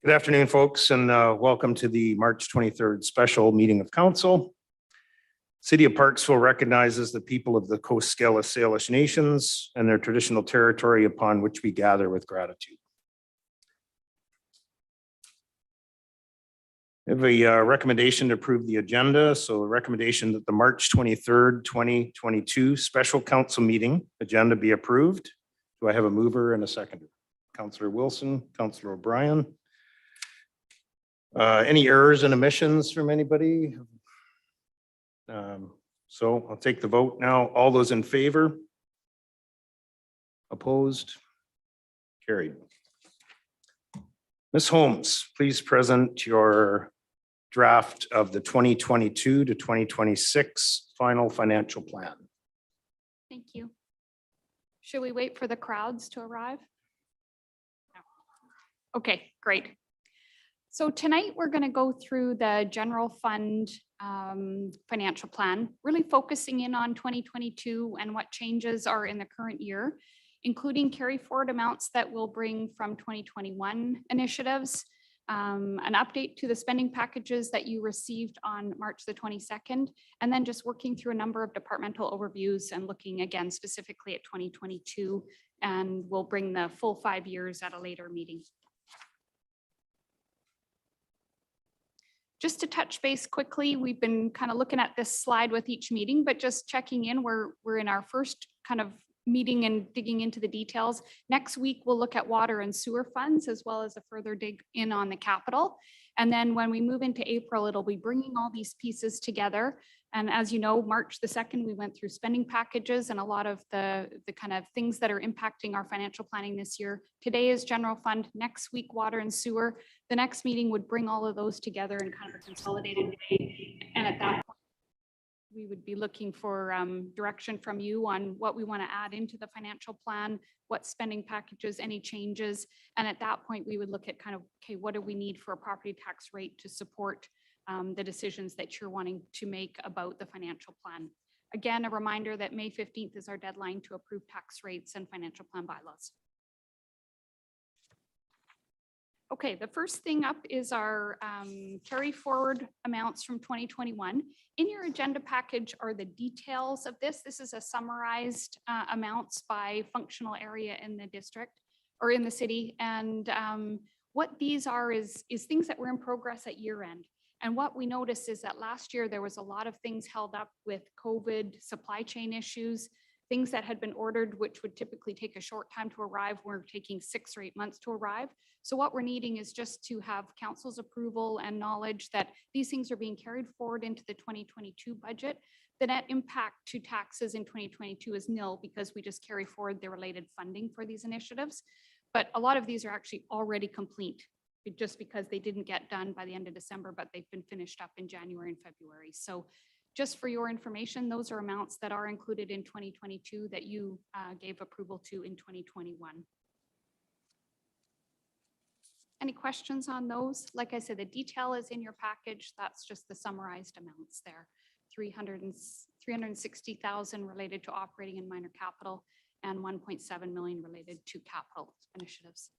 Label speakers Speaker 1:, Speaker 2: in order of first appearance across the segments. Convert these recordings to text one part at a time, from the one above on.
Speaker 1: Good afternoon, folks, and welcome to the March 23rd special meeting of council. City of Parksville recognizes the people of the Coast Salish Nations and their traditional territory upon which we gather with gratitude. We have a recommendation to approve the agenda. So a recommendation that the March 23rd, 2022 special council meeting agenda be approved. Do I have a mover and a seconder? Councillor Wilson, Councillor O'Brien. Any errors and omissions from anybody? So I'll take the vote now. All those in favor? Opposed? Carried. Ms. Holmes, please present your draft of the 2022 to 2026 final financial plan.
Speaker 2: Thank you. Should we wait for the crowds to arrive? No. Okay, great. So tonight we're going to go through the general fund financial plan, really focusing in on 2022 and what changes are in the current year, including carry forward amounts that will bring from 2021 initiatives, an update to the spending packages that you received on March the 22nd, and then just working through a number of departmental overviews and looking again specifically at 2022, and we'll bring the full 5 years at a later meeting. Just to touch base quickly, we've been kind of looking at this slide with each meeting, but just checking in, we're in our first kind of meeting and digging into the details. Next week, we'll look at water and sewer funds, as well as a further dig in on the capital. And then when we move into April, it'll be bringing all these pieces together. And as you know, March the 2nd, we went through spending packages and a lot of the kind of things that are impacting our financial planning this year. Today is general fund, next week, water and sewer. The next meeting would bring all of those together in kind of a consolidated way. And at that point, we would be looking for direction from you on what we want to add into the financial plan, what spending packages, any changes. And at that point, we would look at kind of, okay, what do we need for a property tax rate to support the decisions that you're wanting to make about the financial plan. Again, a reminder that May 15th is our deadline to approve tax rates and financial plan bylaws. Okay, the first thing up is our carry forward amounts from 2021. In your agenda package are the details of this. This is a summarized amounts by functional area in the district or in the city. And what these are is things that were in progress at year end. And what we noticed is that last year there was a lot of things held up with COVID, supply chain issues, things that had been ordered, which would typically take a short time to arrive, were taking 6 or 8 months to arrive. So what we're needing is just to have council's approval and knowledge that these things are being carried forward into the 2022 budget. The net impact to taxes in 2022 is nil because we just carry forward the related funding for these initiatives. But a lot of these are actually already complete, just because they didn't get done by the end of December, but they've been finished up in January and February. So just for your information, those are amounts that are included in 2022 that you gave approval to in 2021. Any questions on those? Like I said, the detail is in your package. That's just the summarized amounts there. 360,000 related to operating and minor capital and 1.7 million related to capital initiatives.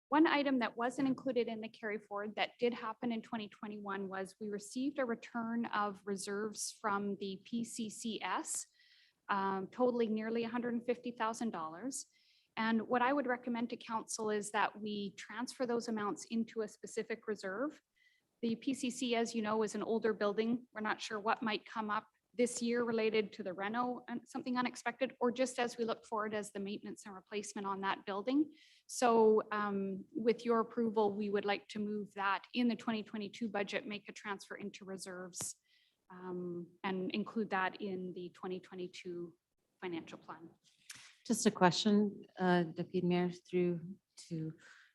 Speaker 2: One item that wasn't included in the carry forward that did happen in 2021 was we received a return of reserves from the PCCS, totaling nearly $150,000. And what I would recommend to council is that we transfer those amounts into a specific reserve. The PCC, as you know, is an older building. We're not sure what might come up this year related to the reno and something unexpected, or just as we look forward as the maintenance and replacement on that building. So with your approval, we would like to move that in the 2022 budget, make a transfer into reserves and include that in the 2022 financial plan.
Speaker 3: Just a question, Deputy Mayor, through to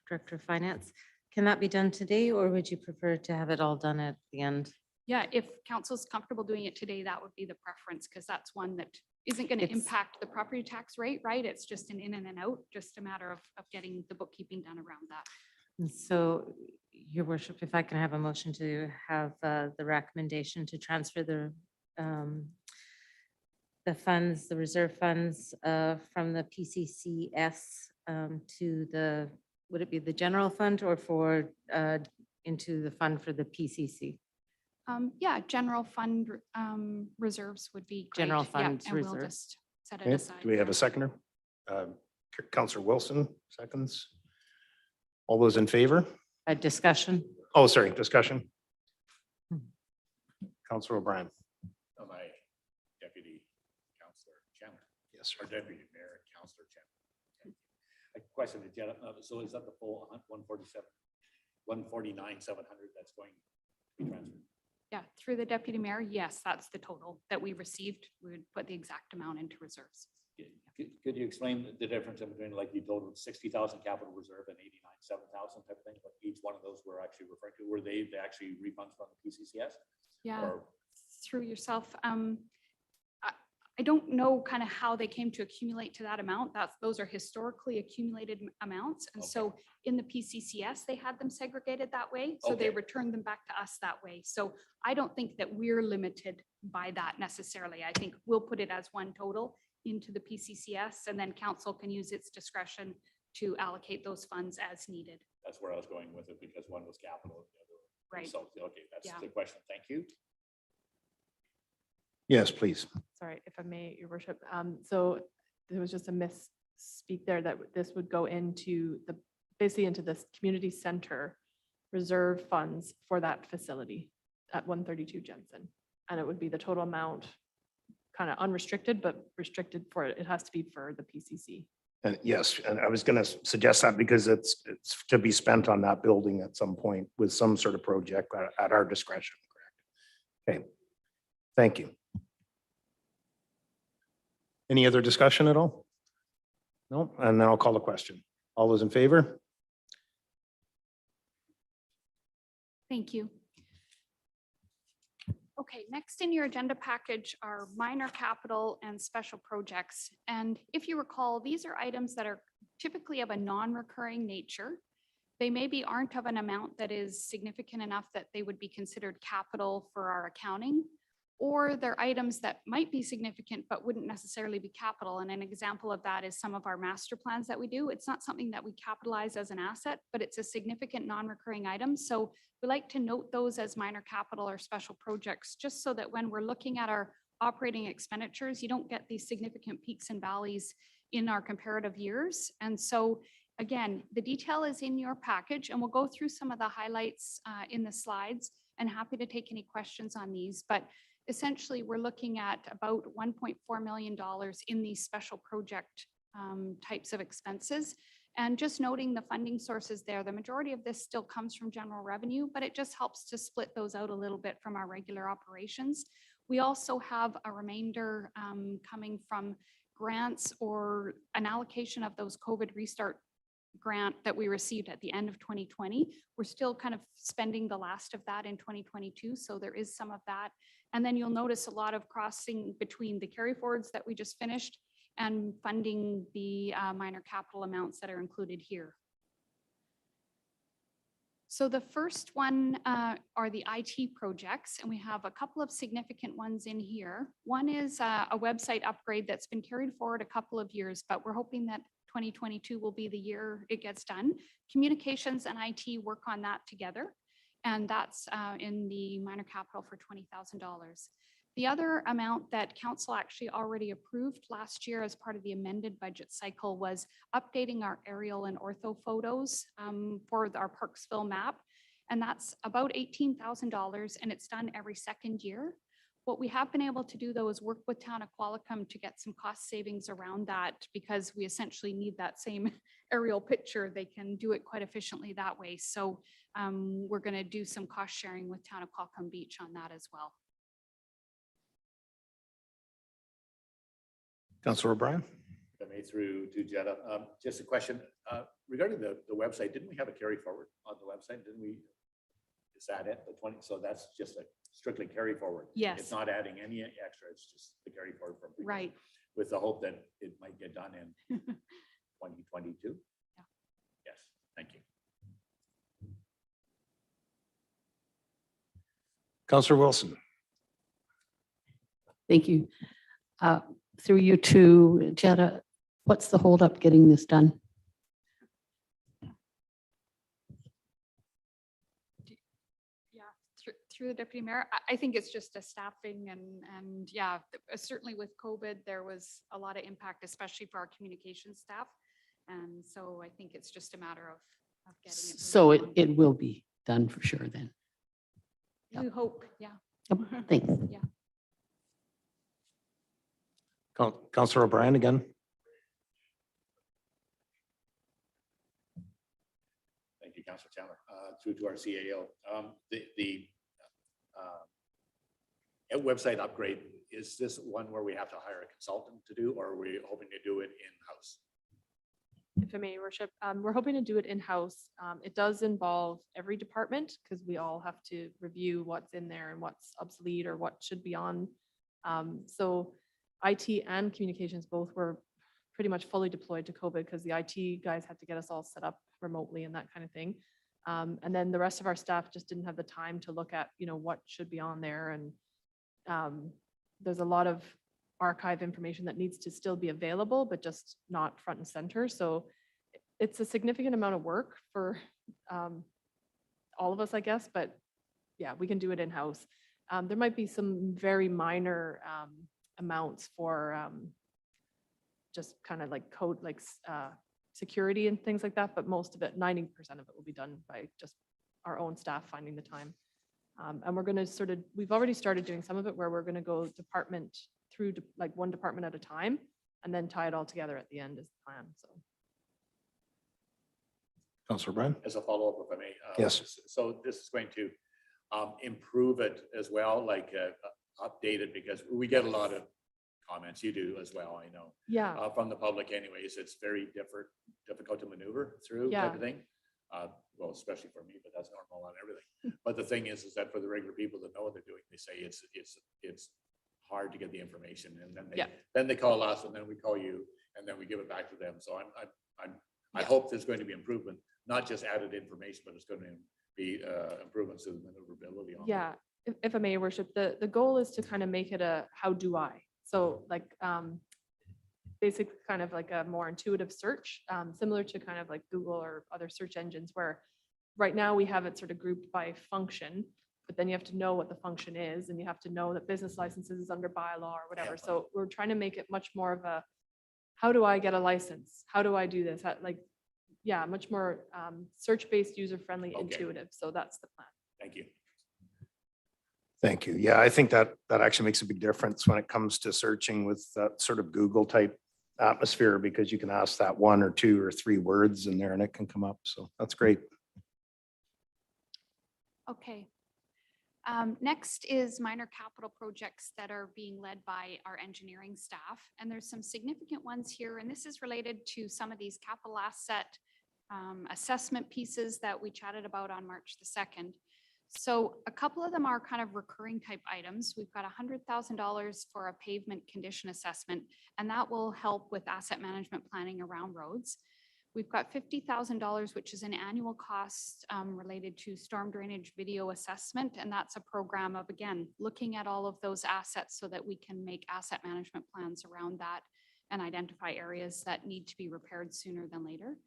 Speaker 3: Director of Finance. Can that be done today, or would you prefer to have it all done at the end?
Speaker 2: Yeah, if council's comfortable doing it today, that would be the preference, because that's one that isn't going to impact the property tax rate, right? It's just an in and an out, just a matter of getting the bookkeeping done around that.
Speaker 3: And so, Your Worship, if I can have a motion to have the recommendation to transfer the funds, the reserve funds from the PCCS to the, would it be the general fund or for, into the fund for the PCC?
Speaker 2: Yeah, general fund reserves would be great.
Speaker 3: General
Speaker 2: Yeah,
Speaker 3: fund
Speaker 2: and we'll
Speaker 3: reserve.
Speaker 2: just set it
Speaker 1: Okay,
Speaker 2: aside.
Speaker 1: do we have a seconder? Counselor Wilson, seconds. All those in favor?
Speaker 3: A discussion?
Speaker 1: Oh, sorry, discussion. Counselor O'Brien.
Speaker 4: My deputy councillor Chandler,
Speaker 1: Yes,
Speaker 4: or deputy mayor, councillor Chandler. A question to Jenna, so is that the full 147, 149, 700 that's going to be transferred?
Speaker 2: Yeah, through the deputy mayor, yes, that's the total that we received. We would put the exact amount into reserves.
Speaker 4: Could you explain the difference in between, like, you totaled 60,000 capital reserve and 7,000 type of thing, but each one of those were actually referring to, were they actually refunds from the PCCS?
Speaker 2: Yeah,
Speaker 4: Or
Speaker 2: through yourself. I don't know kind of how they came to accumulate to that amount. Those are historically accumulated amounts. And so in the PCCS, they had them segregated that way. So they
Speaker 4: Okay.
Speaker 2: returned them back to us that way. So I don't think that we're limited by that necessarily. I think we'll put it as one total into the PCCS, and then council can use its discretion to allocate those funds as needed.
Speaker 4: that's where I was going with it, because one was capital. The other was
Speaker 2: Right.
Speaker 4: So, okay, that's
Speaker 2: Yeah.
Speaker 4: the question. Thank you.
Speaker 1: yes, please.
Speaker 5: Sorry, if I may, your worship. So there was just a misspeak there that this would go into the, basically into this community center reserve funds for that facility at 132 Jensen. And it would be the total amount, kind of unrestricted, but restricted for, it has to be for the PCC.
Speaker 1: And yes, and I was going to suggest that because it's to be spent on that building at some point with some sort of project at our discretion, correct? Okay, thank you. Any other discussion at all? No, and then I'll call the question. All those in favor?
Speaker 2: Thank you. Okay, next in your agenda package are minor capital and special projects. And if you recall, these are items that are typically of a non-recurring nature. They maybe aren't of an amount that is significant enough that they would be considered capital for our accounting, or they're items that might be significant but wouldn't necessarily be capital. And an example of that is some of our master plans that we do. It's not something that we capitalize as an asset, but it's a significant non-recurring item. So we like to note those as minor capital or special projects, just so that when we're looking at our operating expenditures, you don't get these significant peaks and valleys in our comparative years. And so again, the detail is in your package, and we'll go through some of the highlights in the slides, and happy to take any questions on these. But essentially, we're looking at about $1.4 million in these special project types of expenses. And just noting the funding sources there, the majority of this still comes from general revenue, but it just helps to split those out a little bit from our regular operations. We also have a remainder coming from grants or an allocation of those COVID restart grant that we received at the end of 2020. We're still kind of spending the last of that in 2022. So there is some of that. And then you'll notice a lot of crossing between the carry forwards that we just finished and funding the minor capital amounts that are included here. So the first one are the IT projects, and we have a couple of significant ones in here. One is a website upgrade that's been carried forward a couple of years, but we're hoping that 2022 will be the year it gets done. Communications and IT work on that together, and that's in the minor capital for $20,000. The other amount that council actually already approved last year as part of the amended budget cycle was updating our aerial and ortho photos for our Parksville map. And that's about $18,000, and it's done every second year. What we have been able to do, though, is work with Town of Qualicum to get some cost savings around that, because we essentially need that same aerial picture. They can do it quite efficiently that way. So we're going to do some cost sharing with Town of Qualicum Beach on that as well.
Speaker 1: Councilor O'Brien?
Speaker 4: If I may, through to Jetta, just a question regarding the website. Didn't we have a carry forward on the website? Didn't we? Is that it? The 20? So that's just a strictly carry forward.
Speaker 2: Yes.
Speaker 4: It's not adding any extra. It's just the carry forward from previous,
Speaker 2: Right.
Speaker 4: with the hope that it might get done in 2022.
Speaker 2: Yeah.
Speaker 4: Yes. Thank you.
Speaker 1: Councilor Wilson?
Speaker 6: Thank you. Through you to Jetta, what's the holdup getting this done?
Speaker 2: Through the deputy mayor, I think it's just a staffing and yeah, certainly with COVID, there was a lot of impact, especially for our communication staff. And so I think it's just a matter of getting it.
Speaker 6: So
Speaker 2: moving
Speaker 6: it
Speaker 2: on.
Speaker 6: will be done for sure then.
Speaker 2: We hope, yeah.
Speaker 6: Yep, thanks.
Speaker 2: Yeah.
Speaker 1: Councillor O'Brien again.
Speaker 4: Thank you, Councilor Chandler. Through to our CAO. The website upgrade, is this one where we have to hire a consultant to do, or are we hoping to do it in-house?
Speaker 5: If I may, your worship, we're hoping to do it in-house. It does involve every department because we all have to review what's in there and what's obsolete or what should be on. So IT and communications both were pretty much fully deployed to COVID because the IT guys had to get us all set up remotely and that kind of thing. And then the rest of our staff just didn't have the time to look at, what should be on there. And there's a lot of archive information that needs to still be available, but just not front and center. So it's a significant amount of work for all of us, I guess, but yeah, we can do it in-house. There might be some very minor amounts for just kind of like code, like security and things like that, but most of it, 90% of it will be done by just our own staff finding the time. And we're going to we've already started doing some of it where we're going to go department through like one department at a time and then tie it all together at the end is the plan. So.
Speaker 1: Councillor O'Brien.
Speaker 4: As a follow-up, if I may.
Speaker 1: Yes.
Speaker 4: So this is going to improve it as well, like update it, because we get a lot of comments. You do as well, I know.
Speaker 5: Yeah.
Speaker 4: From the public anyways, it's very difficult to maneuver through type of thing. Well, especially for me, but that's normal on everything. But the thing is that for the regular people that know what they're doing, they say it's hard to get the information, and then they call us, and then we call you, and then we give it back to them. So I hope there's going to be improvement, not just added information, but it's going to be improvements to the maneuverability on it.
Speaker 5: Yeah, if I may, your worship, the goal is to kind of make it a how do I? So like basically kind of like a more intuitive search, similar to kind of like Google or other search engines, where right now we have it sort of grouped by function, but then you have to know what the function is, and you have to know that business licenses is under bylaw or whatever. So we're trying to make it much more of a, how do I get a license? How do I do this? Much more search-based, user-friendly, intuitive. So that's the plan.
Speaker 4: Thank you.
Speaker 1: Thank you. Yeah, I think that actually makes a big difference when it comes to searching with that sort of Google type atmosphere, because you can ask that 1 or 2 or 3 words in there and it can come up. So that's great.
Speaker 2: Okay. Next is minor capital projects that are being led by our engineering staff. And there's some significant ones here. And this is related to some of these capital asset assessment pieces that we chatted about on March the 2nd. So a couple of them are kind of recurring type items. We've got $100,000 for a pavement condition assessment, and that will help with asset management planning around roads. We've got $50,000, which is an annual cost related to storm drainage video assessment. And that's a program of, again, looking at all of those assets so that we can make asset management plans around that and identify areas that need to be repaired sooner than later.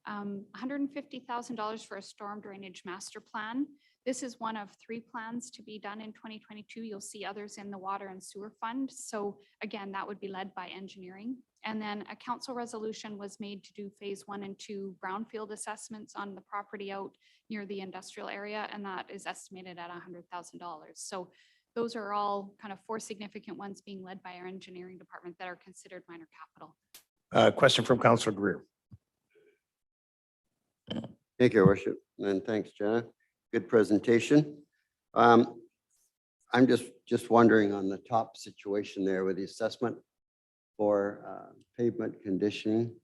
Speaker 2: $150,000 for a storm drainage master plan. This is one of 3 plans to be done in 2022. You'll see others in the water and sewer fund. So again, that would be led by engineering. And then a council resolution was made to do phase 1 and 2 brownfield assessments on the property out near the industrial area. And that is estimated at $100,000. So those are all kind of 4 significant ones being led by our engineering department that are considered minor capital.
Speaker 1: Question from Councillor Greer.
Speaker 7: Thank you, Your Worship, and thanks, Jenna. Good presentation. I'm just wondering on the top situation there with the assessment for pavement condition.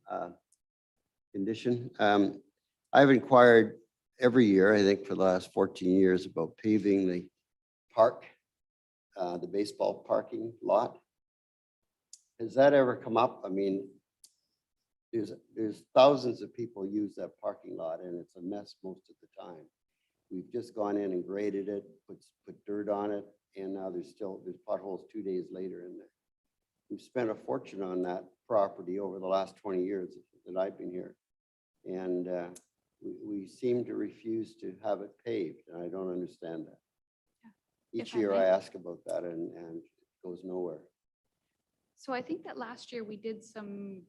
Speaker 7: I've inquired every year, I think for the last 14 years, about paving the park, the baseball parking lot. Has that ever come up? I mean, there's thousands of people use that parking lot and it's a mess most of the time. We've just gone in and graded it, put dirt on it, and now there's potholes 2 days later in there. We've spent a fortune on that property over the last 20 years that I've been here. And we seem to refuse to have it paved, and I don't understand that. Each
Speaker 2: If I
Speaker 7: year I
Speaker 2: may.
Speaker 7: ask about that and it goes nowhere.
Speaker 2: So I think that last year we did some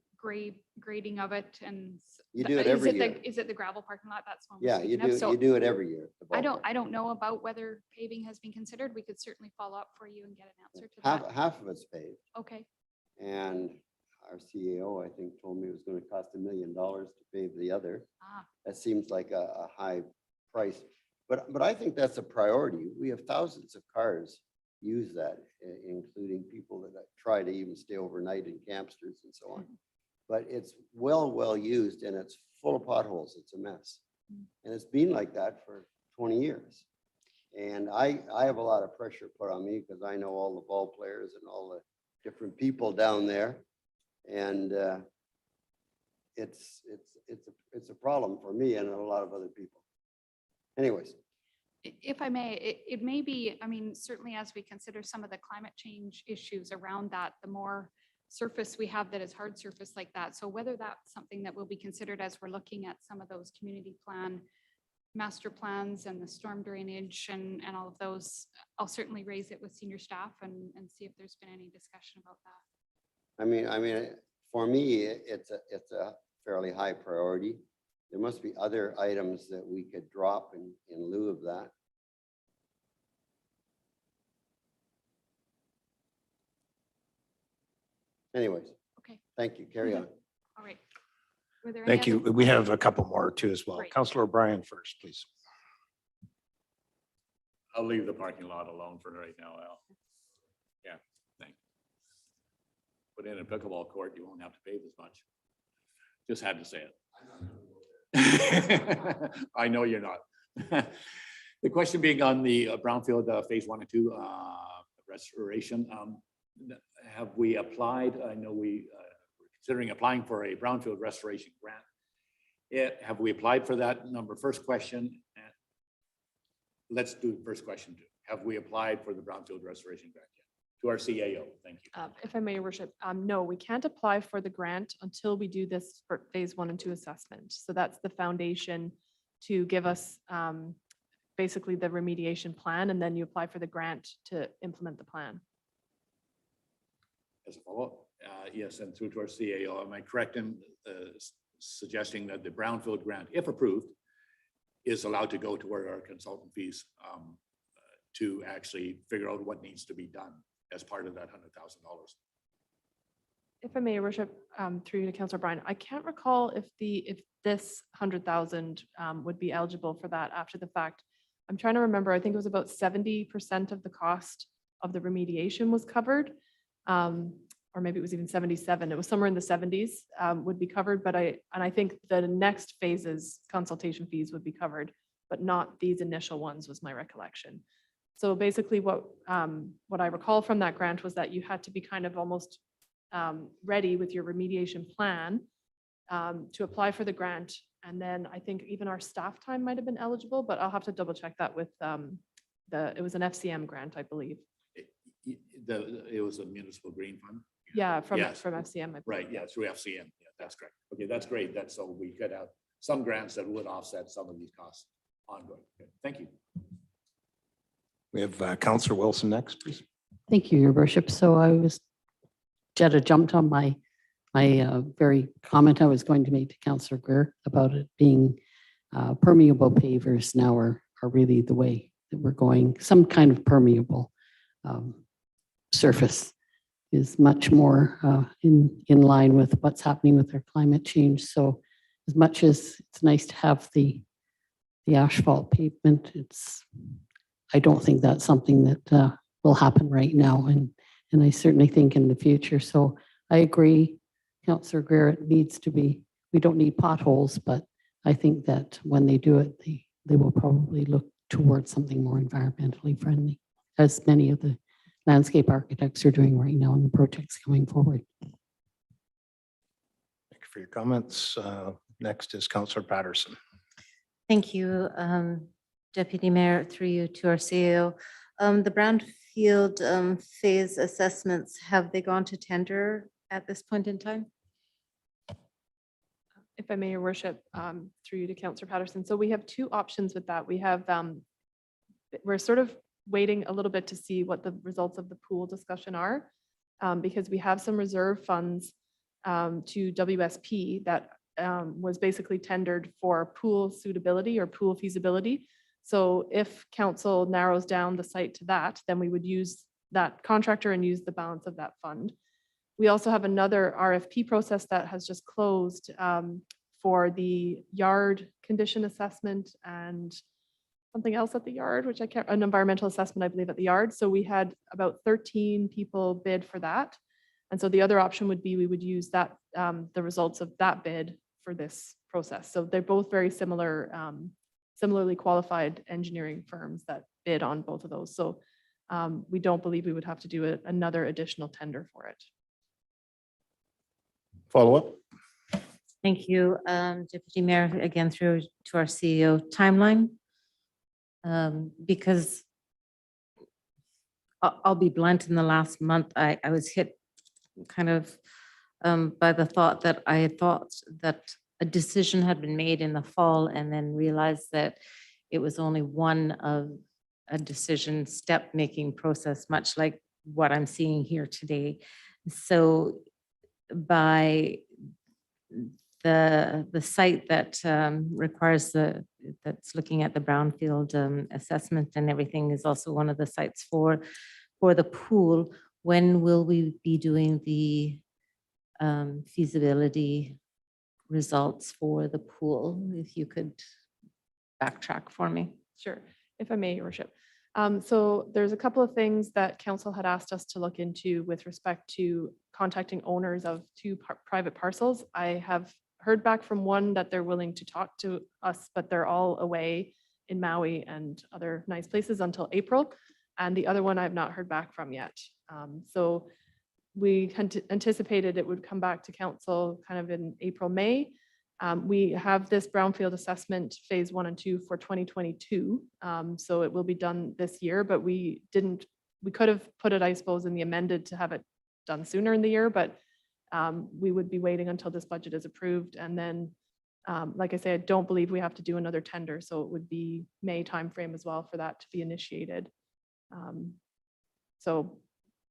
Speaker 2: grading of it and.
Speaker 7: You do it every year.
Speaker 2: Is it the gravel parking lot? That's one. we're
Speaker 7: Yeah, you
Speaker 2: speaking of.
Speaker 7: do,
Speaker 2: So
Speaker 7: you do it every year. the ballpark.
Speaker 2: I don't know about whether paving has been considered. We could certainly follow up for you and get an answer to that.
Speaker 7: Half of it's paved.
Speaker 2: Okay,
Speaker 7: And our CAO, I think, told me it was going to cost $1 million to pave the other. That seems like a high price, but I think that's a priority. We have thousands of cars use that, including people that try to even stay overnight in campsters and so on. But it's well used and it's full of potholes. It's a mess. And it's been like that for 20 years. And I have a lot of pressure put on me because I know all the ball players and all the different people down there. And it's a problem for me and a lot of other people. Anyways,
Speaker 2: if I may, it may be, I mean, certainly as we consider some of the climate change issues around that, the more surface we have that is hard surface like that. So whether that's something that will be considered as we're looking at some of those community plan, master plans and the storm drainage and all of those, I'll certainly raise it with senior staff and see if there's been any discussion about that.
Speaker 7: I mean, for me, it's a fairly high priority. There must be other items that we could drop in lieu of that. Anyways.
Speaker 2: Okay.
Speaker 7: Thank you. Carry on.
Speaker 2: All right. Were there any
Speaker 1: Thank you.
Speaker 2: other-
Speaker 1: We have a couple more too as well.
Speaker 2: Great.
Speaker 1: Councillor O'Brien first, please.
Speaker 4: I'll leave the parking lot alone for right now, Al. Yeah, thanks. Put in a pickleball court, you won't have to pay this much. Just had to say it. I know you're not. The question being on the brownfield phase 1 and 2 restoration. Have we applied? I know we're considering applying for a brownfield restoration grant. Have we applied for that? First question. Let's do the first question too. Have we applied for the brownfield restoration grant yet? To our CAO, thank you.
Speaker 5: If I may, your worship, no, we can't apply for the grant until we do this for phase 1 and 2 assessment. So that's the foundation to give us basically the remediation plan, and then you apply for the grant to implement the plan.
Speaker 4: As a follow-up, yes, and through to our CAO, am I correct in suggesting that the brownfield grant, if approved, is allowed to go to where our consultant fees to actually figure out what needs to be done as part of that $100,000?
Speaker 5: If I may, your worship, through you to Councillor Bryan, I can't recall if this 100,000 would be eligible for that after the fact. I'm trying to remember, I think it was about 70% of the cost of the remediation was covered. Or maybe it was even 77. It was somewhere in the 70s would be covered, but I think the next phases consultation fees would be covered, but not these initial ones was my recollection. So basically what I recall from that grant was that you had to be kind of almost ready with your remediation plan to apply for the grant. And then I think even our staff time might have been eligible, but I'll have to double check that with it was an FCM grant, I believe.
Speaker 4: It was a municipal green fund?
Speaker 5: Yeah, from
Speaker 4: Yes.
Speaker 5: FCM. I believe.
Speaker 4: Right, yeah, through FCM. Yeah, that's correct. Okay, that's great. That's so we could have some grants that would offset some of these costs ongoing. Okay, thank you.
Speaker 1: We have Councillor Wilson next, please.
Speaker 6: Thank you, your worship. So Jetta jumped on my very comment I was going to make to Councillor Greer about it being permeable pavers now are really the way that we're going. Some kind of permeable surface is much more in line with what's happening with our climate change. So as much as it's nice to have the asphalt pavement, I don't think that's something that will happen right now. And I certainly think in the future. So I agree, Councillor Greer, it needs to be, we don't need potholes, but I think that when they do it, they will probably look towards something more environmentally friendly, as many of the landscape architects are doing right now in the projects coming forward.
Speaker 1: Thank you for your comments. Next is Councillor Patterson.
Speaker 3: Thank you, Deputy Mayor, through you to our CEO. The brownfield phase assessments, have they gone to tender at this point in time?
Speaker 5: If I may, your worship, through you to Councillor Patterson. So we have two options with that. We have, we're sort of waiting a little bit to see what the results of the pool discussion are, because we have some reserve funds to WSP that was basically tendered for pool suitability or pool feasibility. So if council narrows down the site to that, then we would use that contractor and use the balance of that fund. We also have another RFP process that has just closed for the yard condition assessment and something else at the yard, which I can't, an environmental assessment, I believe, at the yard. So we had about 13 people bid for that. And so the other option would be we would use that, the results of that bid for this process. So they're both very similar, similarly qualified engineering firms that bid on both of those. So we don't believe we would have to do another additional tender for it.
Speaker 1: Follow up?
Speaker 3: Thank you, Deputy Mayor, again through to our CEO. Timeline. Because I'll be blunt, in the last month, I was hit kind of by the thought that I had thought that a decision had been made in the fall and then realized that it was only one of a decision step-making process, much like what I'm seeing here today. So by the site that requires that's looking at the brownfield assessment and everything is also one of the sites for the pool. When will we be doing the feasibility results for the pool? If you could backtrack for me.
Speaker 5: Sure, if I may, Your Worship. So there's a couple of things that council had asked us to look into with respect to contacting owners of two private parcels. I have heard back from one that they're willing to talk to us, but they're all away in Maui and other nice places until April. And the other one I've not heard back from yet. So we anticipated it would come back to council kind of in April, May. We have this brownfield assessment phase 1 and 2 for 2022. So it will be done this year, but we could have put it, I suppose, in the amended to have it done sooner in the year, but we would be waiting until this budget is approved. And then, like I say, I don't believe we have to do another tender. So it would be May timeframe as well for that to be initiated. So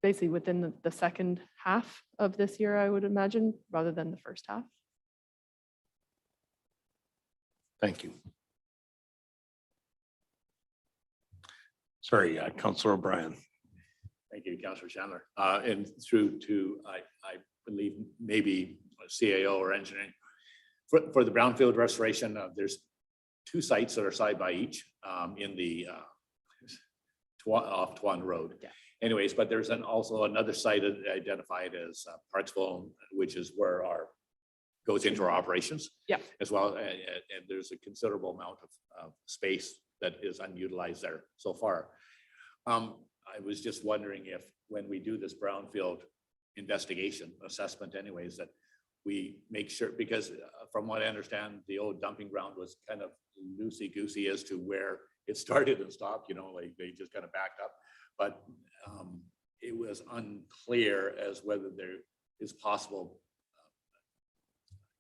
Speaker 5: basically within the second half of this year, I would imagine, rather than the first half.
Speaker 1: Thank you. Sorry, Councillor O'Brien.
Speaker 4: Thank you, Councillor Chandler. And through to, I believe maybe a CAO or engineering. For the brownfield restoration, there's two sites that are side by each in the off Tuan Road.
Speaker 5: Yeah.
Speaker 4: Anyways, but there's also another site identified as Parksville, which is where our goes into our operations.
Speaker 5: Yeah.
Speaker 4: As well, and there's a considerable amount of space that is unutilized there so far. I was just wondering if when we do this brownfield investigation assessment anyways, that we make sure, because from what I understand, the old dumping ground was kind of loosey-goosey as to where it started and stopped, you know, like they just kind of backed up. But it was unclear as whether there is possible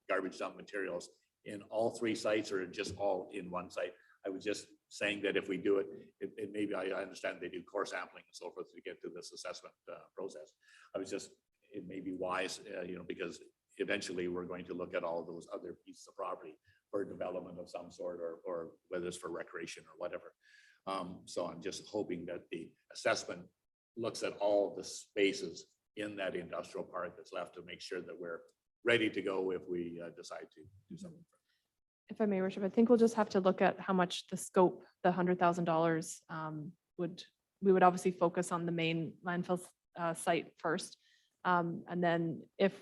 Speaker 4: garbage dump materials in all three sites or just all in one site. I was just saying that if we do it, maybe I understand they do core sampling and so forth to get to this assessment process. I was just, it may be wise, you know, because eventually we're going to look at all those other pieces of property for development of some sort, or whether it's for recreation or whatever. So I'm just hoping that the assessment looks at all the spaces in that industrial park that's left to make sure that we're ready to go if we decide to do something.
Speaker 5: If I may, Worship, I think we'll just have to look at how much the scope, the $100,000 we would obviously focus on the main landfill site first. And then if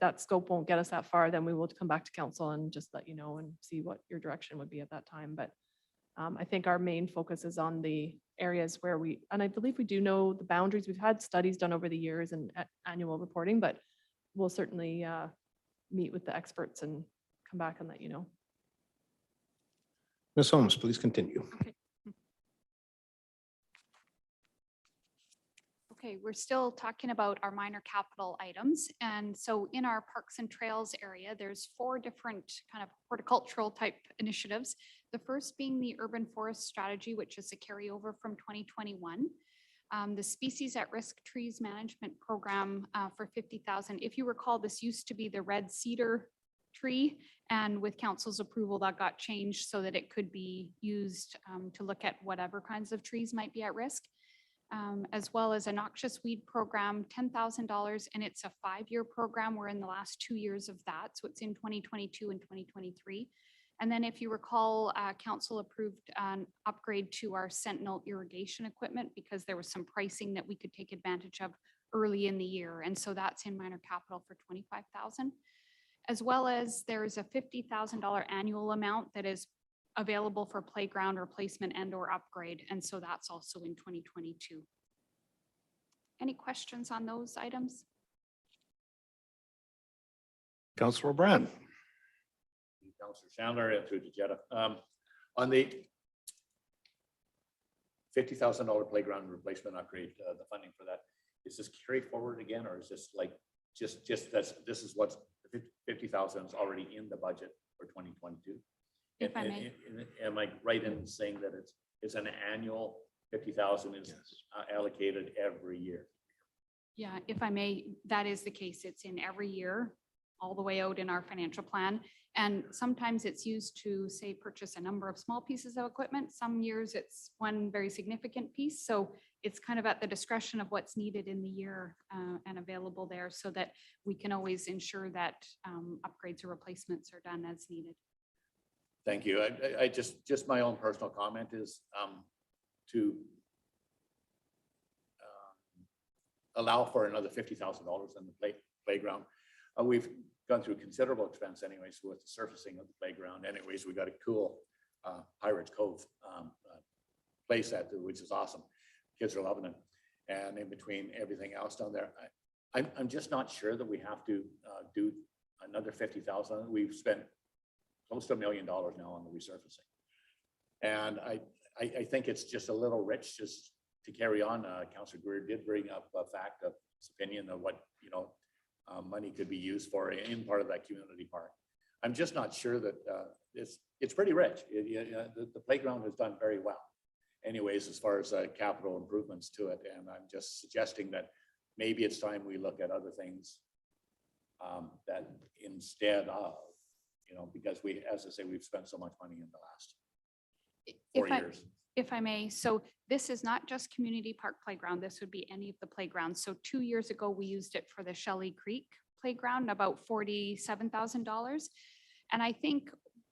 Speaker 5: that scope won't get us that far, then we will come back to council and just let you know and see what your direction would be at that time. But I think our main focus is on the areas where and I believe we do know the boundaries. We've had studies done over the years and annual reporting, but we'll certainly meet with the experts and come back and let you know.
Speaker 1: Ms. Holmes, please continue.
Speaker 2: Okay, Okay, we're still talking about our minor capital items. And so in our parks and trails area, there's 4 different kind of horticultural type initiatives. The first being the urban forest strategy, which is a carryover from 2021. The species at risk trees management program for 50,000. If you recall, this used to be the red cedar tree, and with council's approval, that got changed so that it could be used to look at whatever kinds of trees might be at risk. As well as a noxious weed program, $10,000, and it's a 5-year program. We're in the last 2 years of that, so it's in 2022 and 2023. And then if you recall, council approved an upgrade to our Sentinel irrigation equipment because there was some pricing that we could take advantage of early in the year. And so that's in minor capital for 25,000. As well as there's a $50,000 annual amount that is available for playground replacement and or upgrade. And so that's also in 2022. Any questions on those items?
Speaker 1: Councilor Brand.
Speaker 4: Councillor Chandler and through to Jetta. On the $50,000 playground replacement upgrade, the funding for that, is this carried forward again, or is this like just this is what's 50,000 is already in the budget for 2022?
Speaker 2: If I may.
Speaker 4: Am I right in saying that it's an annual 50,000 is allocated every year?
Speaker 2: Yeah, if I may, that is the case. It's in every year, all the way out in our financial plan. And sometimes it's used to, say, purchase a number of small pieces of equipment. Some years it's one very significant piece. So it's kind of at the discretion of what's needed in the year and available there so that we can always ensure that upgrades or replacements are done as needed.
Speaker 4: Thank you. I just my own personal comment is to allow for another $50,000 in the playground. We've gone through considerable expense anyways with the surfacing of the playground. Anyways, we got a cool Pirates Cove place at, which is awesome. Kids are loving it. And in between everything else down there, I'm just not sure that we have to do another 50,000. We've spent close to $1 million now on the resurfacing. And I think it's just a little rich just to carry on. Councillor Greer did bring up a fact of his opinion of what, money could be used for in part of that community park. I'm just not sure that it's pretty rich. The playground has done very well. Anyways, as far as capital improvements to it, and I'm just suggesting that maybe it's time we look at other things that instead of, because we, as I say, we've spent so much money in the last 4 years.
Speaker 2: If I may, so this is not just community park playground. This would be any of the playgrounds. So 2 years ago, we used it for the Shelley Creek playground, about $47,000. And I think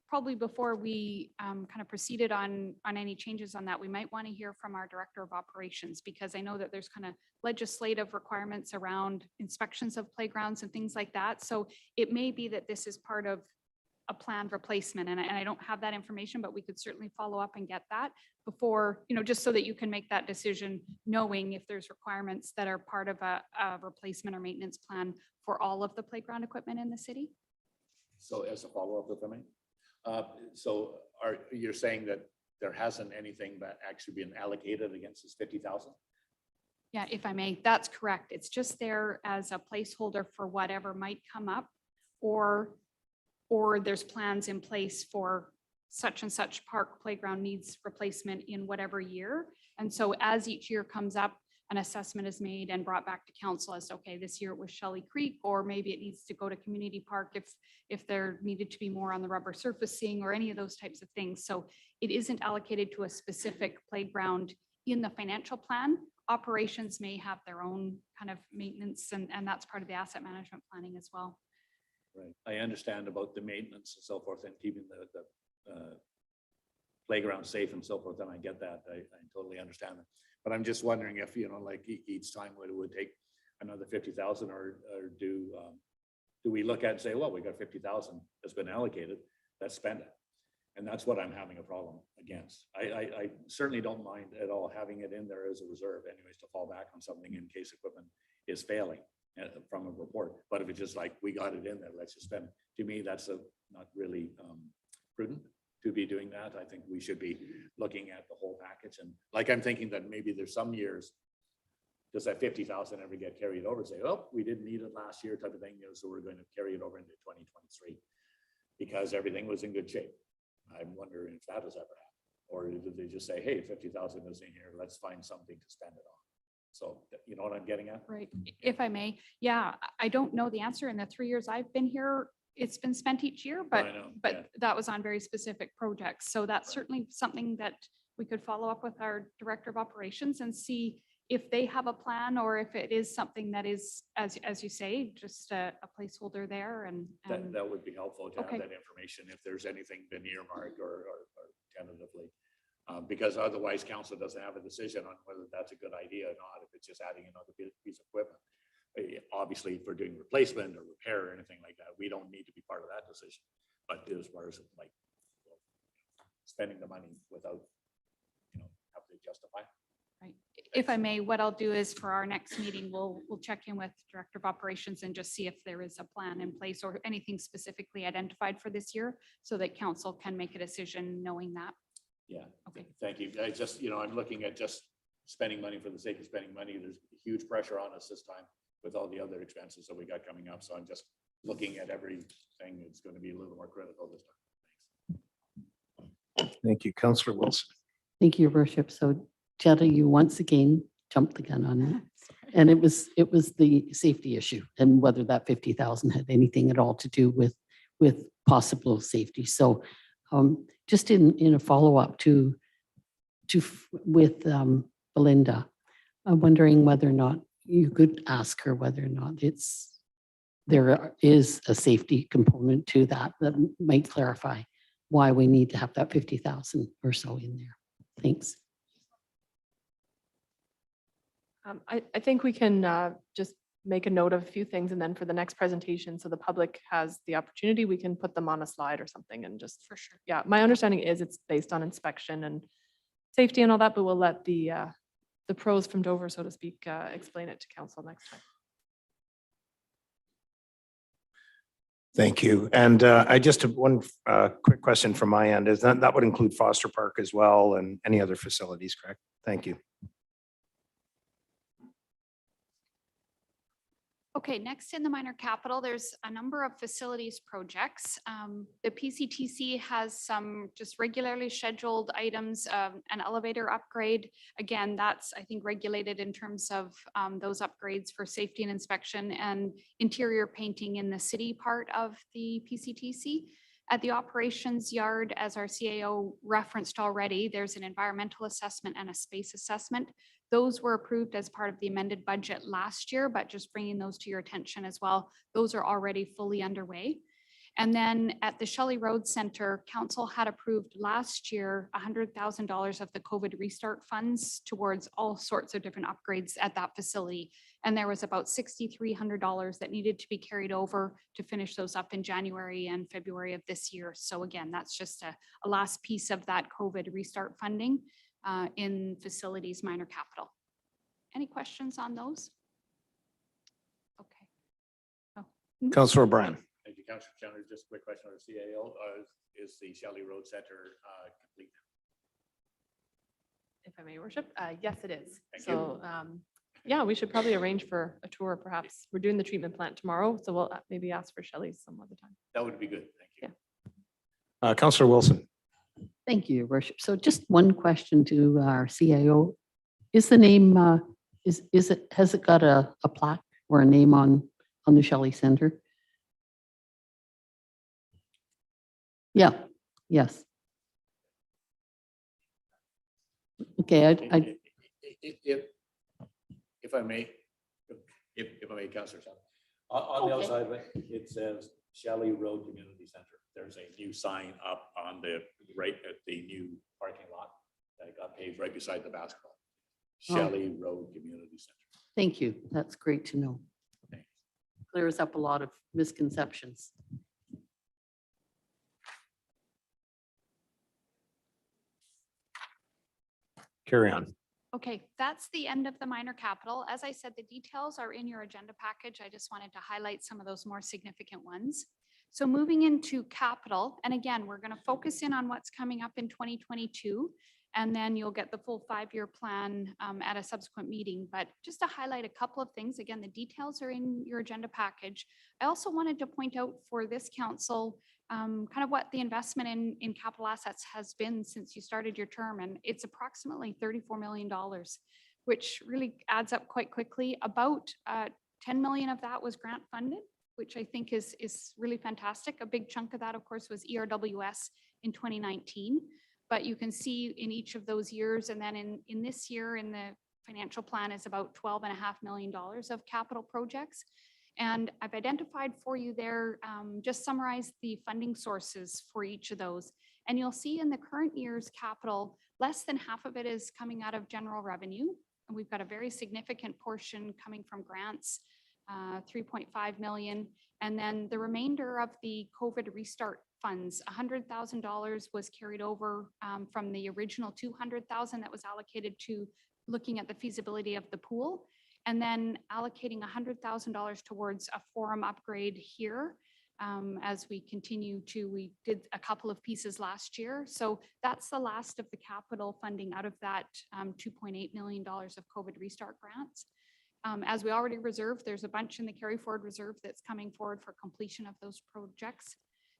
Speaker 2: probably before we kind of proceeded on any changes on that, we might want to hear from our director of operations, because I know that there's kind of legislative requirements around inspections of playgrounds and things like that. So it may be that this is part of a planned replacement, and I don't have that information, but we could certainly follow up and get that before, just so that you can make that decision, knowing if there's requirements that are part of a replacement or maintenance plan for all of the playground equipment in the city.
Speaker 4: So as a follow-up, if I may, so you're saying that there hasn't anything that actually been allocated against this 50,000?
Speaker 2: Yeah, if I may, that's correct. It's just there as a placeholder for whatever might come up, or there's plans in place for such and such park playground needs replacement in whatever year. And so as each year comes up, an assessment is made and brought back to council as, okay, this year it was Shelley Creek, or maybe it needs to go to community park if there needed to be more on the rubber surfacing or any of those types of things. So it isn't allocated to a specific playground in the financial plan. Operations may have their own kind of maintenance, and that's part of the asset management planning as well.
Speaker 4: Right. I understand about the maintenance and so forth and keeping the playground safe and so forth, and I get that. I totally understand it. But I'm just wondering if, like each time it would take another 50,000, or do we look at and say, well, we got 50,000 that's been allocated, let's spend it. And that's what I'm having a problem against. I certainly don't mind at all having it in there as a reserve anyways to fall back on something in case equipment is failing from a report. But if it's just like, we got it in there, let's just spend it. To me, that's not really prudent to be doing that. I think we should be looking at the whole package. And like, I'm thinking that maybe there's some years does that 50,000 ever get carried over? Say, oh, we didn't need it last year type of thing, so we're going to carry it over into 2023 because everything was in good shape. I'm wondering if that has ever happened. Or did they just say, hey, 50,000 is in here, let's find something to spend it on? So you know what I'm getting at?
Speaker 2: Right. If I may, yeah, I don't know the answer. In the 3 years I've been here, it's been spent each year,
Speaker 4: I know, yeah.
Speaker 2: but that was on very specific projects. So that's certainly something that we could follow up with our director of operations and see if they have a plan or if it is something that is, as you say, just a placeholder there and.
Speaker 4: That would be helpful to have
Speaker 2: Okay.
Speaker 4: that information if there's anything been earmarked or tentatively. Because otherwise council doesn't have a decision on whether that's a good idea or not, if it's just adding another piece of equipment. Obviously, if we're doing replacement or repair or anything like that, we don't need to be part of that decision. But as far as like spending the money without, have to justify.
Speaker 2: Right. If I may, what I'll do is for our next meeting, we'll check in with Director of Operations and just see if there is a plan in place or anything specifically identified for this year so that council can make a decision knowing that.
Speaker 4: Yeah.
Speaker 2: Okay.
Speaker 4: Thank you. I just, I'm looking at just spending money for the sake of spending money. There's huge pressure on us this time with all the other expenses that we got coming up. So I'm just looking at everything. It's going to be a little more critical this time.
Speaker 1: Thank you, Councillor Wilson.
Speaker 6: Thank you, Your Worship. So Jetta, you once again jumped the gun on me. And it was the safety issue and whether that 50,000 had anything at all to do with possible safety. So just in a follow-up with Belinda, I'm wondering whether or not you could ask her whether or not there is a safety component to that might clarify why we need to have that 50,000 or so in there. Thanks.
Speaker 5: I think we can just make a note of a few things and then for the next presentation, so the public has the opportunity, we can put them on a slide or something and just,
Speaker 2: For sure.
Speaker 5: yeah, my understanding is it's based on inspection and safety and all that, but we'll let the pros from Dover, so to speak, explain it to council next time.
Speaker 1: Thank you. And I just have one quick question from my end. Is that would include Foster Park as well and any other facilities, correct? Thank you.
Speaker 2: Okay, next in the minor capital, there's a number of facilities projects. The PCTC has some just regularly scheduled items, an elevator upgrade. Again, that's, I think, regulated in terms of those upgrades for safety and inspection and interior painting in the city part of the PCTC. At the operations yard, as our CAO referenced already, there's an environmental assessment and a space assessment. Those were approved as part of the amended budget last year, but just bringing those to your attention as well. Those are already fully underway. And then at the Shelley Road Center, council had approved last year $100,000 of the COVID restart funds towards all sorts of different upgrades at that facility. And there was about $6,300 that needed to be carried over to finish those up in January and February of this year. So again, that's just a last piece of that COVID restart funding in facilities minor capital. Any questions on those? Okay.
Speaker 1: Councillor O'Brien.
Speaker 4: Thank you, Councillor Chandler. Just a quick question on the CAO. Is the Shelley Road Center complete?
Speaker 5: If I may, worship, yes, it is.
Speaker 4: Thank
Speaker 5: So yeah, we should probably arrange for a tour perhaps. We're doing the treatment plant tomorrow, so we'll maybe ask for Shelley some other time.
Speaker 4: That would be good. Thank you.
Speaker 5: Yeah.
Speaker 1: Councillor Wilson.
Speaker 6: Thank you, Your Worship. So just one question to our CIO. Is the name, has it got a plaque or a name on the Shelley Center? Yeah, yes. Okay,
Speaker 4: If I may, Councillor Chandler. On the
Speaker 2: Okay.
Speaker 4: outside of it, it says Shelley Road Community Center. There's a new sign up on the right at the new parking lot that got paved right beside the basketball. Shelley Road Community Center.
Speaker 6: thank you. That's great to know.
Speaker 4: Thanks.
Speaker 6: Clears up a lot of misconceptions.
Speaker 1: Carry on.
Speaker 2: Okay, that's the end of the minor capital. As I said, the details are in your agenda package. I just wanted to highlight some of those more significant ones. So moving into capital, and again, we're going to focus in on what's coming up in 2022. And then you'll get the full 5-year plan at a subsequent meeting. But just to highlight a couple of things, again, the details are in your agenda package. I also wanted to point out for this council, kind of what the investment in capital assets has been since you started your term. And it's approximately $34 million, which really adds up quite quickly. About 10 million of that was grant funded, which I think is really fantastic. A big chunk of that, of course, was ERWS in 2019. But you can see in each of those years, and then in this year, in the financial plan is about $12.5 million of capital projects. And I've identified for you there, just summarize the funding sources for each of those. And you'll see in the current year's capital, less than half of it is coming out of general revenue. And we've got a very significant portion coming from grants, 3.5 million. And then the remainder of the COVID restart funds, $100,000 was carried over from the original 200,000 that was allocated to looking at the feasibility of the pool, and then allocating $100,000 towards a forum upgrade here. As we continue to, we did a couple of pieces last year. So that's the last of the capital funding out of that $2.8 million of COVID restart grants. As we already reserved, there's a bunch in the carry forward reserve that's coming forward for completion of those projects.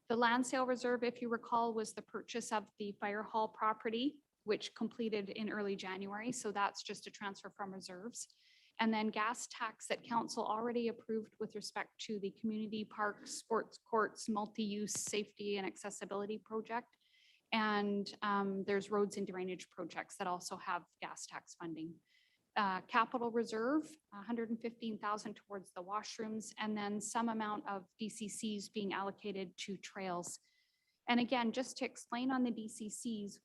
Speaker 2: The land sale reserve, if you recall, was the purchase of the fire hall property, which completed in early January. So that's just a transfer from reserves. And then gas tax that council already approved with respect to the community parks, sports courts, multi-use safety and accessibility project. And there's roads and drainage projects that also have gas tax funding. Capital reserve, 115,000 towards the washrooms, and then some amount of DCCs being allocated to trails. And again, just to explain on the DCCs,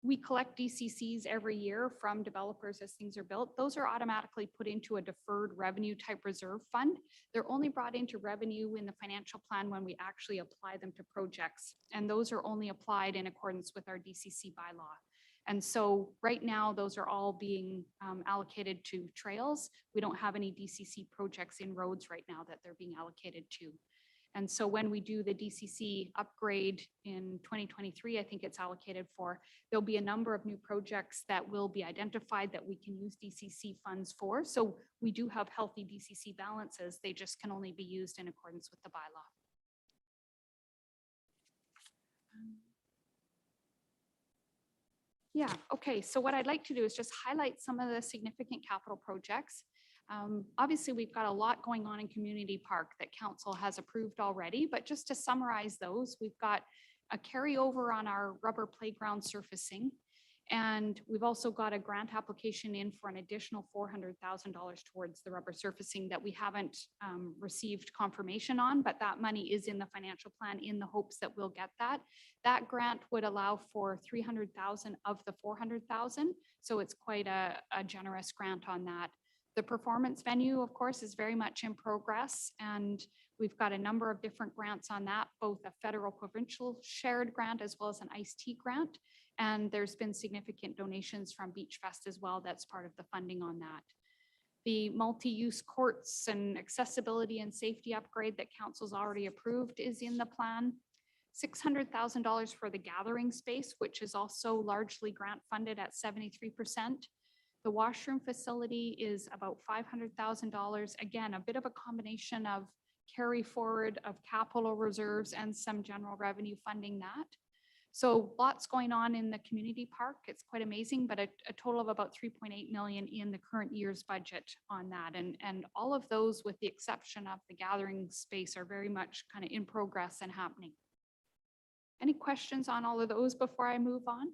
Speaker 2: we collect DCCs every year from developers as things are built. Those are automatically put into a deferred revenue type reserve fund. They're only brought into revenue in the financial plan when we actually apply them to projects. And those are only applied in accordance with our DCC bylaw. And so right now, those are all being allocated to trails. We don't have any DCC projects in roads right now that they're being allocated to. And so when we do the DCC upgrade in 2023, I think it's allocated for, there'll be a number of new projects that will be identified that we can use DCC funds for. So we do have healthy DCC balances. They just can only be used in accordance with the bylaw. Yeah, okay. So what I'd like to do is just highlight some of the significant capital projects. Obviously, we've got a lot going on in Community Park that council has approved already, but just to summarize those, we've got a carryover on our rubber playground surfacing. And we've also got a grant application in for an additional $400,000 towards the rubber surfacing that we haven't received confirmation on, but that money is in the financial plan in the hopes that we'll get that. That grant would allow for $300,000 of the $400,000. So it's quite a generous grant on that. The performance venue, of course, is very much in progress, and we've got a number of different grants on that, both a federal provincial shared grant as well as an iced tea grant. And there's been significant donations from Beach Fest as well. That's part of the funding on that. The multi-use courts and accessibility and safety upgrade that council's already approved is in the plan. $600,000 for the gathering space, which is also largely grant funded at 73%. The washroom facility is about $500,000. Again, a bit of a combination of carry forward of capital reserves and some general revenue funding that. So lots going on in the community park. It's quite amazing, but a total of about 3.8 million in the current year's budget on that. And all of those, with the exception of the gathering space, are very much kind of in progress and happening. Any questions on all of those before I move on?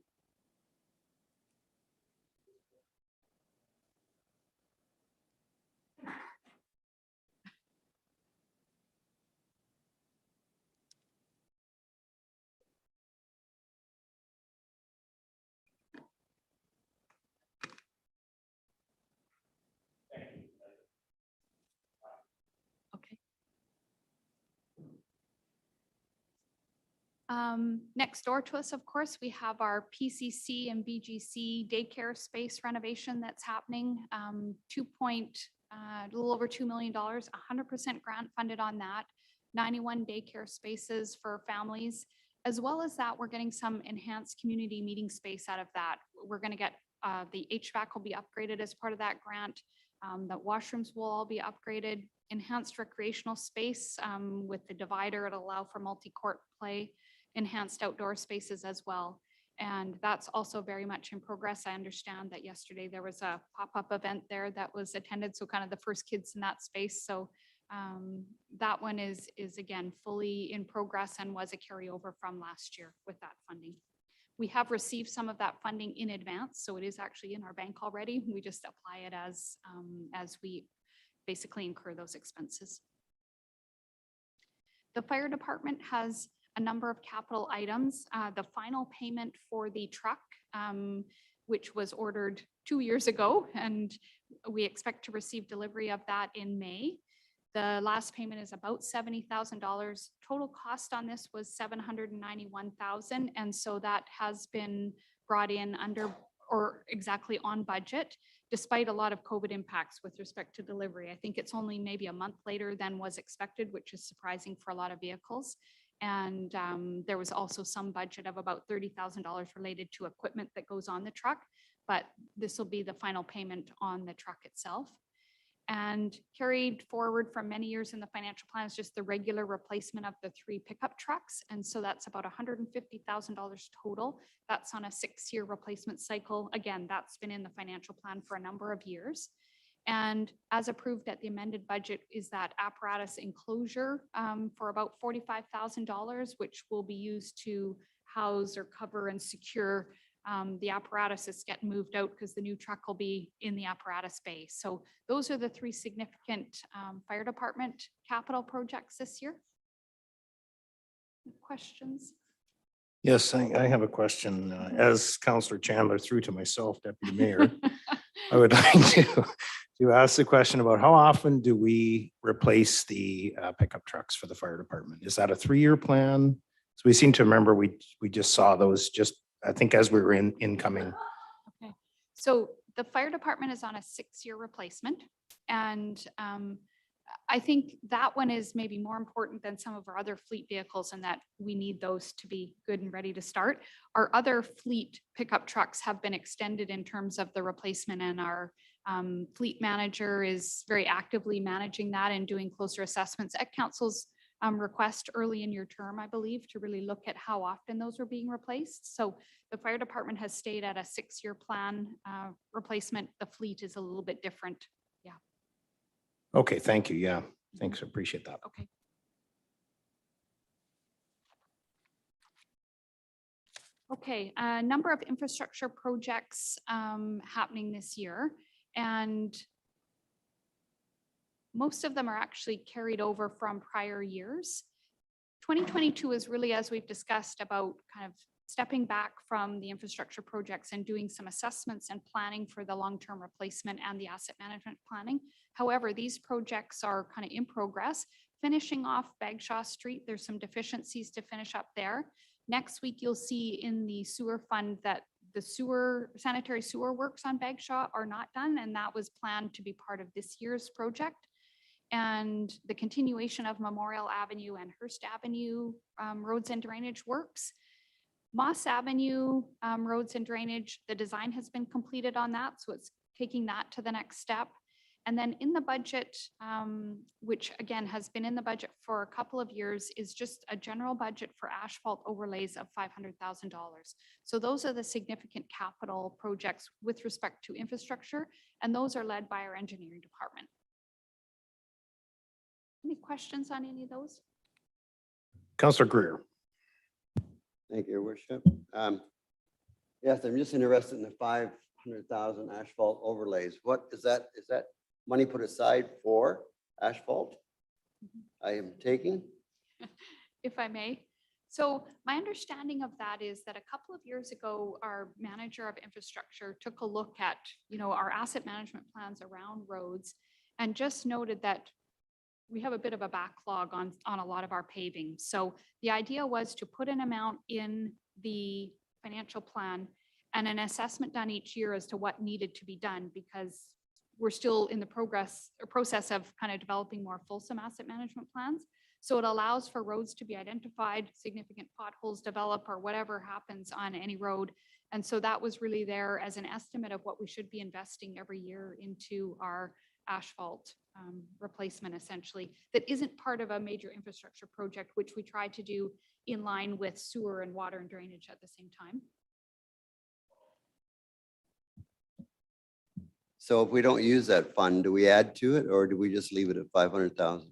Speaker 2: Okay. Next door to us, of course, we have our PCC and BGC daycare space renovation that's happening. A little over $2 million, 100% grant funded on that. 91 daycare spaces for families. As well as that, we're getting some enhanced community meeting space out of that. we're going to get, the HVAC will be upgraded as part of that grant. The washrooms will all be upgraded, enhanced recreational space with the divider. It'll allow for multi-court play, enhanced outdoor spaces as well. And that's also very much in progress. I understand that yesterday there was a pop-up event there that was attended. So kind of the first kids in that space. So that one is again, fully in progress and was a carryover from last year with that funding. We have received some of that funding in advance. So it is actually in our bank already. We just apply it as we basically incur those expenses. The fire department has a number of capital items. The final payment for the truck, which was ordered 2 years ago, and we expect to receive delivery of that in May. The last payment is about $70,000. Total cost on this was $791,000, and so that has been brought in under or exactly on budget, despite a lot of COVID impacts with respect to delivery. I think it's only maybe a month later than was expected, which is surprising for a lot of vehicles. And there was also some budget of about $30,000 related to equipment that goes on the truck, but this will be the final payment on the truck itself. And carried forward from many years in the financial plan is just the regular replacement of the 3 pickup trucks. And so that's about $150,000 total. That's on a 6-year replacement cycle. Again, that's been in the financial plan for a number of years. And as approved at the amended budget is that apparatus enclosure for about $45,000, which will be used to house or cover and secure the apparatus that's getting moved out because the new truck will be in the apparatus bay. So those are the 3 significant fire department capital projects this year. Questions?
Speaker 1: Yes, I have a question. As Councillor Chandler threw to myself, Deputy Mayor, I would like to ask the question about how often do we replace the pickup trucks for the fire department? Is that a 3-year plan? So we seem to remember we just saw those just, I think, as we were incoming.
Speaker 2: Okay, so the fire department is on a 6-year replacement, and I think that one is maybe more important than some of our other fleet vehicles in that we need those to be good and ready to start. Our other fleet pickup trucks have been extended in terms of the replacement, and our fleet manager is very actively managing that and doing closer assessments at council's request early in your term, I believe, to really look at how often those are being replaced. So the fire department has stayed at a 6-year plan replacement. The fleet is a little bit different. Yeah.
Speaker 1: Okay, thank you. Yeah, thanks. I appreciate that.
Speaker 2: Okay. Okay, a number of infrastructure projects happening this year, and most of them are actually carried over from prior years. 2022 is really, as we've discussed, about kind of stepping back from the infrastructure projects and doing some assessments and planning for the long-term replacement and the asset management planning. However, these projects are kind of in progress. Finishing off Bagshaw Street, there's some deficiencies to finish up there. Next week, you'll see in the sewer fund that the sanitary sewer works on Bagshaw are not done, and that was planned to be part of this year's project. And the continuation of Memorial Avenue and Hearst Avenue roads and drainage works. Moss Avenue roads and drainage, the design has been completed on that, so it's taking that to the next step. And then in the budget, which again has been in the budget for a couple of years, is just a general budget for asphalt overlays of $500,000. So those are the significant capital projects with respect to infrastructure, and those are led by our engineering department. Any questions on any of those?
Speaker 1: Councillor Greer.
Speaker 7: Thank you, Your Worship. Yes, I'm just interested in the 500,000 asphalt overlays. What is that? Is that money put aside for asphalt? I am taking.
Speaker 2: If I may. So my understanding of that is that a couple of years ago, our manager of infrastructure took a look at, our asset management plans around roads and just noted that we have a bit of a backlog on a lot of our paving. So the idea was to put an amount in the financial plan and an assessment done each year as to what needed to be done, because we're still in the process of kind of developing more fulsome asset management plans. So it allows for roads to be identified, significant potholes develop, or whatever happens on any road. And so that was really there as an estimate of what we should be investing every year into our asphalt replacement, essentially, that isn't part of a major infrastructure project, which we try to do in line with sewer and water and drainage at the same time.
Speaker 7: So if we don't use that fund, do we add to it or do we just leave it at 500,000?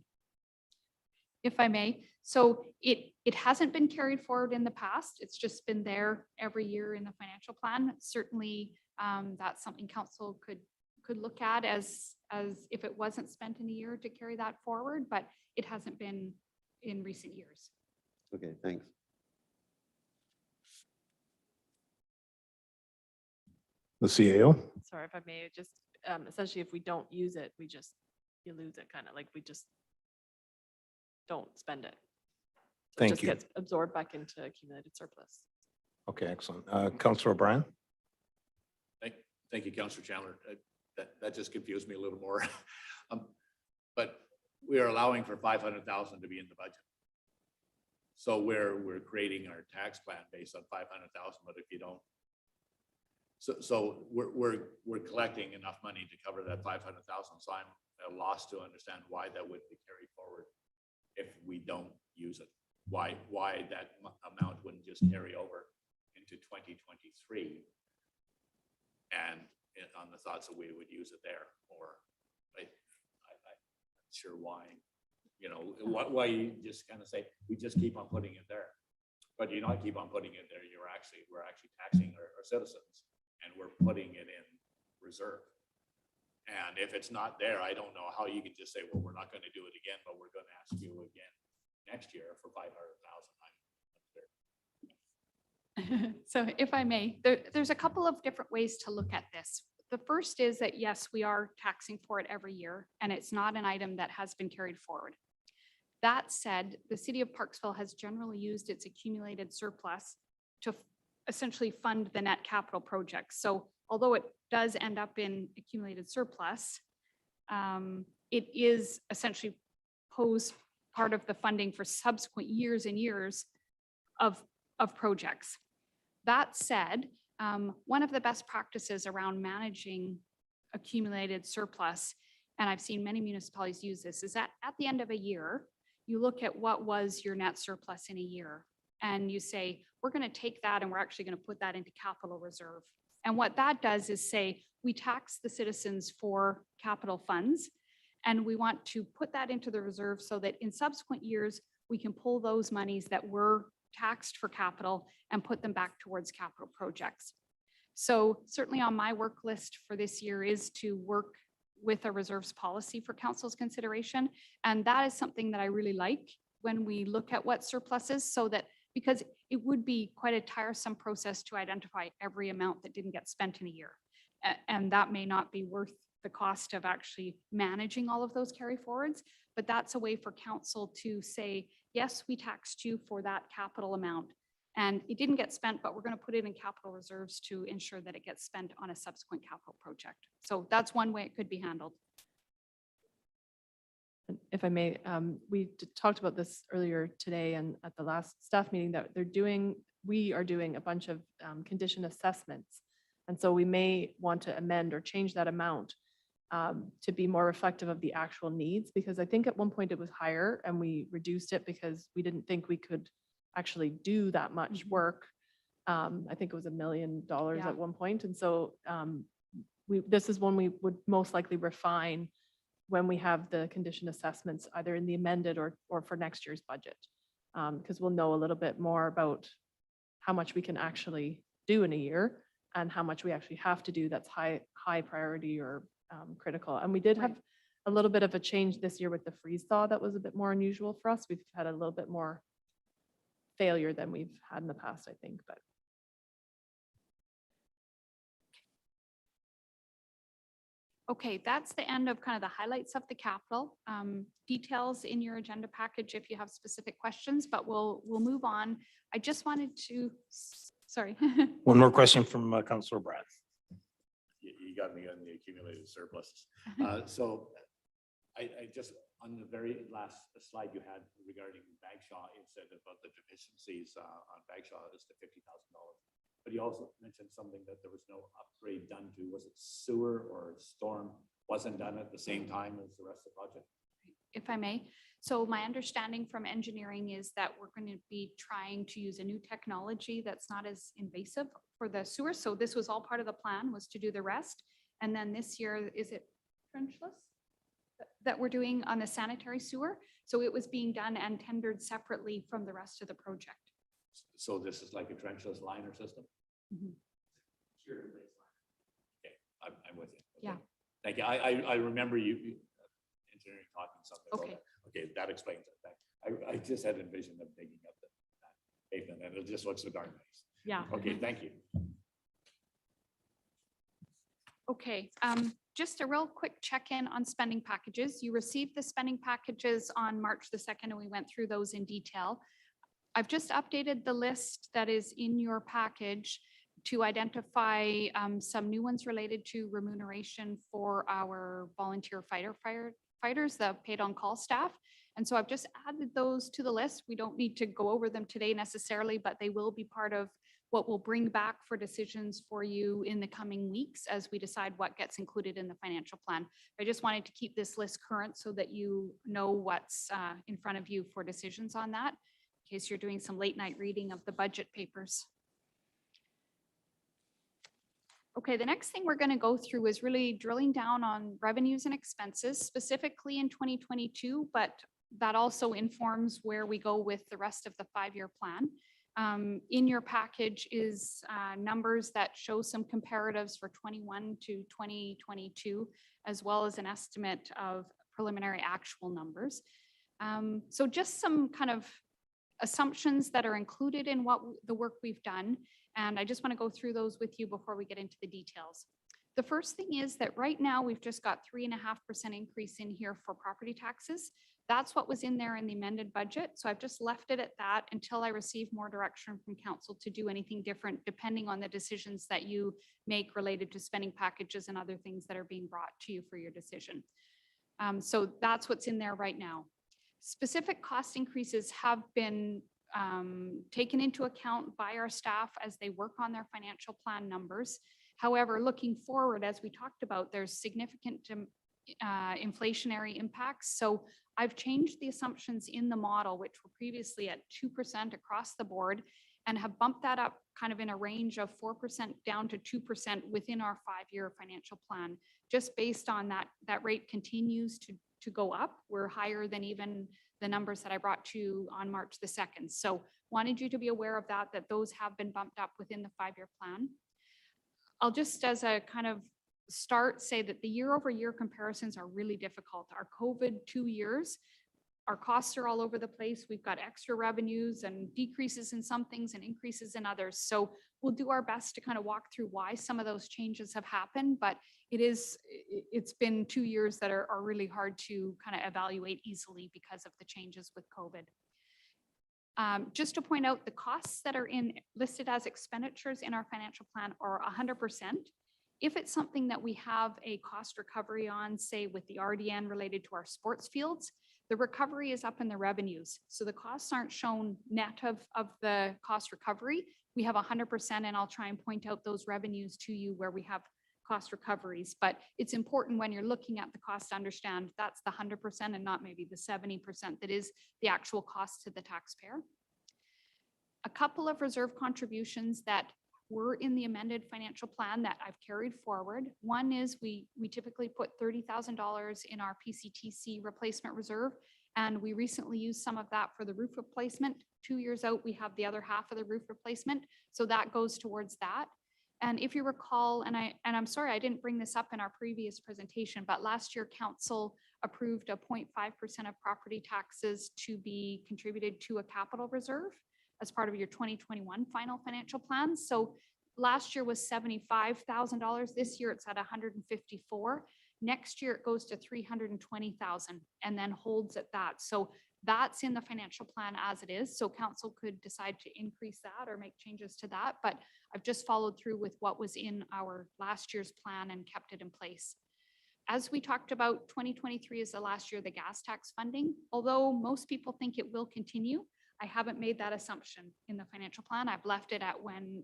Speaker 2: If I may. So it hasn't been carried forward in the past. It's just been there every year in the financial plan. Certainly, that's something council could look at as if it wasn't spent in a year to carry that forward, but it hasn't been in recent years.
Speaker 7: Okay, thanks.
Speaker 1: The CAO.
Speaker 5: Sorry, if I may, just essentially, if we don't use it, you lose it, kind of like we just don't spend it. So it
Speaker 1: Thank
Speaker 5: just
Speaker 1: you.
Speaker 5: gets absorbed back into accumulated surplus.
Speaker 1: Okay, excellent. Councillor O'Brien.
Speaker 4: Thank you, Councillor Chandler. That just confused me a little more. But we are allowing for 500,000 to be in the budget. So we're creating our tax plan based on 500,000, but if you don't, so we're collecting enough money to cover that 500,000. So I'm at a loss to understand why that would be carried forward if we don't use it. Why that amount wouldn't just carry over into 2023 and on the thoughts that we would use it there, or I'm not sure why, you know, why you just kind of say, we just keep on putting it there. But you not keep on putting it there, we're actually taxing our citizens and we're putting it in reserve. And if it's not there, I don't know how you can just say, well, we're not going to do it again, but we're going to ask you again next year for 500,000.
Speaker 2: So if I may, there's a couple of different ways to look at this. The first is that, yes, we are taxing for it every year, and it's not an item that has been carried forward. That said, the city of Parksville has generally used its accumulated surplus to essentially fund the net capital projects. So although it does end up in accumulated surplus, it is essentially part of the funding for subsequent years and years of projects. That said, one of the best practices around managing accumulated surplus, and I've seen many municipalities use this, is that at the end of a year, you look at what was your net surplus in a year, and you say, we're going to take that and we're actually going to put that into capital reserve. And what that does is say, we tax the citizens for capital funds, and we want to put that into the reserve so that in subsequent years, we can pull those monies that were taxed for capital and put them back towards capital projects. So certainly on my work list for this year is to work with a reserves policy for council's consideration. And that is something that I really like when we look at what surplus is, so that, because it would be quite a tiresome process to identify every amount that didn't get spent in a year. And that may not be worth the cost of actually managing all of those carry forwards, but that's a way for council to say, yes, we taxed you for that capital amount and it didn't get spent, but we're going to put it in capital reserves to ensure that it gets spent on a subsequent capital project. So that's one way it could be handled.
Speaker 5: And if I may, we talked about this earlier today and at the last staff meeting that we are doing a bunch of condition assessments. And so we may want to amend or change that amount to be more reflective of the actual needs, because I think at one point it was higher and we reduced it because we didn't think we could actually do that much work. I think it was $1 million
Speaker 2: Yeah.
Speaker 5: at one point. And so this is one we would most likely refine when we have the condition assessments, either in the amended or for next year's budget. Because we'll know a little bit more about how much we can actually do in a year and how much we actually have to do that's high priority or critical. And we did have a little bit of a change this year with the freeze thaw that was a bit more unusual for us. We've had a little bit more failure than we've had in the past, I think, but.
Speaker 2: Okay, that's the end of kind of the highlights of the capital. Details in your agenda package if you have specific questions, but we'll move on. I just wanted to, sorry.
Speaker 1: One more question from Councillor Brad.
Speaker 4: You got me on the accumulated surpluses. So I just, on the very last slide you had regarding Bagshaw, it said about the deficiencies on Bagshaw is the $50,000. But you also mentioned something that there was no upgrade done to, was it sewer or storm wasn't done at the same time as the rest of the project?
Speaker 2: If I may. So my understanding from engineering is that we're going to be trying to use a new technology that's not as invasive for the sewer. So this was all part of the plan, was to do the rest. And then this year, is it trenchless that we're doing on the sanitary sewer? So it was being done and tendered separately from the rest of the project.
Speaker 4: So this is like a trenchless liner system?
Speaker 2: Mhm.
Speaker 4: Okay, I'm with you. Okay.
Speaker 2: Yeah.
Speaker 4: Thank you. I remember you engineering talking something about
Speaker 2: Okay.
Speaker 4: that. Okay, that explains it. I just had envisioned them digging up that pavement and it just looks so darn nice.
Speaker 2: Yeah.
Speaker 4: Okay, thank you.
Speaker 2: Okay, just a real quick check-in on spending packages. You received the spending packages on March the 2nd, and we went through those in detail. I've just updated the list that is in your package to identify some new ones related to remuneration for our volunteer firefighters, the paid-on-call staff. And so I've just added those to the list. We don't need to go over them today necessarily, but they will be part of what we'll bring back for decisions for you in the coming weeks as we decide what gets included in the financial plan. I just wanted to keep this list current so that you know what's in front of you for decisions on that, in case you're doing some late night reading of the budget papers. Okay, the next thing we're going to go through is really drilling down on revenues and expenses, specifically in 2022, but that also informs where we go with the rest of the 5-year plan. In your package is numbers that show some comparatives for 21 to 2022, as well as an estimate of preliminary actual numbers. So just some kind of assumptions that are included in what the work we've done. And I just want to go through those with you before we get into the details. The first thing is that right now we've just got 3.5% increase in here for property taxes. That's what was in there in the amended budget. So I've just left it at that until I receive more direction from council to do anything different, depending on the decisions that you make related to spending packages and other things that are being brought to you for your decision. So that's what's in there right now. Specific cost increases have been taken into account by our staff as they work on their financial plan numbers. However, looking forward, as we talked about, there's significant inflationary impacts. So I've changed the assumptions in the model, which were previously at 2% across the board, and have bumped that up kind of in a range of 4% down to 2% within our 5-year financial plan, just based on that rate continues to go up. We're higher than even the numbers that I brought to you on March the 2nd. So wanted you to be aware of that those have been bumped up within the 5-year plan. I'll just, as a kind of start, say that the year-over-year comparisons are really difficult. Our COVID 2 years, our costs are all over the place. We've got extra revenues and decreases in some things and increases in others. So we'll do our best to kind of walk through why some of those changes have happened, but it's been 2 years that are really hard to kind of evaluate easily because of the changes with COVID. Just to point out, the costs that are listed as expenditures in our financial plan are 100%. If it's something that we have a cost recovery on, say with the RDN related to our sports fields, the recovery is up in the revenues. So the costs aren't shown net of the cost recovery. We have 100%, and I'll try and point out those revenues to you where we have cost recoveries. But it's important when you're looking at the cost to understand that's the 100% and not maybe the 70% that is the actual cost to the taxpayer. A couple of reserve contributions that were in the amended financial plan that I've carried forward. One is we typically put $30,000 in our PCTC replacement reserve, and we recently used some of that for the roof replacement. 2 years out, we have the other half of the roof replacement, so that goes towards that. And if you recall, and I'm sorry I didn't bring this up in our previous presentation, but last year council approved a 0.5% of property taxes to be contributed to a capital reserve as part of your 2021 final financial plan. So last year was $75,000. This year it's at $154,000. Next year it goes to $320,000 and then holds at that. So that's in the financial plan as it is. So council could decide to increase that or make changes to that. But I've just followed through with what was in our last year's plan and kept it in place. As we talked about, 2023 is the last year of the gas tax funding. Although most people think it will continue, I haven't made that assumption in the financial plan. I've left it at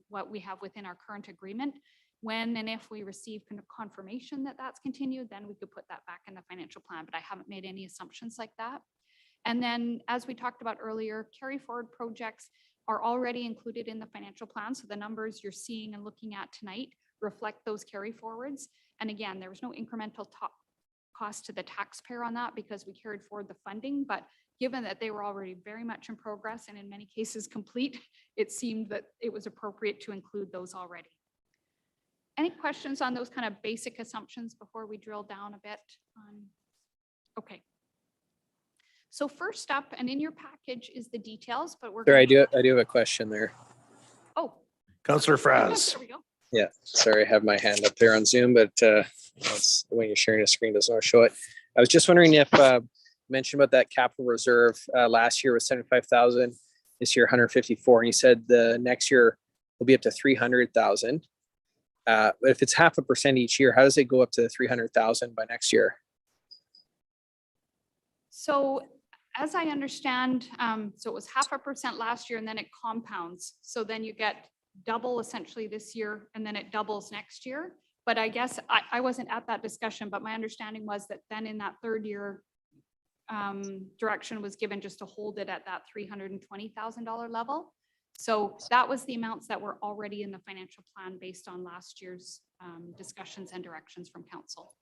Speaker 2: what we have within our current agreement. When and if we receive confirmation that that's continued, then we could put that back in the financial plan, but I haven't made any assumptions like that. And then, as we talked about earlier, carry forward projects are already included in the financial plan. So the numbers you're seeing and looking at tonight reflect those carry forwards. And again, there was no incremental cost to the taxpayer on that because we carried forward the funding. But given that they were already very much in progress and in many cases complete, it seemed that it was appropriate to include those already. Any questions on those kind of basic assumptions before we drill down a bit? Okay. So first up, and in your package is the details, but we're.
Speaker 8: Sorry,
Speaker 2: gonna-
Speaker 8: I do have a question there.
Speaker 2: Oh.
Speaker 1: Counselor Fraz.
Speaker 2: There we go.
Speaker 8: Yeah, sorry, I have my hand up there on Zoom, but when you're sharing a screen, doesn't want to show it. I was just wondering if mentioned about that capital reserve last year was 75,000, this year 154, and you said the next year will be up to 300,000. But if it's 0.5% each year, how does it go up to 300,000 by next year?
Speaker 2: So as I understand, so it was 0.5% last year and then it compounds. So then you get double essentially this year and then it doubles next year. But I guess I wasn't at that discussion, but my understanding was that then in that third year, direction was given just to hold it at that $320,000 level. So that was the amounts that were already in the financial plan based on last year's discussions and directions from council.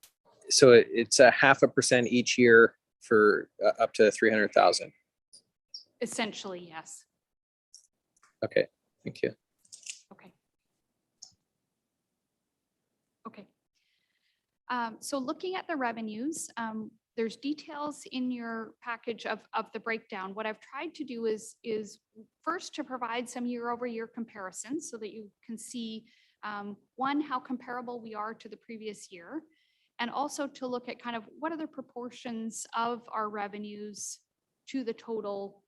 Speaker 8: So it's a 0.5% each year for up to 300,000.
Speaker 2: Essentially, yes.
Speaker 8: Okay, thank you.
Speaker 2: Okay. Okay. So looking at the revenues, there's details in your package of the breakdown. What I've tried to do is first to provide some year-over-year comparisons so that you can see, one, how comparable we are to the previous year, and also to look at kind of what are the proportions of our revenues to the total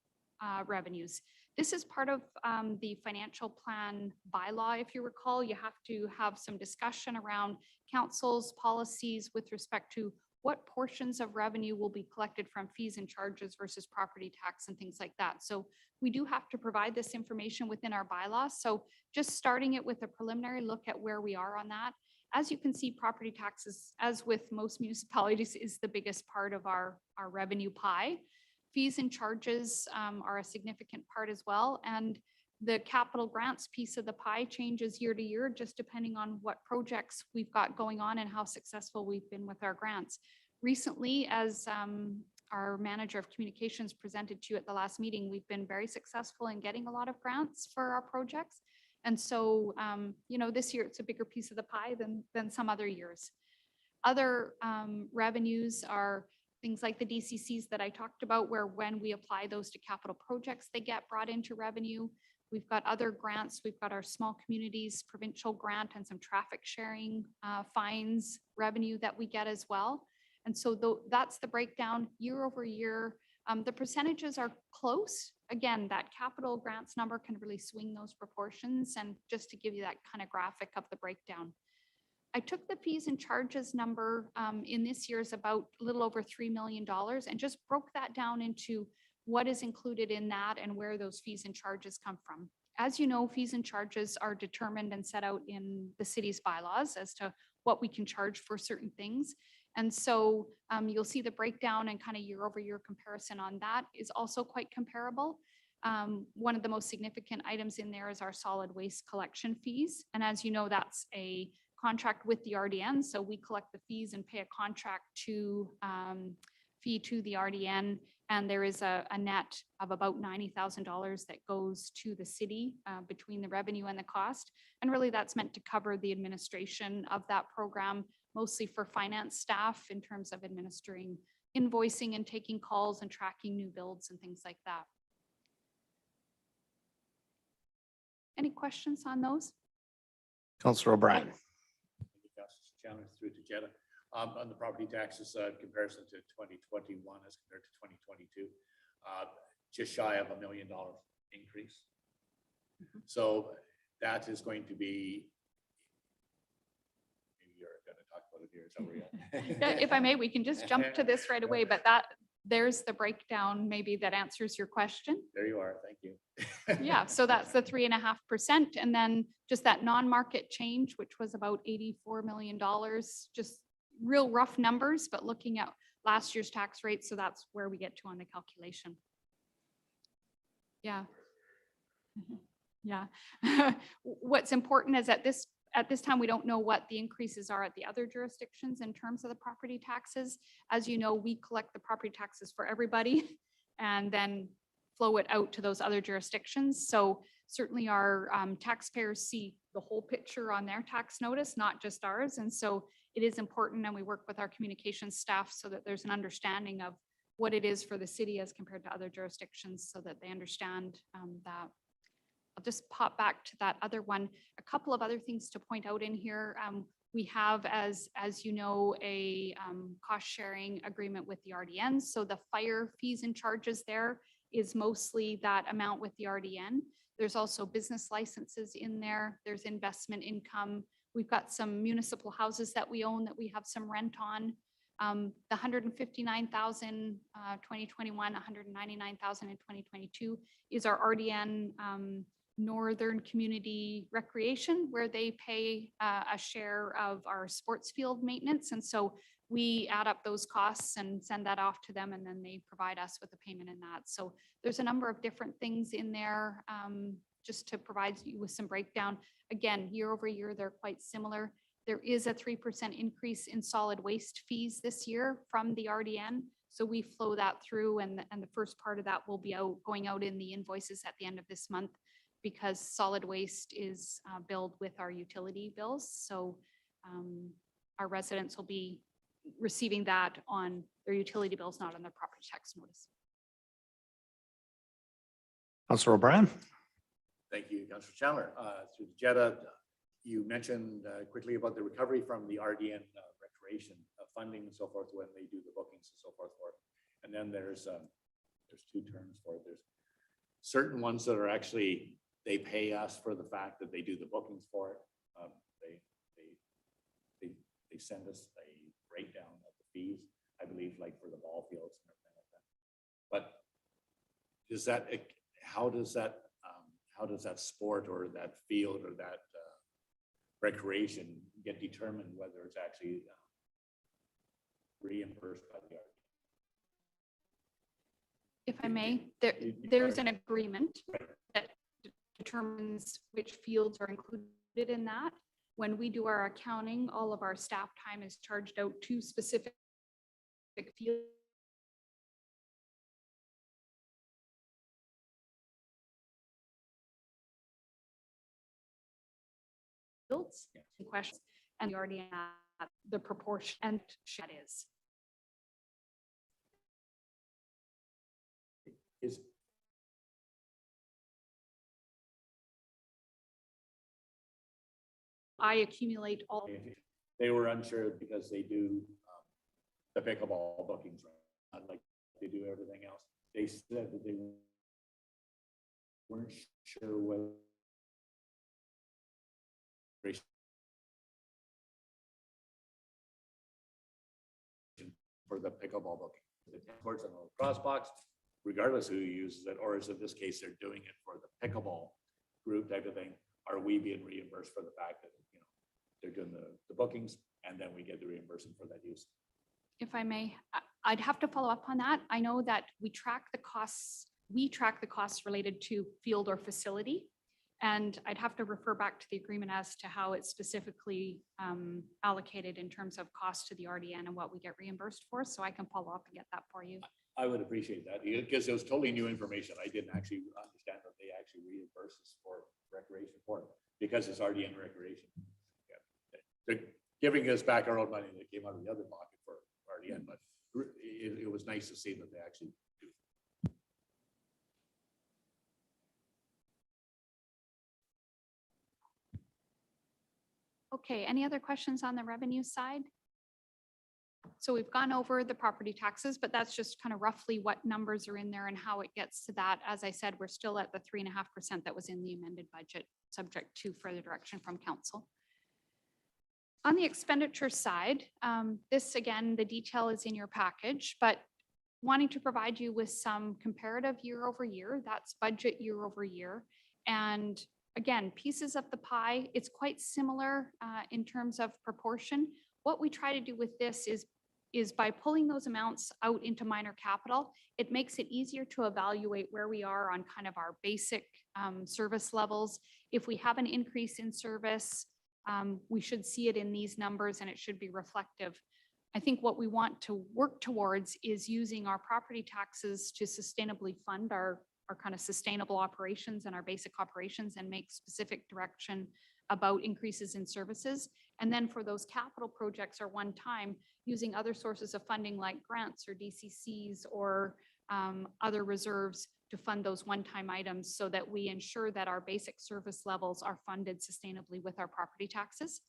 Speaker 2: revenues. This is part of the financial plan bylaw. If you recall, you have to have some discussion around council's policies with respect to what portions of revenue will be collected from fees and charges versus property tax and things like that. So we do have to provide this information within our bylaws. So just starting it with a preliminary look at where we are on that. As you can see, property taxes, as with most municipalities, is the biggest part of our revenue pie. Fees and charges are a significant part as well. And the capital grants piece of the pie changes year to year, just depending on what projects we've got going on and how successful we've been with our grants. Recently, as our manager of communications presented to you at the last meeting, we've been very successful in getting a lot of grants for our projects. And so, you know, this year it's a bigger piece of the pie than some other years. Other revenues are things like the DCCs that I talked about, where when we apply those to capital projects, they get brought into revenue. We've got other grants. We've got our small communities provincial grant and some traffic sharing fines revenue that we get as well. And so that's the breakdown year over year. The percentages are close. Again, that capital grants number can really swing those proportions. And just to give you that kind of graphic of the breakdown. I took the fees and charges number in this year is about a little over $3 million and just broke that down into what is included in that and where those fees and charges come from. As you know, fees and charges are determined and set out in the city's bylaws as to what we can charge for certain things. And so you'll see the breakdown and kind of year over year comparison on that is also quite comparable. One of the most significant items in there is our solid waste collection fees. And as you know, that's a contract with the RDN. So we collect the fees and pay a contract fee to the RDN. And there is a net of about $90,000 that goes to the city between the revenue and the cost. And really that's meant to cover the administration of that program, mostly for finance staff in terms of administering invoicing and taking calls and tracking new builds and things like that. Any questions on those?
Speaker 1: Councillor O'Brien.
Speaker 4: Chairman, through to Jenna. On the property taxes comparison to 2021 as compared to 2022, just shy of $1 million increase. So that is going to be, maybe you're going to talk about with it here. So we're
Speaker 2: Yeah, if I may, we can just jump to this right away, but there's the breakdown maybe that answers your question.
Speaker 4: There you are. Thank you.
Speaker 2: Yeah, so that's the 3.5%. And then just that non-market change, which was about $84 million, just real rough numbers, but looking at last year's tax rate. So that's where we get to on the calculation. Yeah. Yeah. What's important is at this time, we don't know what the increases are at the other jurisdictions in terms of the property taxes. As you know, we collect the property taxes for everybody and then flow it out to those other jurisdictions. So certainly our taxpayers see the whole picture on their tax notice, not just ours. And so it is important, and we work with our communications staff so that there's an understanding of what it is for the city as compared to other jurisdictions so that they understand that. I'll just pop back to that other one. A couple of other things to point out in here. We have, as you know, a cost sharing agreement with the RDN. So the fire fees and charges there is mostly that amount with the RDN. There's also business licenses in there. There's investment income. We've got some municipal houses that we own that we have some rent on. The 159,000 2021, 199,000 in 2022 is our RDN Northern Community Recreation, where they pay a share of our sports field maintenance. And so we add up those costs and send that off to them, and then they provide us with a payment in that. So there's a number of different things in there just to provide you with some breakdown. Again, year over year, they're quite similar. There is a 3% increase in solid waste fees this year from the RDN. So we flow that through, and the first part of that will be going out in the invoices at the end of this month, because solid waste is billed with our utility bills. So our residents will be receiving that on their utility bills, not on their property tax notice.
Speaker 1: Councilor O'Brien.
Speaker 4: Thank you, Councilor Chandler. Through the JETA, you mentioned quickly about the recovery from the RDN recreation funding and so forth when they do the bookings and so forth. And then there's two terms for it. There's certain ones that are actually, they pay us for the fact that they do the bookings for it. They send us a breakdown of the fees, I believe, like for the ball fields and everything like that. But does that, how does that sport or that field or that recreation get determined whether it's actually reimbursed by the RDN?
Speaker 2: If I may, there's an agreement that determines which fields are included in that. When we do our accounting, all of our staff time is charged out to specific fields. In questions, and the RDN the proportion and that is. I accumulate all.
Speaker 4: They were unsure because they do the pickleball bookings, right? Like they do everything else. They said that they weren't sure whether for the pickleball booking, the courts and the cross box, regardless who uses it, or is in this case they're doing it for the pickleball group type of thing. Are we being reimbursed for the fact that they're doing the bookings and then we get the reimbursement for that use?
Speaker 2: If I may, I'd have to follow up on that. I know that we track the costs related to field or facility. And I'd have to refer back to the agreement as to how it's specifically allocated in terms of cost to the RDN and what we get reimbursed for. So I can follow up and get that for you.
Speaker 4: I would appreciate that because it was totally new information. I didn't actually understand that they actually reimburse us for recreation for it because it's RDN recreation. Yeah. They're giving us back our own money that came out of the other pocket for RDN, but it was nice to see that they actually do.
Speaker 2: Okay, any other questions on the revenue side? So we've gone over the property taxes, but that's just kind of roughly what numbers are in there and how it gets to that. As I said, we're still at the 3.5% that was in the amended budget, subject to further direction from council. On the expenditure side, this again, the detail is in your package, but wanting to provide you with some comparative year over year, that's budget year over year. And again, pieces of the pie, it's quite similar in terms of proportion. What we try to do with this is by pulling those amounts out into minor capital, it makes it easier to evaluate where we are on kind of our basic service levels. If we have an increase in service, we should see it in these numbers and it should be reflective. I think what we want to work towards is using our property taxes to sustainably fund our kind of sustainable operations and our basic operations and make specific direction about increases in services. And then for those capital projects or one time, using other sources of funding like grants or DCCs or other reserves to fund those one-time items so that we ensure that our basic service levels are funded sustainably with our property taxes.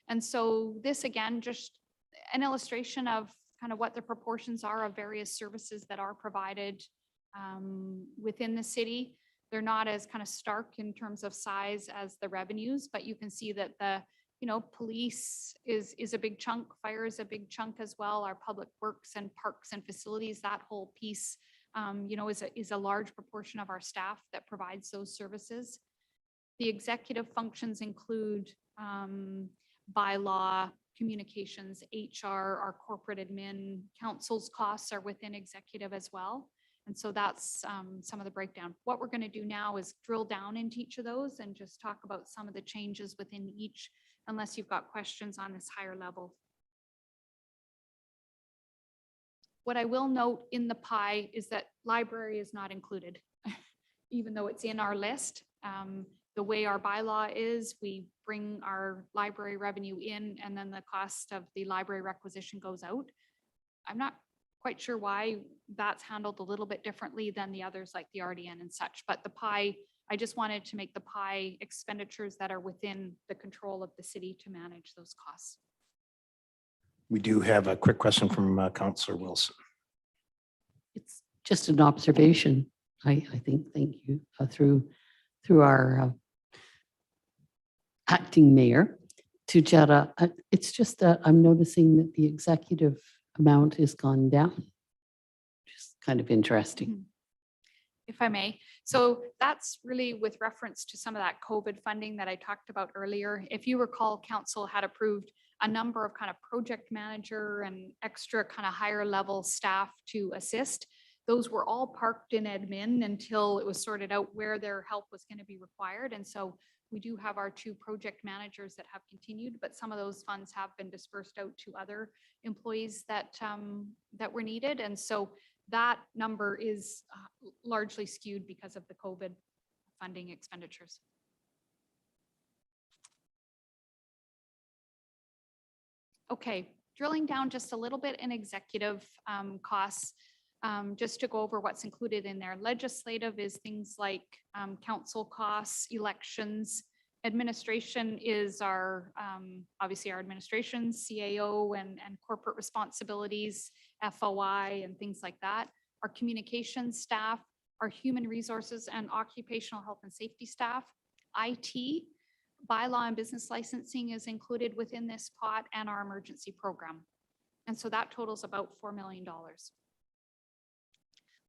Speaker 2: And so this again, just an illustration of kind of what the proportions are of various services that are provided within the city. They're not as kind of stark in terms of size as the revenues, but you can see that the, police is a big chunk, fire is a big chunk as well. Our public works and parks and facilities, that whole piece, is a large proportion of our staff that provides those services. The executive functions include bylaw, communications, HR, our corporate admin, council's costs are within executive as well. And so that's some of the breakdown. What we're going to do now is drill down into each of those and just talk about some of the changes within each, unless you've got questions on this higher level. What I will note in the pie is that library is not included, even though it's in our list. The way our bylaw is, we bring our library revenue in and then the cost of the library requisition goes out. I'm not quite sure why that's handled a little bit differently than the others like the RDN and such, but the pie, I just wanted to make the pie expenditures that are within the control of the city to manage those costs.
Speaker 1: We do have a quick question from Councillor Wilson.
Speaker 6: It's just an observation, I think, thank you, through our acting mayor to Jetta. It's just that I'm noticing that the executive amount has gone down. Just kind of interesting.
Speaker 2: If I may. So that's really with reference to some of that COVID funding that I talked about earlier. If you recall, council had approved a number of kind of project manager and extra kind of higher level staff to assist. Those were all parked in admin until it was sorted out where their help was going to be required. And so we do have our 2 project managers that have continued, but some of those funds have been dispersed out to other employees that that were needed. And so that number is largely skewed because of the COVID funding expenditures. Okay, drilling down just a little bit in executive costs, just to go over what's included in there. Legislative is things like council costs, elections. Administration is our, obviously our administration, CAO and corporate responsibilities, FOI and things like that. Our communications staff, our human resources and occupational health and safety staff, IT, bylaw and business licensing is included within this pot, and our emergency program. And so that totals about $4 million.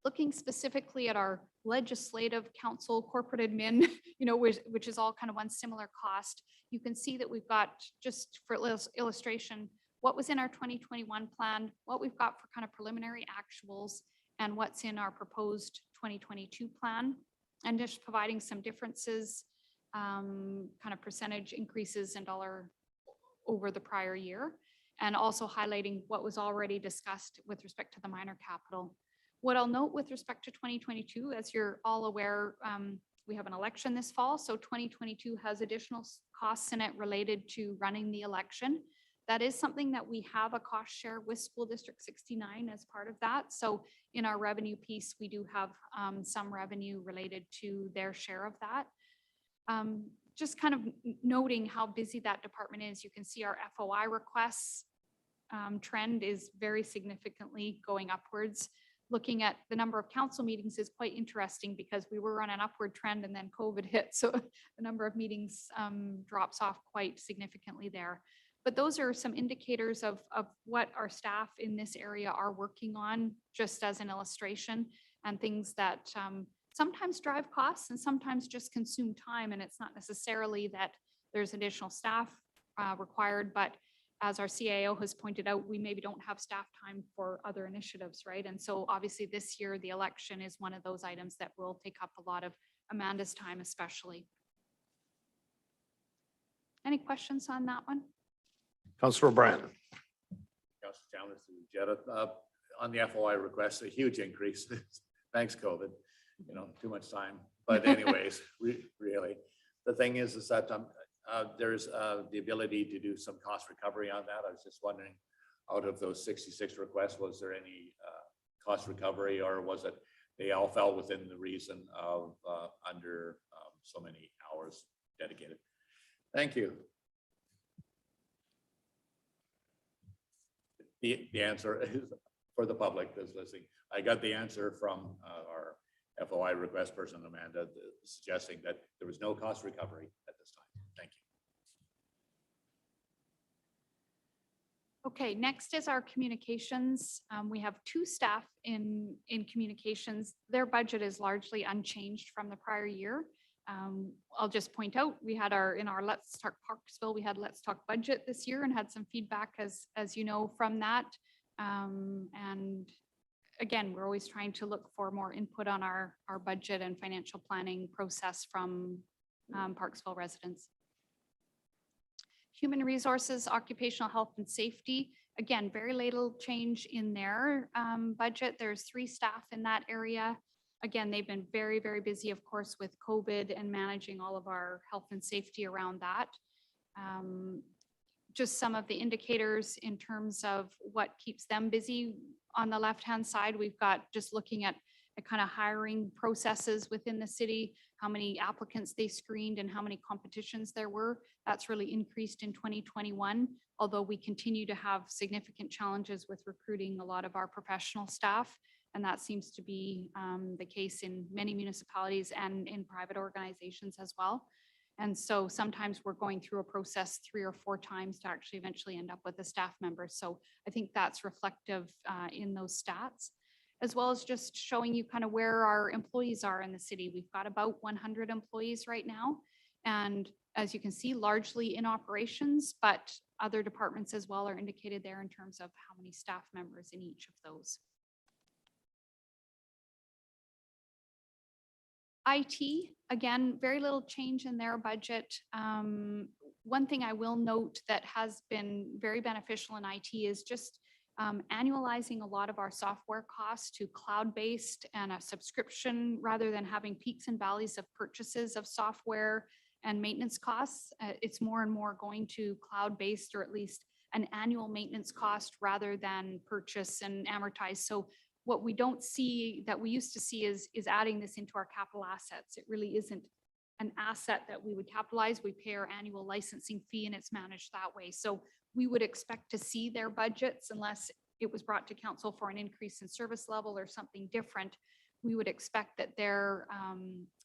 Speaker 2: Looking specifically at our legislative council, corporate admin, which is all kind of one similar cost, you can see that we've got, just for illustration, what was in our 2021 plan, what we've got for kind of preliminary actuals, and what's in our proposed 2022 plan, and just providing some differences, kind of percentage increases in dollar over the prior year, and also highlighting what was already discussed with respect to the minor capital. What I'll note with respect to 2022, as you're all aware, we have an election this fall, so 2022 has additional costs in it related to running the election. That is something that we have a cost share with School District 69 as part of that. So in our revenue piece, we do have some revenue related to their share of that. Just kind of noting how busy that department is, you can see our FOI requests trend is very significantly going upwards. Looking at the number of council meetings is quite interesting because we were on an upward trend and then COVID hit. So the number of meetings drops off quite significantly there. But those are some indicators of what our staff in this area are working on, just as an illustration, and things that sometimes drive costs and sometimes just consume time. And it's not necessarily that there's additional staff required, but as our CAO has pointed out, we maybe don't have staff time for other initiatives, right? And so obviously this year, the election is one of those items that will take up a lot of Amanda's time especially. Any questions on that one?
Speaker 1: Councillor O'Brien.
Speaker 4: Councillor Chalmers to Jetta, on the FOI request, a huge increase. Thanks, COVID, too much time. But anyways, really, the thing is that there's the ability to do some cost recovery on that. I was just wondering, out of those 66 requests, was there any cost recovery, or was it they all fell within the reason of under so many hours dedicated? Thank you. The answer is for the public that's listening. I got the answer from our FOI request person, Amanda, suggesting that there was no cost recovery at this time. Thank you.
Speaker 2: Okay, next is our communications. We have 2 staff in communications. Their budget is largely unchanged from the prior year. I'll just point out, we had in our Let's Talk Parksville, we had Let's Talk budget this year and had some feedback as you know from that. And again, we're always trying to look for more input on our budget and financial planning process from Parksville residents. Human resources, occupational health and safety. Again, very little change in their budget. There's 3 staff in that area. Again, they've been very, very busy, of course, with COVID and managing all of our health and safety around that. Just some of the indicators in terms of what keeps them busy. On the left-hand side, we've got just looking at the kind of hiring processes within the city, how many applicants they screened and how many competitions there were. That's really increased in 2021, although we continue to have significant challenges with recruiting a lot of our professional staff. And that seems to be the case in many municipalities and in private organizations as well. And so sometimes we're going through a process 3 or 4 times to actually eventually end up with a staff member. So I think that's reflective in those stats, as well as just showing you kind of where our employees are in the city. We've got about 100 employees right now. And as you can see, largely in operations, but other departments as well are indicated there in terms of how many staff members in each of those. IT, again, very little change in their budget. One thing I will note that has been very beneficial in IT is just annualizing a lot of our software costs to cloud-based and a subscription rather than having peaks and valleys of purchases of software and maintenance costs. It's more and more going to cloud-based, or at least an annual maintenance cost rather than purchase and amortize. So what we don't see that we used to see is adding this into our capital assets. It really isn't an asset that we would capitalize. We pay our annual licensing fee and it's managed that way. So we would expect to see their budgets, unless it was brought to council for an increase in service level or something different. We would expect that their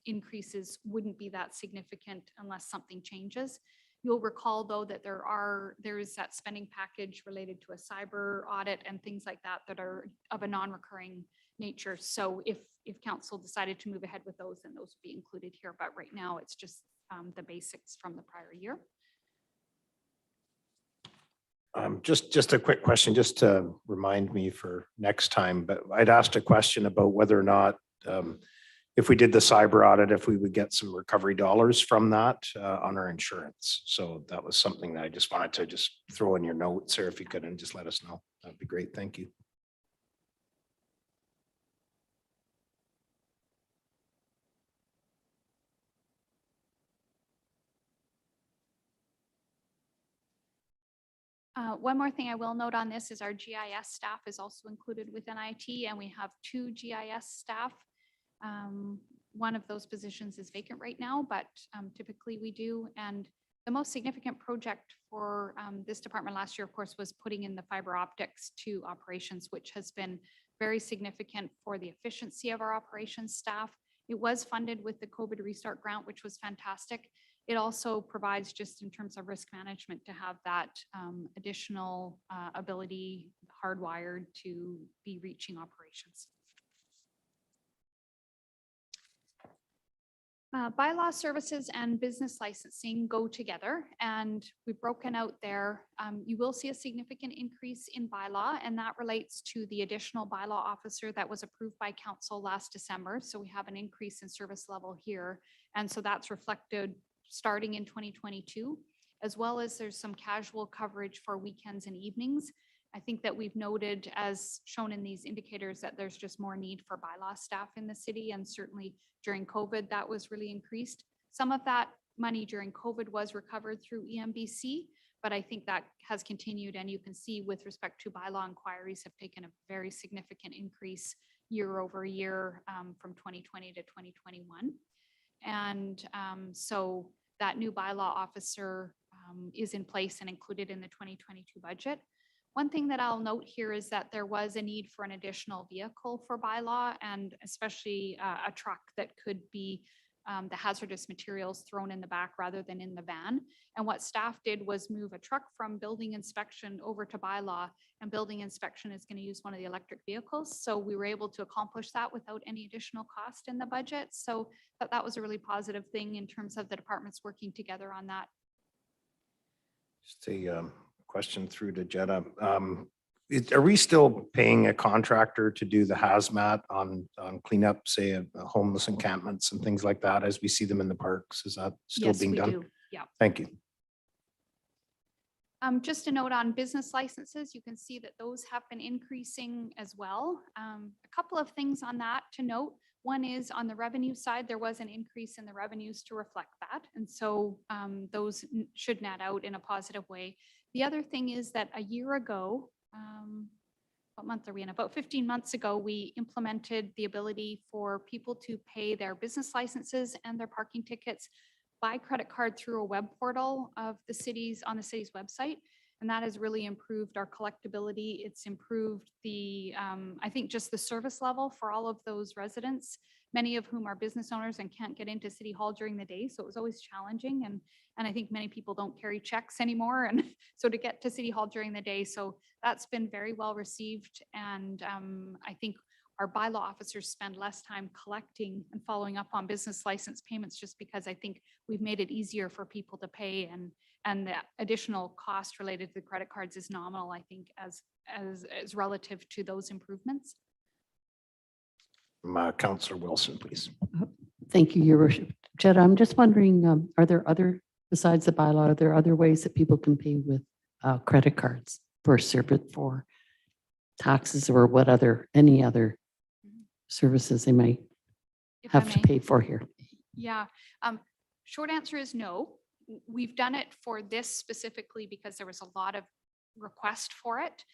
Speaker 2: increases wouldn't be that significant unless something changes. You'll recall, though, that there is that spending package related to a cyber audit and things like that that are of a non-recurring nature. So if council decided to move ahead with those, then those would be included here. But right now, it's just the basics from the prior year.
Speaker 1: Just a quick question, just to remind me for next time, but I'd asked a question about whether or not if we did the cyber audit, if we would get some recovery dollars from that on our insurance. So that was something that I just wanted to just throw in your notes, or if you could, and just let us know. That'd be great. Thank you.
Speaker 2: One more thing I will note on this is our GIS staff is also included within IT, and we have 2 GIS staff. One of those positions is vacant right now, but typically we do. And the most significant project for this department last year, of course, was putting in the fiber optics to operations, which has been very significant for the efficiency of our operations staff. It was funded with the COVID Restart grant, which was fantastic. It also provides, just in terms of risk management, to have that additional ability hardwired to be reaching operations. Bylaw services and business licensing go together, and we've broken out there. You will see a significant increase in bylaw, and that relates to the additional bylaw officer that was approved by council last December. So we have an increase in service level here. And so that's reflected starting in 2022, as well as there's some casual coverage for weekends and evenings. I think that we've noted, as shown in these indicators, that there's just more need for bylaw staff in the city, and certainly during COVID, that was really increased. Some of that money during COVID was recovered through EMBC, but I think that has continued, and you can see with respect to bylaw inquiries have taken a very significant increase year over year from 2020 to 2021. And so that new bylaw officer is in place and included in the 2022 budget. One thing that I'll note here is that there was a need for an additional vehicle for bylaw, and especially a truck that could be the hazardous materials thrown in the back rather than in the van. And what staff did was move a truck from building inspection over to bylaw, and building inspection is going to use one of the electric vehicles. So we were able to accomplish that without any additional cost in the budget. So that was a really positive thing in terms of the departments working together on that.
Speaker 1: Just a question through to Jetta. Are we still paying a contractor to do the hazmat on cleanup, say, of homeless encampments and things like that as we see them in the parks? Is that still
Speaker 2: Yes,
Speaker 1: being
Speaker 2: we
Speaker 1: done?
Speaker 2: do. Yeah.
Speaker 1: Thank you.
Speaker 2: Just a note on business licenses, you can see that those have been increasing as well. A couple of things on that to note. One is on the revenue side, there was an increase in the revenues to reflect that. And so those should net out in a positive way. The other thing is that a year ago, what month are we in? About 15 months ago, we implemented the ability for people to pay their business licenses and their parking tickets by credit card through a web portal of the city's, on the city's website. And that has really improved our collectability. It's improved the, I think, just the service level for all of those residents, many of whom are business owners and can't get into City Hall during the day. So it was always challenging. And I think many people don't carry checks anymore. And so to get to City Hall during the day. So that's been very well received. And I think our bylaw officers spend less time collecting and following up on business license payments, just because I think we've made it easier for people to pay, and the additional cost related to the credit cards is nominal, I think, as relative to those improvements.
Speaker 1: Councillor Wilson, please.
Speaker 6: Thank you, Your Worship. Jetta, I'm just wondering, are there other, besides the bylaw, are there other ways that people can pay with credit cards for service, for taxes, or what other, any other services they might
Speaker 2: If I
Speaker 6: have to
Speaker 2: may.
Speaker 6: pay for here?
Speaker 2: Yeah, short answer is no. We've done it for this specifically because there was a lot of request for it.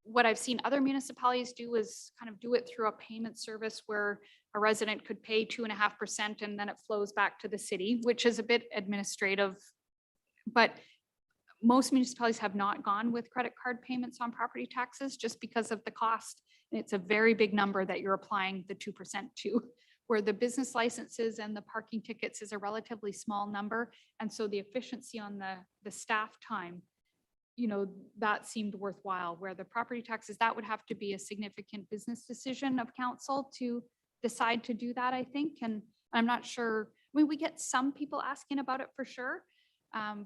Speaker 2: What I've seen other municipalities do is kind of do it through a payment service where a resident could pay 2.5% and then it flows back to the city, which is a bit administrative. But most municipalities have not gone with credit card payments on property taxes just because of the cost. And it's a very big number that you're applying the 2% to, where the business licenses and the parking tickets is a relatively small number. And so the efficiency on the staff time, you know, that seemed worthwhile, where the property taxes, that would have to be a significant business decision of council to decide to do that, I think. And I'm not sure, I mean, we get some people asking about it for sure,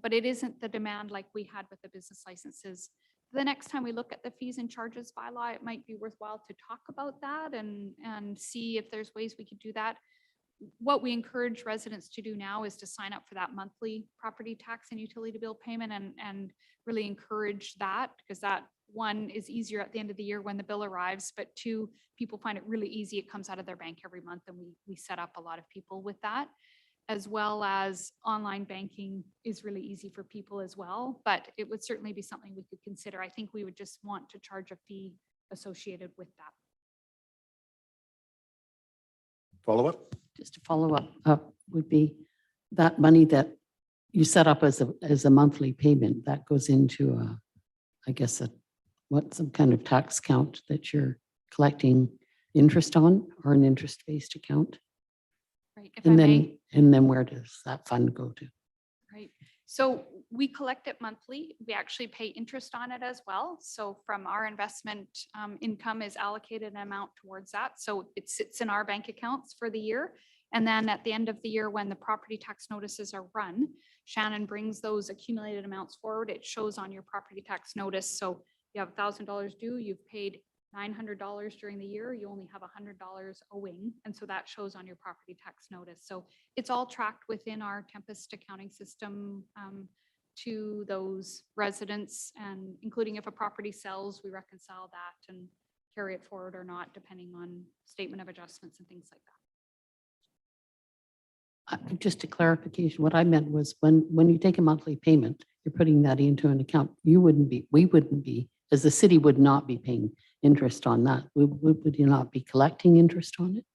Speaker 2: but it isn't the demand like we had with the business licenses. The next time we look at the fees and charges bylaw, it might be worthwhile to talk about that and see if there's ways we could do that. What we encourage residents to do now is to sign up for that monthly property tax and utility bill payment and really encourage that, because that, one, is easier at the end of the year when the bill arrives, but two, people find it really easy. It comes out of their bank every month, and we set up a lot of people with that, as well as online banking is really easy for people as well. But it would certainly be something we could consider. I think we would just want to charge a fee associated with that.
Speaker 1: Follow up?
Speaker 6: Just to follow up would be that money that you set up as a monthly payment that goes into I guess some kind of tax count that you're collecting interest on, or an interest-based account?
Speaker 2: Right, if I
Speaker 6: And
Speaker 2: may.
Speaker 6: then where does that fund go to?
Speaker 2: Right. So we collect it monthly. We actually pay interest on it as well. So from our investment income is allocated an amount towards that. So it sits in our bank accounts for the year. And then at the end of the year, when the property tax notices are run, Shannon brings those accumulated amounts forward. It shows on your property tax notice. So you have $1,000 due, you've paid $900 during the year, you only have $100 owing. And so that shows on your property tax notice. So it's all tracked within our Tempest accounting system to those residents, and including if a property sells, we reconcile that and carry it forward or not, depending on statement of adjustments and things like that.
Speaker 6: Just a clarification, what I meant was when you take a monthly payment, you're putting that into an account. We wouldn't be, as the city would not be paying interest on that. Would you not be collecting interest on it?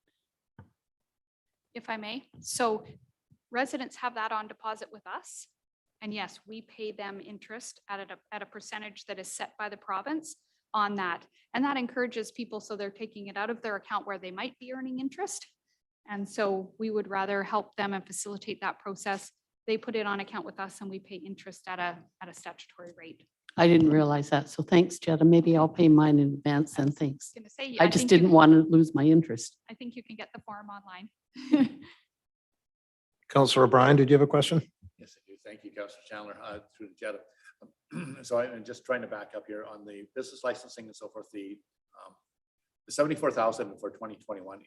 Speaker 2: If I may. So residents have that on deposit with us. And yes, we pay them interest at a percentage that is set by the province on that. And that encourages people, so they're taking it out of their account where they might be earning interest. And so we would rather help them and facilitate that process. They put it on account with us and we pay interest at a statutory rate.
Speaker 6: I didn't realize that. So thanks, Jetta. Maybe I'll pay mine in advance and thanks.
Speaker 2: Gonna say,
Speaker 6: I just
Speaker 2: think you
Speaker 6: didn't
Speaker 2: can-
Speaker 6: want to lose my interest.
Speaker 2: I think you can get the form online.
Speaker 1: Councillor O'Brien, did you have a question?
Speaker 4: Yes, I do. Thank you, Councillor Chandler, through the Jetta. So I'm just trying to back up here on the business licensing and so forth, the 74,000 for 2021.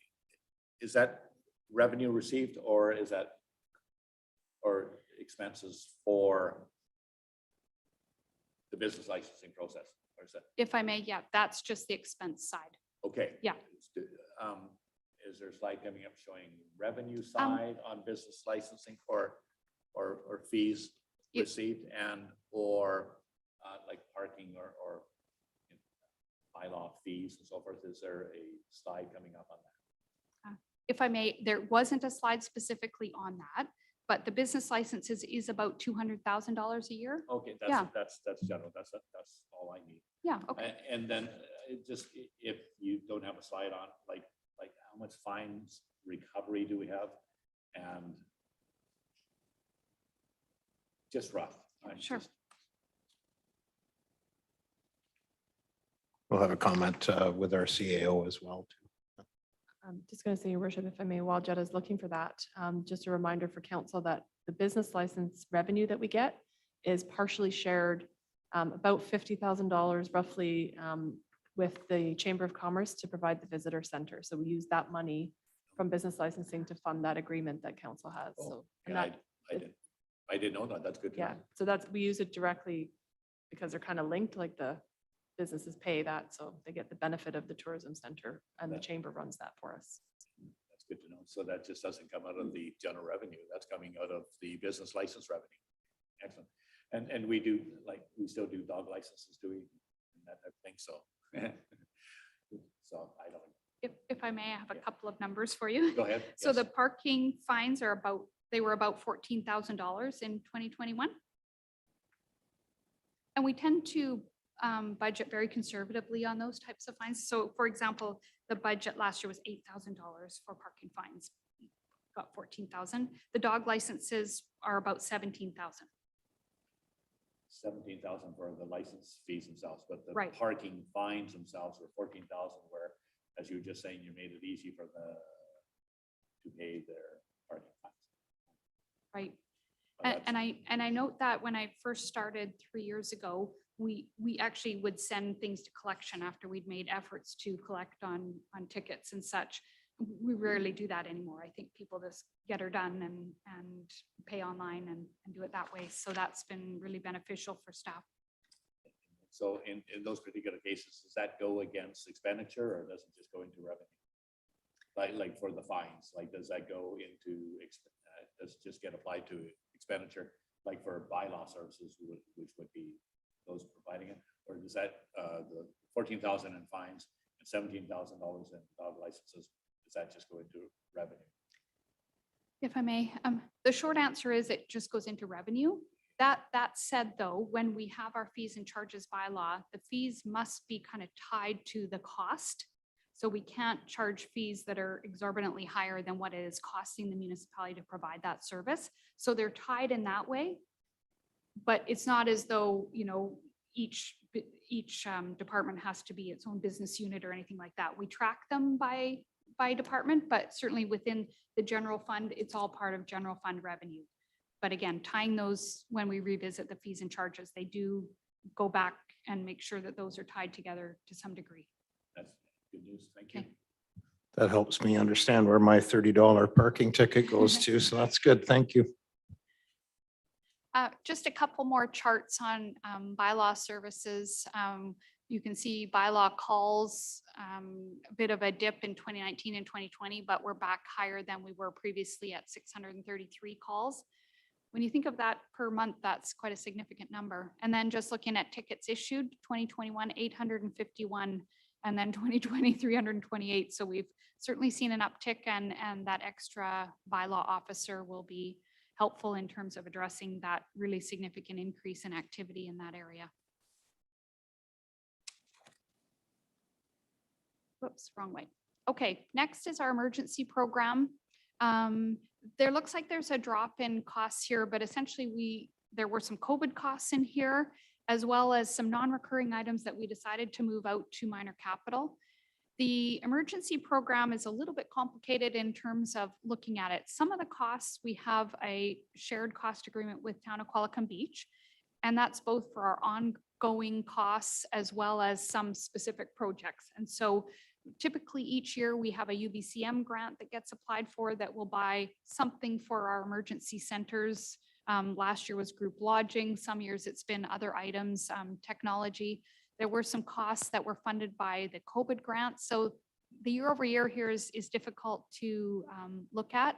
Speaker 4: Is that revenue received or is that, or expenses for the business licensing process? Or is that,
Speaker 2: If I may, yeah, that's just the expense side.
Speaker 4: okay.
Speaker 2: Yeah.
Speaker 4: Is there a slide coming up showing revenue side on business licensing or fees
Speaker 2: Yep.
Speaker 4: received and or like parking or you know, bylaw fees and so forth? Is there a slide coming up on that?
Speaker 2: If I may, there wasn't a slide specifically on that, but the business licenses is about $200,000 a year.
Speaker 4: Okay,
Speaker 2: Yeah.
Speaker 4: that's general. That's all I need.
Speaker 2: Yeah, okay.
Speaker 4: And then just if you don't have a slide on, like how much fines recovery do we have? And just rough.
Speaker 2: Sure.
Speaker 1: We'll have a comment with our CAO as well. Too.
Speaker 5: I'm just going to say, Your Worship, if I may, while Jetta's looking for that, just a reminder for council that the business license revenue that we get is partially shared, about $50,000 roughly with the Chamber of Commerce to provide the visitor center. So we use that money from business licensing to fund that agreement that council has. So, and
Speaker 4: Yeah,
Speaker 5: that,
Speaker 4: I didn't know that. That's good. to
Speaker 5: yeah,
Speaker 4: know.
Speaker 5: so we use it directly because they're kind of linked, like the businesses pay that, so they get the benefit of the tourism center and the
Speaker 4: That-
Speaker 5: chamber runs that for us.
Speaker 4: That's good to know. So that just doesn't come out of the general revenue. That's coming out of the business license revenue. Excellent. And we do, like, we still do dog licenses, do we? And that type of thing, so. So I don't,
Speaker 2: If I may, I have a couple of numbers for you.
Speaker 4: go ahead.
Speaker 2: So
Speaker 4: Yes.
Speaker 2: the parking fines are they were about $14,000 in 2021. And we tend to budget very conservatively on those types of fines. So for example, the budget last year was $8,000 for parking fines. Got 14,000. The dog licenses are about 17,000.
Speaker 4: 17,000 for the license fees themselves, but the
Speaker 2: Right.
Speaker 4: parking fines themselves were 14,000, where, as you were just saying, you made it easy for to pay their parking fines.
Speaker 2: Right.
Speaker 4: But
Speaker 2: And
Speaker 4: that's-
Speaker 2: I note that when I first started 3 years ago, we actually would send things to collection after we'd made efforts to collect on tickets and such. We rarely do that anymore. I think people just get her done and pay online and do it that way. So that's been really beneficial for staff.
Speaker 4: So in those particular cases, does that go against expenditure or does it just go into revenue? Like for the fines, like does that go into, does it just get applied to expenditure? Like for bylaw services, which would be those providing it? Or does that, the 14,000 in fines and $17,000 in dog licenses, does that just go into revenue?
Speaker 2: If I may, the short answer is it just goes into revenue. That said, though, when we have our fees and charges bylaw, the fees must be kind of tied to the cost. So we can't charge fees that are exorbitantly higher than what it is costing the municipality to provide that service. So they're tied in that way. But it's not as though, you know, each department has to be its own business unit or anything like that. We track them by department, but certainly within the general fund, it's all part of general fund revenue. But again, tying those, when we revisit the fees and charges, they do go back and make sure that those are tied together to some degree.
Speaker 4: That's good news. Thank you.
Speaker 2: Okay.
Speaker 1: That helps me understand where my $30 parking ticket goes to. So that's good. Thank you.
Speaker 2: Just a couple more charts on bylaw services. You can see bylaw calls, a bit of a dip in 2019 and 2020, but we're back higher than we were previously at 633 calls. When you think of that per month, that's quite a significant number. And then just looking at tickets issued, 2021, 851, and then 2020, 328. So we've certainly seen an uptick, and that extra bylaw officer will be helpful in terms of addressing that really significant increase in activity in that area. Whoops, wrong way. Okay, next is our emergency program. There looks like there's a drop in costs here, but essentially there were some COVID costs in here, as well as some non-recurring items that we decided to move out to minor capital. The emergency program is a little bit complicated in terms of looking at it. Some of the costs, we have a shared cost agreement with Town of Qualicum Beach, and that's both for our ongoing costs as well as some specific projects. And so typically each year we have a UBCM grant that gets applied for that will buy something for our emergency centers. Last year was group lodging. Some years it's been other items, technology. There were some costs that were funded by the COVID grant. So the year over year here is difficult to look at.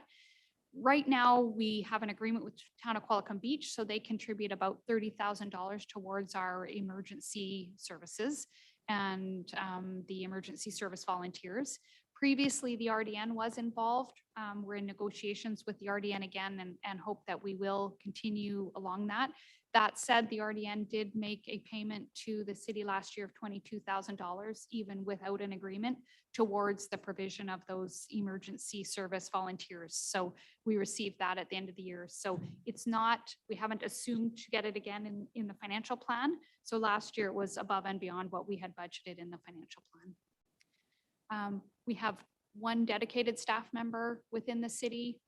Speaker 2: Right now, we have an agreement with Town of Qualicum Beach, so they contribute about $30,000 towards our emergency services and the emergency service volunteers. Previously, the RDN was involved. We're in negotiations with the RDN again and hope that we will continue along that. That said, the RDN did make a payment to the city last year of $22,000, even without an agreement, towards the provision of those emergency service volunteers. So we received that at the end of the year. So it's not, we haven't assumed to get it again in the financial plan. So last year it was above and beyond what we had budgeted in the financial plan. We have one dedicated staff member within the city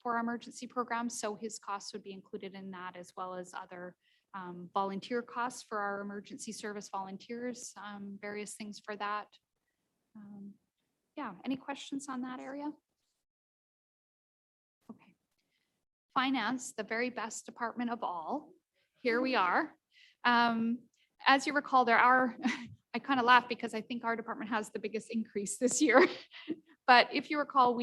Speaker 2: for our emergency program. So his costs would be included in that, as well as other volunteer costs for our emergency service volunteers, various things for that. Yeah, any questions on that area? Okay. Finance, the very best department of all. Here we are. As you recall, there are, I kind of laugh because I think our department has the biggest increase this year. But if you recall,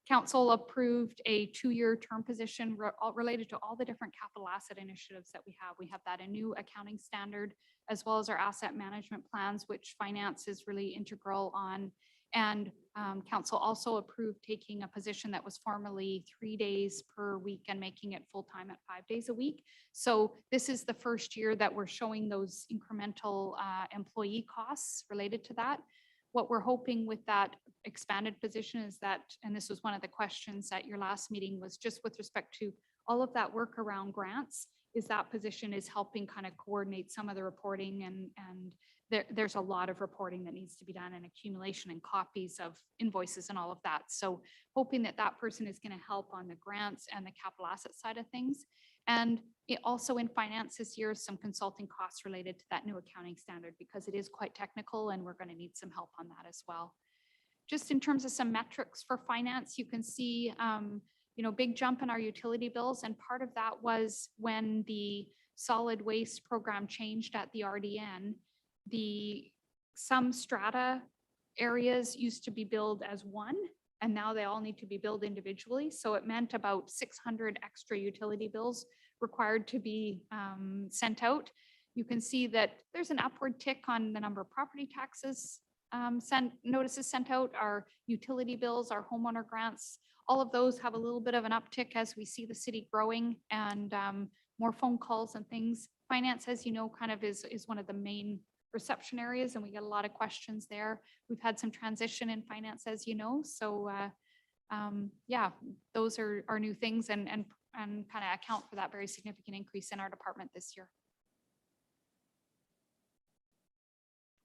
Speaker 2: council approved a 2-year term position related to all the different capital asset initiatives that we have. We have that a new accounting standard, as well as our asset management plans, which finance is really integral on. And council also approved taking a position that was formerly 3 days per week and making it full-time at 5 days a week. So this is the first year that we're showing those incremental employee costs related to that. What we're hoping with that expanded position is that, and this was one of the questions at your last meeting, was just with respect to all of that work around grants, is that position is helping kind of coordinate some of the reporting, and there's a lot of reporting that needs to be done, and accumulation and copies of invoices and all of that. So hoping that that person is going to help on the grants and the capital asset side of things. And it also in finance this year, some consulting costs related to that new accounting standard, because it is quite technical and we're going to need some help on that as well. Just in terms of some metrics for finance, you can see, big jump in our utility bills. And part of that was when the solid waste program changed at the RDN, some strata areas used to be billed as one, and now they all need to be billed individually. So it meant about 600 extra utility bills required to be sent out. You can see that there's an upward tick on the number of property taxes notices sent out, our utility bills, our homeowner grants. All of those have a little bit of an uptick as we see the city growing, and more phone calls and things. Finance, as you know, kind of is one of the main reception areas, and we get a lot of questions there. We've had some transition in finance, as you know, so yeah, those are new things and kind of account for that very significant increase in our department this year.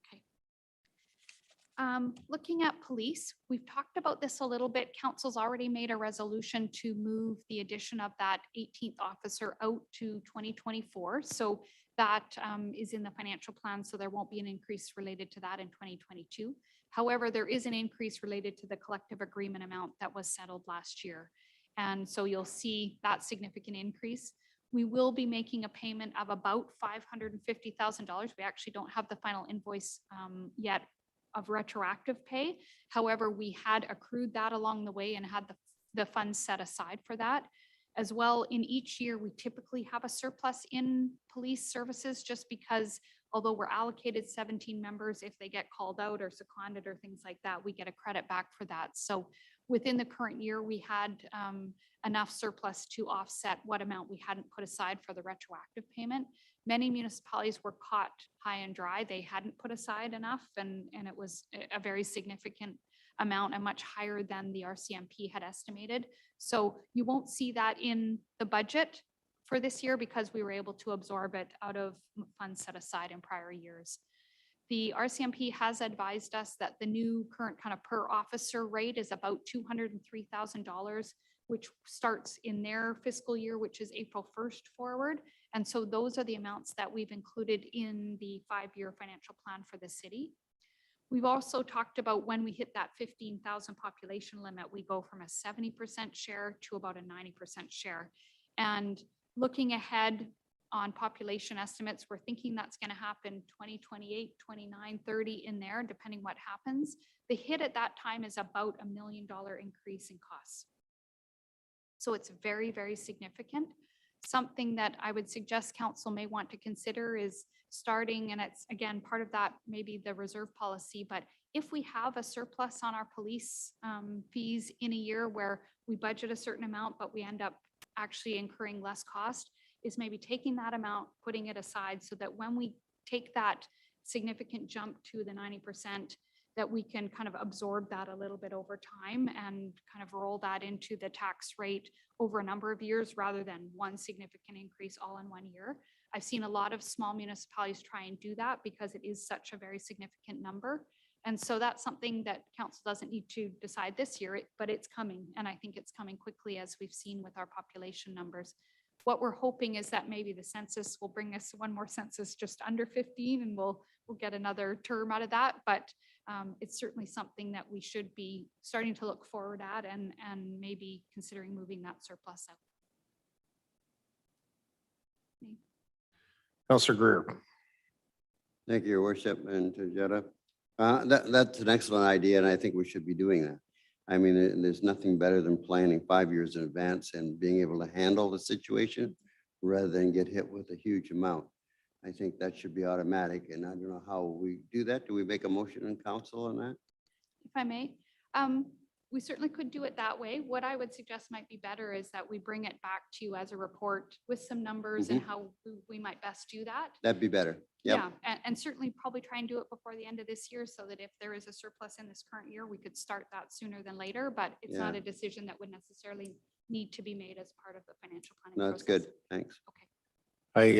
Speaker 2: Okay. Looking at police, we've talked about this a little bit. Council's already made a resolution to move the addition of that 18th officer out to 2024. So that is in the financial plan, so there won't be an increase related to that in 2022. However, there is an increase related to the collective agreement amount that was settled last year. And so you'll see that significant increase. We will be making a payment of about $550,000. We actually don't have the final invoice yet of retroactive pay. However, we had accrued that along the way and had the funds set aside for that. As well, in each year, we typically have a surplus in police services just because although we're allocated 17 members, if they get called out or seconded or things like that, we get a credit back for that. So within the current year, we had enough surplus to offset what amount we hadn't put aside for the retroactive payment. Many municipalities were caught high and dry. They hadn't put aside enough, and it was a very significant amount and much higher than the RCMP had estimated. So you won't see that in the budget for this year because we were able to absorb it out of funds set aside in prior years. The RCMP has advised us that the new current kind of per officer rate is about $203,000, which starts in their fiscal year, which is April 1st forward. And so those are the amounts that we've included in the 5-year financial plan for the city. We've also talked about when we hit that 15,000 population limit, we go from a 70% share to about a 90% share. And looking ahead on population estimates, we're thinking that's going to happen 2028, 29, 30 in there, depending what happens. The hit at that time is about $1 million increase in costs. So it's very, very significant. Something that I would suggest council may want to consider is starting, and it's again, part of that, maybe the reserve policy, but if we have a surplus on our police fees in a year where we budget a certain amount, but we end up actually incurring less cost, is maybe taking that amount, putting it aside so that when we take that significant jump to the 90%, that we can kind of absorb that a little bit over time and kind of roll that into the tax rate over a number of years rather than one significant increase all in one year. I've seen a lot of small municipalities try and do that because it is such a very significant number. And so that's something that council doesn't need to decide this year, but it's coming. And I think it's coming quickly as we've seen with our population numbers. What we're hoping is that maybe the census will bring us one more census just under 15 and we'll get another term out of that. But it's certainly something that we should be starting to look forward at and maybe considering moving that surplus out.
Speaker 1: Councillor Greer.
Speaker 7: Thank you, Your Worship, and to Jetta. That's an excellent idea, and I think we should be doing that. I mean, there's nothing better than planning 5 years in advance and being able to handle the situation rather than get hit with a huge amount. I think that should be automatic, and I don't know how we do that. Do we make a motion in council on that?
Speaker 2: If I may, we certainly could do it that way. What I would suggest might be better is that we bring it back to you as a report with some numbers and how we might best do that.
Speaker 7: That'd be better. Yep.
Speaker 2: Yeah, and certainly probably try and do it before the end of this year so that if there is a surplus in this current year, we could start that sooner than later, but it's not a decision that would necessarily need to be made as part of the financial planning
Speaker 7: No, that's
Speaker 2: process.
Speaker 7: good. Thanks.
Speaker 2: Okay.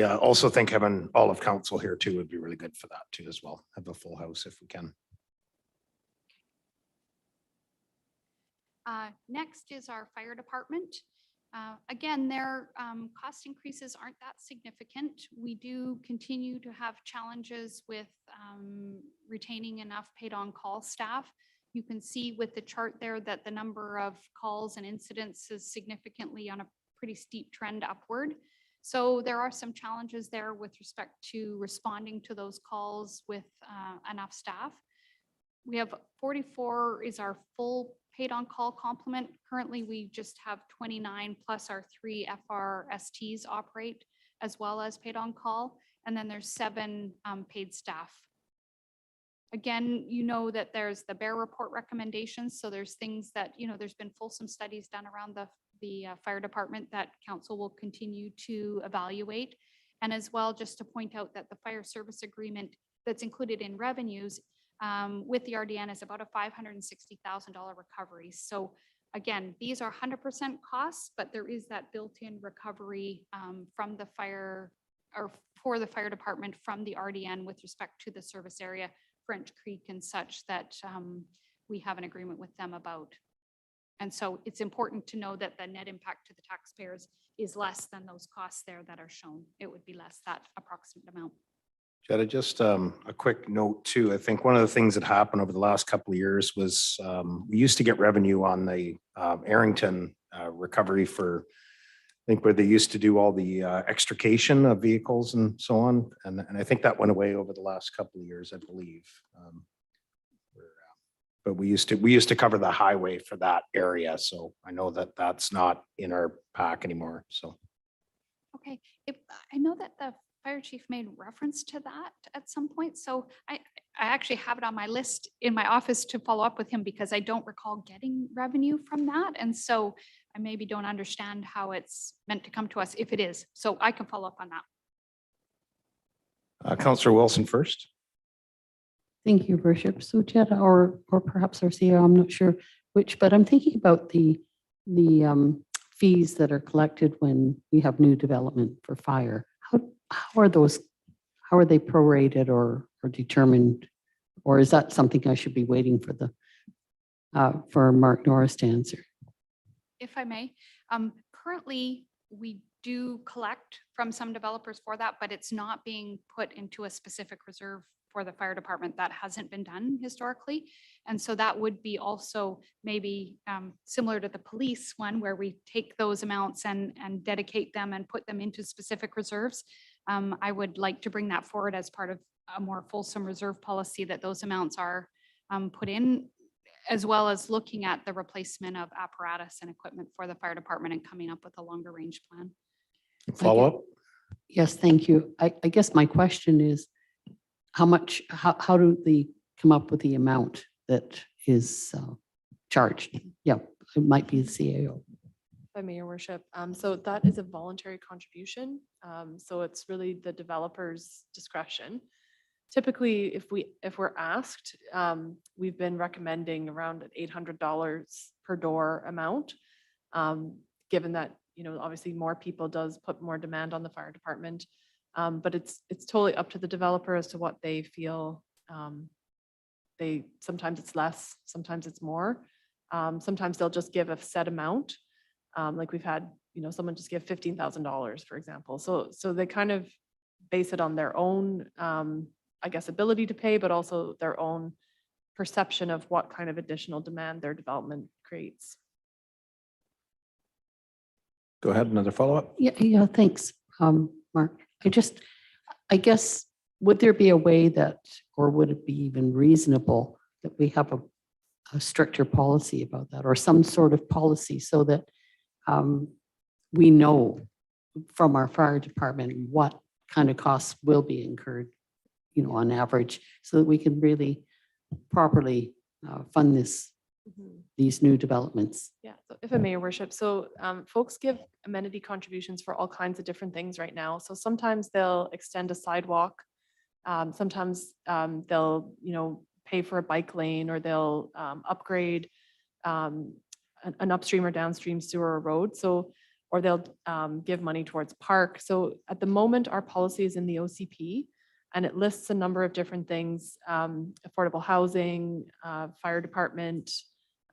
Speaker 1: I also think having all of council here too would be really good for that too as well. Have a full house if we can.
Speaker 2: Next is our fire department. Again, their cost increases aren't that significant. We do continue to have challenges with retaining enough paid on call staff. You can see with the chart there that the number of calls and incidents is significantly on a pretty steep trend upward. So there are some challenges there with respect to responding to those calls with enough staff. We have 44 is our full paid on call complement. Currently, we just have 29 plus our 3 FRSTs operate as well as paid on call. And then there's 7 paid staff. Again, you know that there's the BEAR report recommendations. So there's things that, there's been fulsome studies done around the fire department that council will continue to evaluate. And as well, just to point out that the fire service agreement, that's included in revenues with the RDN is about a $560,000 recovery. So again, these are 100% costs, but there is that built-in recovery from the fire or for the fire department from the RDN with respect to the service area, French Creek and such that we have an agreement with them about. And so it's important to know that the net impact to the taxpayers is less than those costs there that are shown. It would be less that approximate amount.
Speaker 1: Jetta, just a quick note too. I think one of the things that happened over the last couple of years was we used to get revenue on the Arrington recovery for, I think where they used to do all the extrication of vehicles and so on. And I think that went away over the last couple of years, I believe. But we used to cover the highway for that area. So I know that that's not in our pack anymore. So.
Speaker 2: Okay, I know that the fire chief made reference to that at some point. So I actually have it on my list in my office to follow up with him because I don't recall getting revenue from that. And so I maybe don't understand how it's meant to come to us if it is. So I can follow up on that.
Speaker 1: Councillor Wilson first.
Speaker 6: Thank you, Worship. So Jetta, or perhaps our CEO, I'm not sure which, but I'm thinking about the fees that are collected when we have new development for fire. How are those, how are they prorated or determined? Or is that something I should be waiting for Mark Norris to answer?
Speaker 2: If I may, currently we do collect from some developers for that, but it's not being put into a specific reserve for the fire department. That hasn't been done historically. And so that would be also maybe similar to the police one where we take those amounts and dedicate them and put them into specific reserves. I would like to bring that forward as part of a more fulsome reserve policy that those amounts are put in, as well as looking at the replacement of apparatus and equipment for the fire department and coming up with a longer range plan.
Speaker 1: Follow up.
Speaker 6: Yes, thank you. I guess my question is, how do they come up with the amount that is charged? Yeah, it might be the CAO.
Speaker 5: If I may, Your Worship. So that is a voluntary contribution. So it's really the developer's discretion. Typically, if we're asked, we've been recommending around an $800 per door amount, given that, you know, obviously more people does put more demand on the fire department. But it's totally up to the developer as to what they feel. Sometimes it's less, sometimes it's more. Sometimes they'll just give a set amount. Like we've had, you know, someone just give $15,000, for example. So they kind of base it on their own, I guess, ability to pay, but also their own perception of what kind of additional demand their development creates.
Speaker 1: Go ahead, another follow-up.
Speaker 6: Yeah, thanks, Mark. I guess, would there be a way that, or would it be even reasonable that we have a stricter policy about that or some sort of policy so that we know from our fire department what kind of costs will be incurred, you know, on average, so that we can really properly fund these new developments?
Speaker 5: Yeah, so if I may, Your Worship, so folks give amenity contributions for all kinds of different things right now. So sometimes they'll extend a sidewalk. Sometimes they'll, you know, pay for a bike lane, or they'll upgrade an upstream or downstream sewer or road. So, or they'll give money towards park. So at the moment, our policy is in the OCP, and it lists a number of different things: affordable housing, fire department,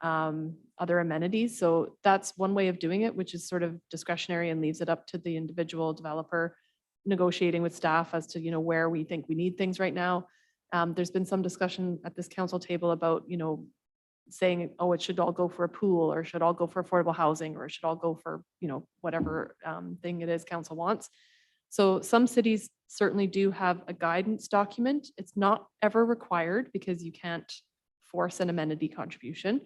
Speaker 5: other amenities. So that's one way of doing it, which is sort of discretionary and leaves it up to the individual developer negotiating with staff as to, you know, where we think we need things right now. There's been some discussion at this council table about, you know, saying, oh, it should all go for a pool, or should all go for affordable housing, or it should all go for, you know, whatever thing it is council wants. So some cities certainly do have a guidance document. It's not ever required because you can't force an amenity contribution.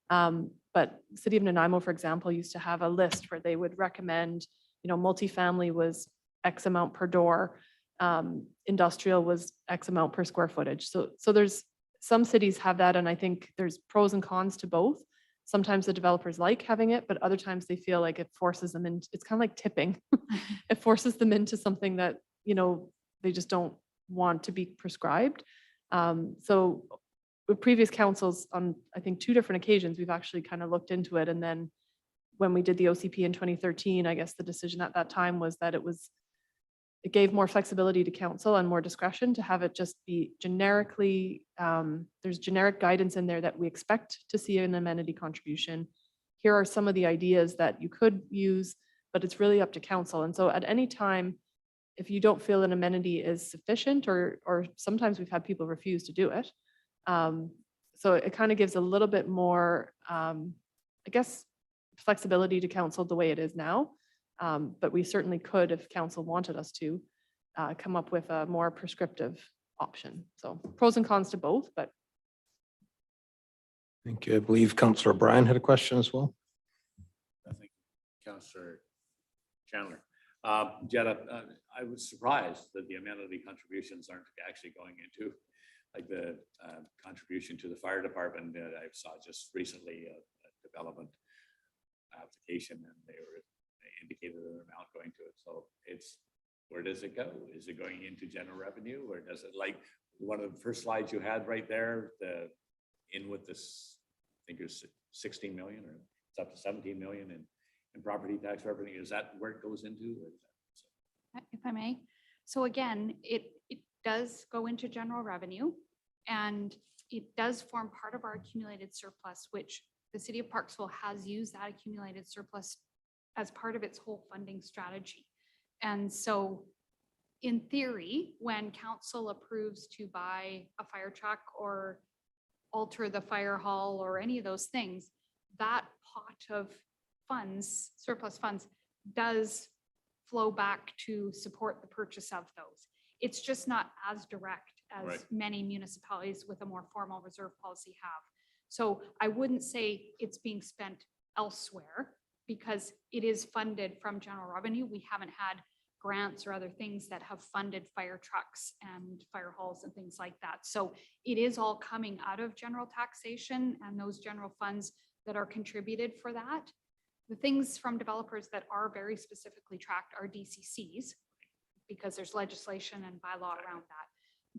Speaker 5: But City of Nanaimo, for example, used to have a list where they would recommend, you know, multifamily was X amount per door, industrial was X amount per square footage. So there's some cities have that, and I think there's pros and cons to both. Sometimes the developers like having it, but other times they feel like it forces them in. It's kind of like tipping. It forces them into something that, you know, they just don't want to be prescribed. So with previous councils on, I think, 2 different occasions, we've actually kind of looked into it. And then when we did the OCP in 2013, I guess the decision at that time was that it gave more flexibility to council and more discretion to have it just be generically, there's generic guidance in there that we expect to see an amenity contribution. Here are some of the ideas that you could use, but it's really up to council. And so at any time, if you don't feel an amenity is sufficient, or sometimes we've had people refuse to do it. So it kind of gives a little bit more, I guess, flexibility to council the way it is now. But we certainly could, if council wanted us to, come up with a more prescriptive option. So pros and cons to both, but
Speaker 1: Thank you. I believe Councillor Bryan had a question as well.
Speaker 4: I think Councillor Chandler. Jetta, I was surprised that the amenity contributions aren't actually going into like the contribution to the fire department that I saw just recently, a development application, and they indicated an amount going to it. So where does it go? Is it going into general revenue, or does it, like one of the first slides you had right there, with this, I think it was 16 million, or it's up to 17 million in property tax revenue. Is that where it goes into? Or is that,
Speaker 2: If I may. So again, it does go into general revenue, and it does form part of our accumulated surplus, which the city of Parksville has used that accumulated surplus as part of its whole funding strategy. And so in theory, when council approves to buy a fire truck or alter the fire hall or any of those things, that pot of funds, surplus funds, does flow back to support the purchase of those. It's just not as direct as
Speaker 4: Right.
Speaker 2: many municipalities with a more formal reserve policy have. So I wouldn't say it's being spent elsewhere, because it is funded from general revenue. We haven't had grants or other things that have funded fire trucks and fire halls and things like that. So it is all coming out of general taxation and those general funds that are contributed for that. The things from developers that are very specifically tracked are DCCs, because there's legislation and bylaw around that.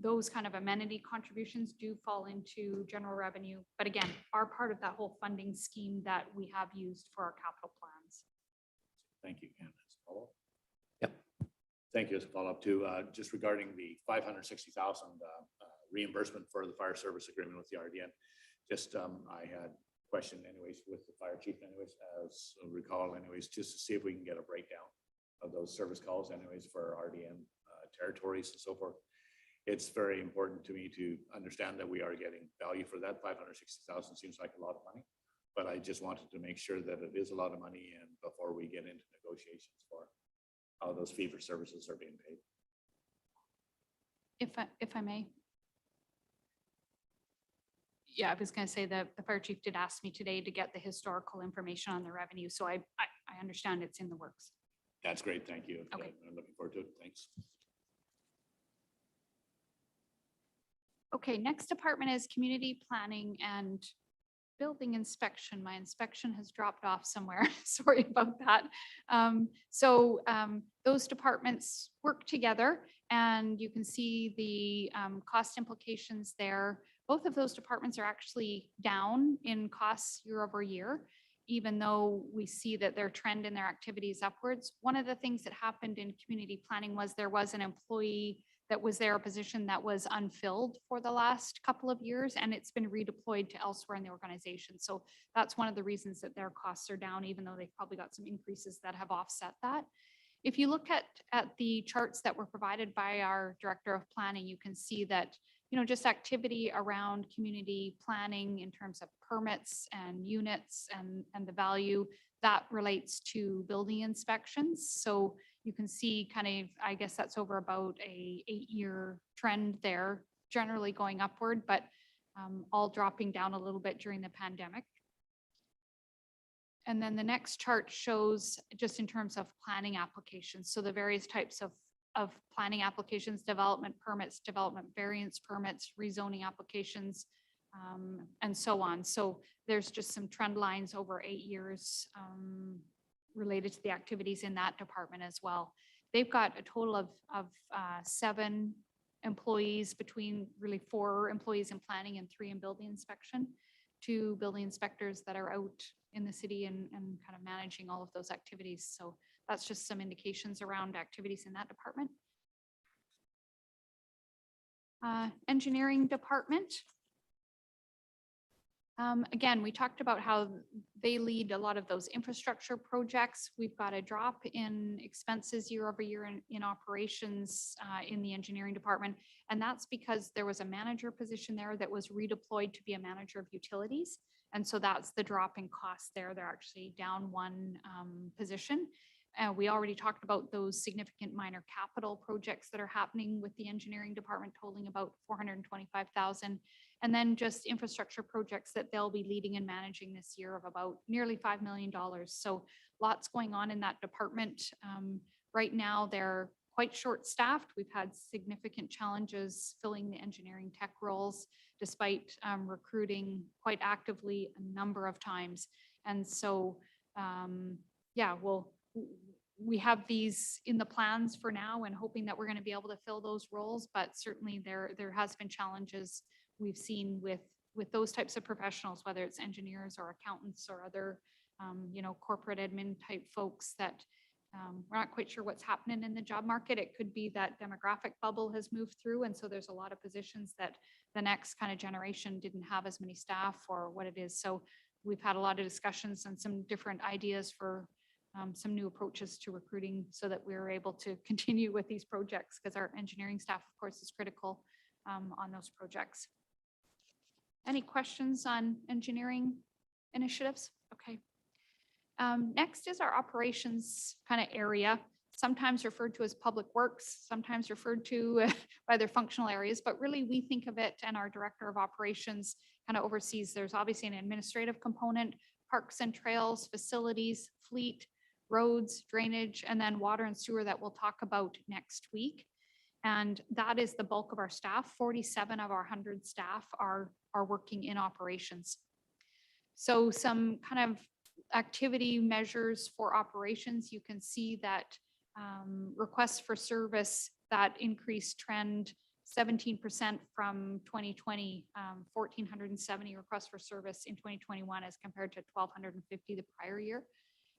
Speaker 2: Those kind of amenity contributions do fall into general revenue, but again, are part of that whole funding scheme that we have used for our capital plans.
Speaker 4: thank you, Ken. As a follow-up.
Speaker 1: Yep.
Speaker 4: Thank you. As a follow-up to just regarding the 560,000 reimbursement for the fire service agreement with the RDN. Just I had a question anyways with the fire chief anyways, as I recall anyways, just to see if we can get a breakdown of those service calls anyways for RDN territories and so forth. It's very important to me to understand that we are getting value for that. 560,000 seems like a lot of money, but I just wanted to make sure that it is a lot of money, and before we get into negotiations for how those fee for services are being paid.
Speaker 2: If I may. Yeah, I was going to say that the fire chief did ask me today to get the historical information on the revenue, so I understand it's in the works.
Speaker 4: That's great. Thank you.
Speaker 2: Okay.
Speaker 4: I'm looking forward to it. Thanks.
Speaker 2: Okay, next department is community planning and building inspection. My inspection has dropped off somewhere. Sorry about that. Those departments work together, and you can see the cost implications there. Both of those departments are actually down in costs year over year, even though we see that their trend in their activities upwards. One of the things that happened in community planning was there was an employee that was there, a position that was unfilled for the last couple of years, and it's been redeployed to elsewhere in the organization. So that's one of the reasons that their costs are down, even though they've probably got some increases that have offset that. If you look at the charts that were provided by our director of planning, you can see that, you know, just activity around community planning in terms of permits and units and the value that relates to building inspections. So you can see kind of, I guess that's over about a 8-year trend there, generally going upward, but all dropping down a little bit during the pandemic. And then the next chart shows just in terms of planning applications. So the various types of planning applications, development permits, development variance permits, rezoning applications, and so on. So there's just some trend lines over 8 years related to the activities in that department as well. They've got a total of 7 employees between really 4 employees in planning and 3 in building inspection, 2 building inspectors that are out in the city and kind of managing all of those activities. So that's just some indications around activities in that department. Engineering department. Again, we talked about how they lead a lot of those infrastructure projects. We've got a drop in expenses year over year in operations in the engineering department. And that's because there was a manager position there that was redeployed to be a manager of utilities. And so that's the drop in cost there. They're actually down 1 position. We already talked about those significant minor capital projects that are happening with the engineering department totaling about 425,000. And then just infrastructure projects that they'll be leading and managing this year of about nearly $5 million. So lots going on in that department. Right now, they're quite short-staffed. We've had significant challenges filling the engineering tech roles, despite recruiting quite actively a number of times. And so, yeah, we have these in the plans for now and hoping that we're going to be able to fill those roles, but certainly there has been challenges we've seen with those types of professionals, whether it's engineers or accountants or other, corporate admin type folks that we're not quite sure what's happening in the job market. It could be that demographic bubble has moved through. And so there's a lot of positions that the next kind of generation didn't have as many staff or what it is. So we've had a lot of discussions and some different ideas for some new approaches to recruiting so that we're able to continue with these projects, because our engineering staff, of course, is critical on those projects. Any questions on engineering initiatives? Okay. Next is our operations kind of area, sometimes referred to as public works, sometimes referred to by their functional areas, but really we think of it, and our director of operations kind of oversees, there's obviously an administrative component, parks and trails, facilities, fleet, roads, drainage, and then water and sewer that we'll talk about next week. And that is the bulk of our staff. 47 of our 100 staff are working in operations. So some kind of activity measures for operations, you can see that requests for service, that increased trend 17% from 2020, 1,470 requests for service in 2021 as compared to 1,250 the prior year.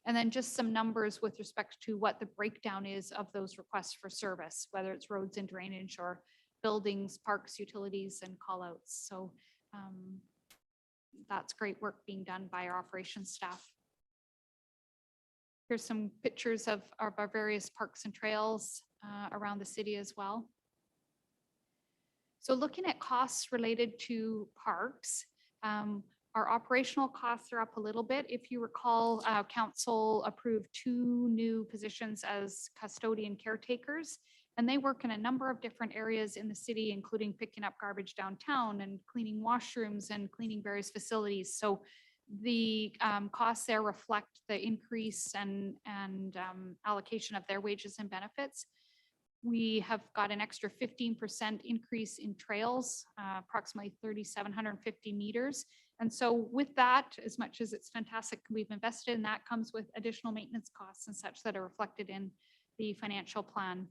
Speaker 2: And then just some numbers with respect to what the breakdown is of those requests for service, whether it's roads and drainage or buildings, parks, utilities, and callouts. So that's great work being done by our operations staff. Here's some pictures of our various parks and trails around the city as well. So looking at costs related to parks, our operational costs are up a little bit. If you recall, council approved 2 new positions as custodian caretakers, and they work in a number of different areas in the city, including picking up garbage downtown and cleaning washrooms and cleaning various facilities. So the costs there reflect the increase and allocation of their wages and benefits. We have got an extra 15% increase in trails, approximately 3,750 meters. And so with that, as much as it's fantastic, we've invested in that, comes with additional maintenance costs and such that are reflected in the financial plan.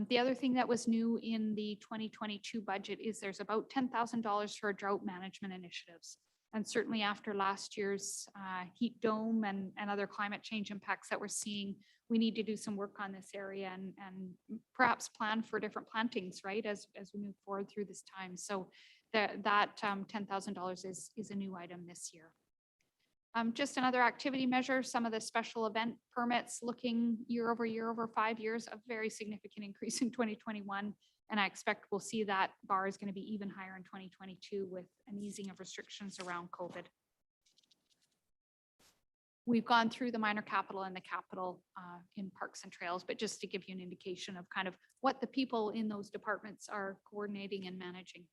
Speaker 2: The other thing that was new in the 2022 budget is there's about $10,000 for drought management initiatives. And certainly after last year's heat dome and other climate change impacts that we're seeing, we need to do some work on this area and perhaps plan for different plantings, right, as we move forward through this time. So that $10,000 is a new item this year. Just another activity measure, some of the special event permits looking year over 5 years, a very significant increase in 2021. And I expect we'll see that bar is going to be even higher in 2022 with an easing of restrictions around COVID. We've gone through the minor capital and the capital in parks and trails, but just to give you an indication of kind of what the people in those departments are coordinating and managing.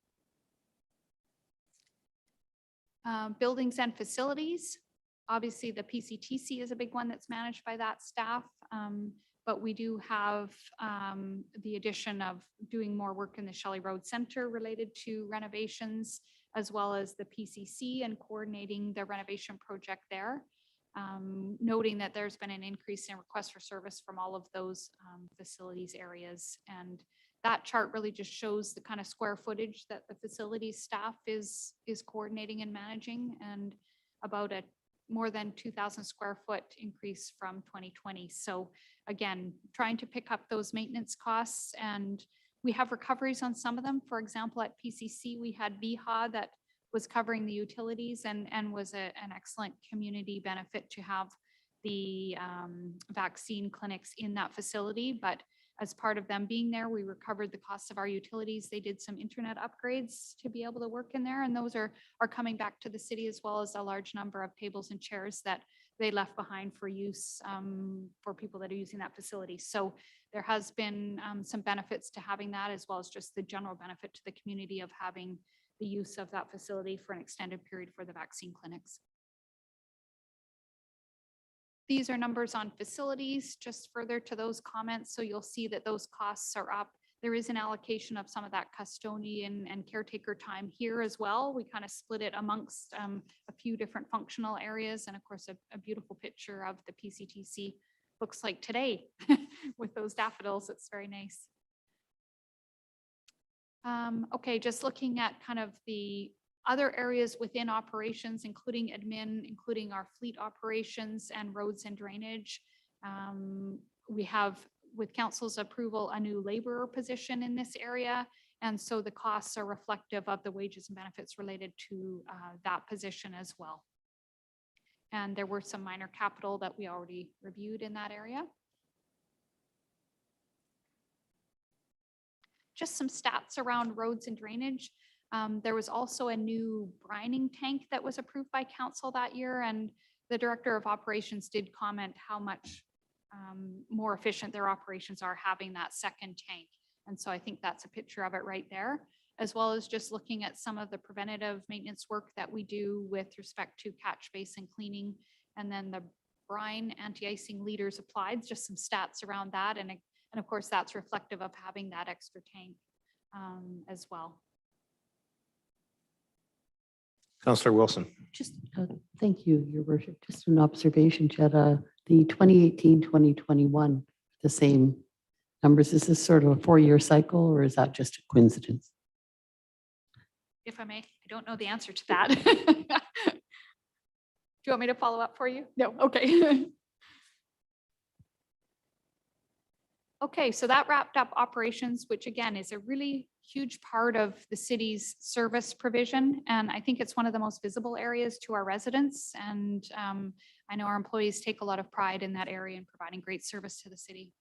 Speaker 2: Buildings and facilities. Obviously, the PCTC is a big one that's managed by that staff, but we do have the addition of doing more work in the Shelley Road Center related to renovations, as well as the PCC and coordinating the renovation project there. Noting that there's been an increase in requests for service from all of those facilities areas, and that chart really just shows the kind of square footage that the facility staff is coordinating and managing, and about a more than 2,000 square foot increase from 2020. So again, trying to pick up those maintenance costs, and we have recoveries on some of them. For example, at PCC, we had VHA that was covering the utilities and was an excellent community benefit to have the vaccine clinics in that facility. But as part of them being there, we recovered the costs of our utilities. They did some internet upgrades to be able to work in there, and those are coming back to the city, as well as a large number of tables and chairs that they left behind for use for people that are using that facility. So there has been some benefits to having that, as well as just the general benefit to the community of having the use of that facility for an extended period for the vaccine clinics. These are numbers on facilities, just further to those comments. So you'll see that those costs are up. There is an allocation of some of that custodian and caretaker time here as well. We kind of split it amongst a few different functional areas. And of course, a beautiful picture of the PCTC looks like today with those daffodils. It's very nice. Okay, just looking at kind of the other areas within operations, including admin, including our fleet operations and roads and drainage. We have, with council's approval, a new laborer position in this area. And so the costs are reflective of the wages and benefits related to that position as well. And there were some minor capital that we already reviewed in that area. Just some stats around roads and drainage. There was also a new brining tank that was approved by council that year, and the director of operations did comment how much more efficient their operations are having that second tank. And so I think that's a picture of it right there, as well as just looking at some of the preventative maintenance work that we do with respect to catch basin cleaning, and then the brine anti-icing leaders applied, just some stats around that. And of course, that's reflective of having that extra tank as well.
Speaker 1: Councillor Wilson.
Speaker 6: Just, thank you, Your Worship. Just an observation, Jed, the 2018, 2021, the same numbers. Is this sort of a 4-year cycle, or is that just a coincidence?
Speaker 2: If I may, I don't know the answer to that. Do you want me to follow up for you? No, okay. Okay, so that wrapped up operations, which again is a really huge part of the city's service provision. And I think it's one of the most visible areas to our residents. And I know our employees take a lot of pride in that area and providing great service to the city.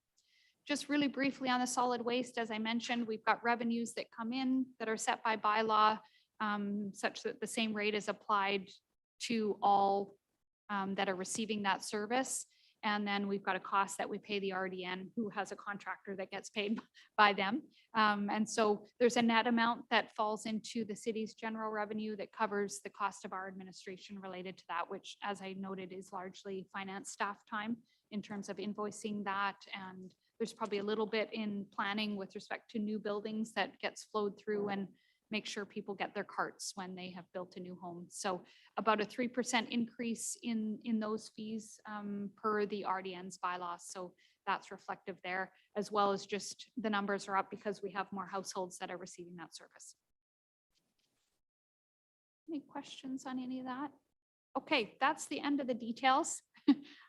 Speaker 2: Just really briefly on the solid waste, as I mentioned, we've got revenues that come in that are set by bylaw, such that the same rate is applied to all that are receiving that service. And then we've got a cost that we pay the RDN, who has a contractor that gets paid by them. And so there's a net amount that falls into the city's general revenue that covers the cost of our administration related to that, which, as I noted, is largely finance staff time in terms of invoicing that. And there's probably a little bit in planning with respect to new buildings that gets flowed through and make sure people get their carts when they have built a new home. So about a 3% increase in those fees per the RDN's bylaws. So that's reflective there, as well as just the numbers are up because we have more households that are receiving that service. Any questions on any of that? Okay, that's the end of the details.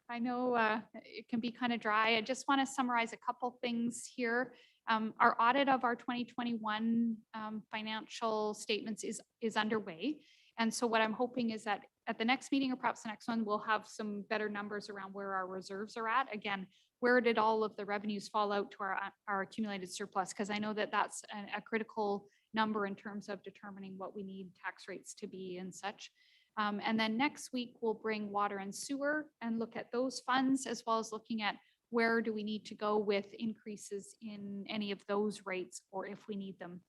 Speaker 2: I know it can be kind of dry. I just want to summarize a couple things here. Our audit of our 2021 financial statements is underway. And so what I'm hoping is that at the next meeting, or perhaps the next one, we'll have some better numbers around where our reserves are at. Again, where did all of the revenues fall out to our accumulated surplus? Because I know that that's a critical number in terms of determining what we need tax rates to be and such. And then next week, we'll bring water and sewer and look at those funds, as well as looking at where do we need to go with increases in any of those rates, or if we need them.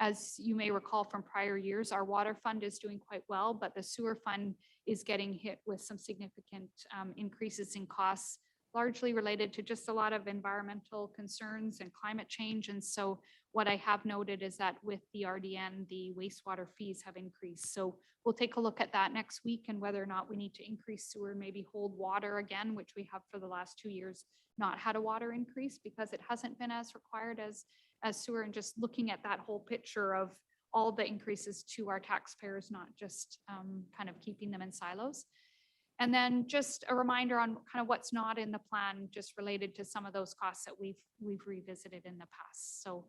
Speaker 2: As you may recall from prior years, our water fund is doing quite well, but the sewer fund is getting hit with some significant increases in costs, largely related to just a lot of environmental concerns and climate change. And so what I have noted is that with the RDN, the wastewater fees have increased. So we'll take a look at that next week and whether or not we need to increase sewer, maybe hold water again, which we have for the last 2 years not had a water increase because it hasn't been as required as as sewer and just looking at that whole picture of all the increases to our taxpayers, not just kind of keeping them in silos. And then just a reminder on kind of what's not in the plan, just related to some of those costs that we've revisited in the past. So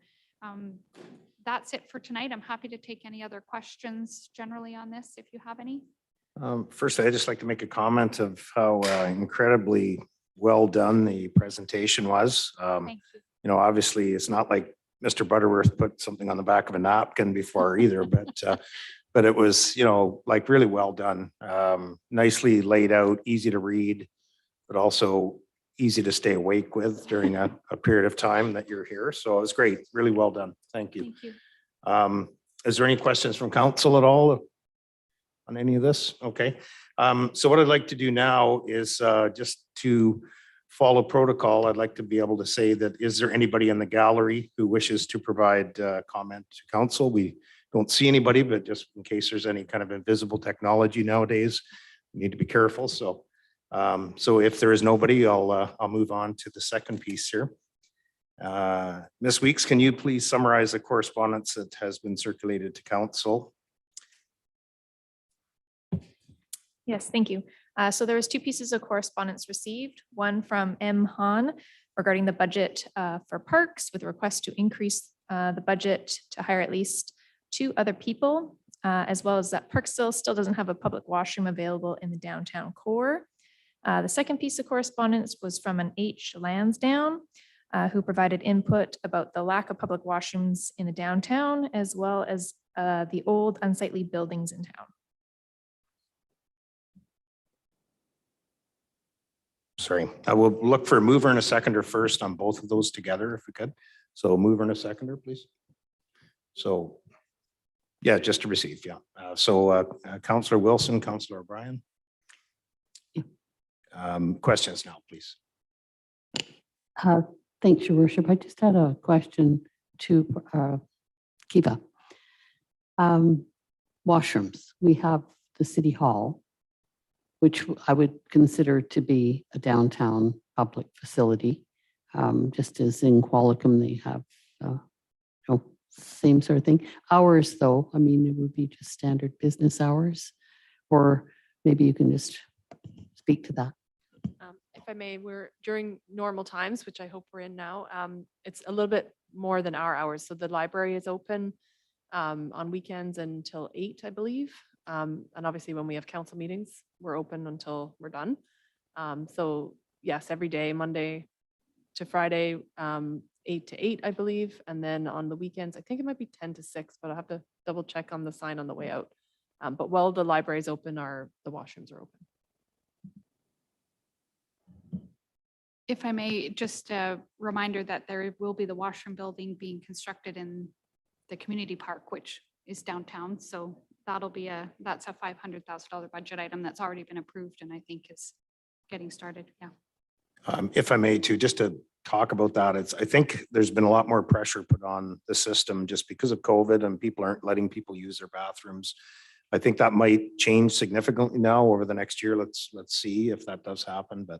Speaker 2: that's it for tonight. I'm happy to take any other questions generally on this if you have any.
Speaker 1: First, I'd just like to make a comment of how incredibly well done the presentation was.
Speaker 2: Thank you.
Speaker 1: You know, obviously, it's not like Mr. Butterworth put something on the back of a napkin before either, but it was, you know, like really well done. Nicely laid out, easy to read, but also easy to stay awake with during a period of time that you're here. So it was great, really well done. Thank you.
Speaker 2: Thank you.
Speaker 1: Is there any questions from council at all on any of this? Okay. So what I'd like to do now is just to follow protocol. I'd like to be able to say that, is there anybody in the gallery who wishes to provide comment to council? We don't see anybody, but just in case there's any kind of invisible technology nowadays, we need to be careful. So, so if there is nobody, I'll move on to the second piece here. Ms. Weeks, can you please summarize the correspondence that has been circulated to council?
Speaker 9: Yes, thank you. So there was 2 pieces of correspondence received, one from M. Han regarding the budget for parks with a request to increase the budget to hire at least 2 other people, as well as that Parksville still doesn't have a public washroom available in the downtown core. The second piece of correspondence was from an H. Lansdowne, who provided input about the lack of public washrooms in the downtown, as well as the old unsightly buildings in town.
Speaker 1: Sorry, I will look for a mover and a seconder first on both of those together, if we could. So mover and a seconder, please. So, yeah, just to receive, yeah. Councillor Wilson, Councillor O'Brien. Questions now, please.
Speaker 6: Thanks, Your Worship. I just had a question to Kiva. Washrooms. We have the City Hall, which I would consider to be a downtown public facility. Just as in Qualicum, they have same sort of thing. Hours, though, I mean, it would be just standard business hours, or maybe you can just speak to that.
Speaker 5: If I may, we're during normal times, which I hope we're in now. It's a little bit more than our hours. So the library is open on weekends until 8, I believe. And obviously when we have council meetings, we're open until we're done. So yes, every day, Monday to Friday, 8 to 8, I believe. And then on the weekends, I think it might be 10 to 6, but I'll have to double check on the sign on the way out. But while the library is open, the washrooms are open.
Speaker 2: If I may, just a reminder that there will be the washroom building being constructed in the community park, which is downtown. So that's a $500,000 budget item that's already been approved and I think is getting started. Yeah.
Speaker 1: If I may too, just to talk about that, I think there's been a lot more pressure put on the system just because of COVID and people aren't letting people use their bathrooms. I think that might change significantly now over the next year. Let's see if that does happen. But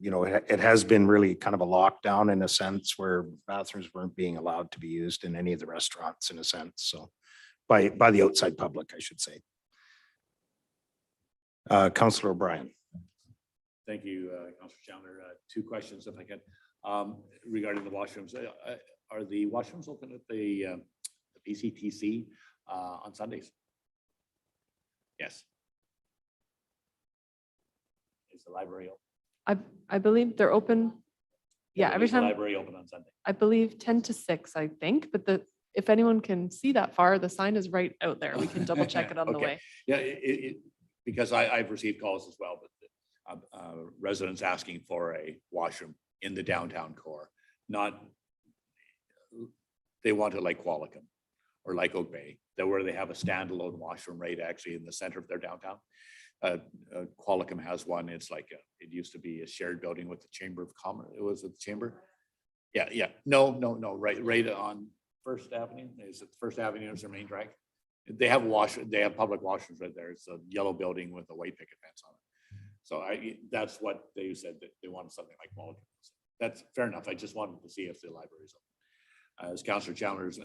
Speaker 1: you know, it has been really kind of a lockdown in a sense where bathrooms weren't being allowed to be used in any of the restaurants in a sense. So by the outside public, I should say. Councillor O'Brien.
Speaker 4: Thank you, Councillor Chandler. 2 questions if I can. Regarding the washrooms. Are the washrooms open at the PCTC on Sundays? Yes. Is the library open?
Speaker 5: I believe they're open. Yeah, every
Speaker 4: Is the
Speaker 5: time.
Speaker 4: library open on Sunday?
Speaker 5: I believe 10 to 6, I think, but if anyone can see that far, the sign is right out there. We can double check it on the
Speaker 4: Okay.
Speaker 5: way.
Speaker 4: Yeah, because I've received calls as well, but residents asking for a washroom in the downtown core, they want it like Qualicum or like Oak Bay, where they have a standalone washroom right actually in the center of their downtown. Qualicum has one. It's like it used to be a shared building with the Chamber of Commerce. It was the Chamber. Yeah. No. Right on First Avenue. Is it First Avenue is their main drag? They have public washrooms right there. It's a yellow building with a white picket fence on it. So that's what they said, that they wanted something like Qualicum. That's fair enough. I just wanted to see if the library is open. as Councillor Chalmers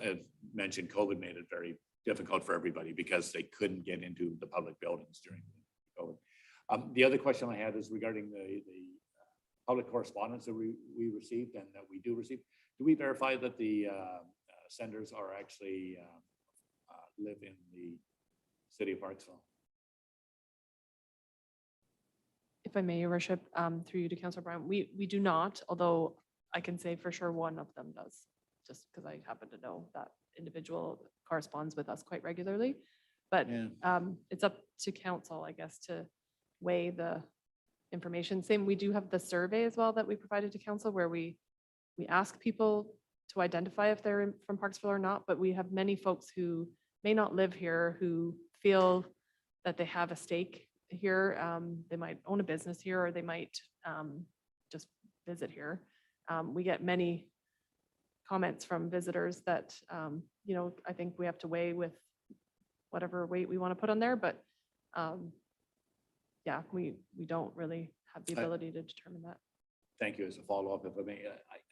Speaker 4: mentioned, COVID made it very difficult for everybody because they couldn't get into the public buildings during COVID. The other question I had is regarding the public correspondence that we received and that we do receive. Do we verify that the senders are actually live in the city of Parksville?
Speaker 5: If I may, Your Worship, through you to Councillor Brown, we do not, although I can say for sure one of them does, just because I happen to know that individual corresponds with us quite regularly. But
Speaker 4: Yeah.
Speaker 5: it's up to council, I guess, to weigh the information. Same, we do have the survey as well that we provided to council where we ask people to identify if they're from Parksville or not, but we have many folks who may not live here who feel that they have a stake here. They might own a business here, or they might just visit here. We get many comments from visitors that, I think we have to weigh with whatever weight we want to put on there, but yeah, we don't really have the ability to determine that.
Speaker 4: Thank you. As a follow-up, if I may,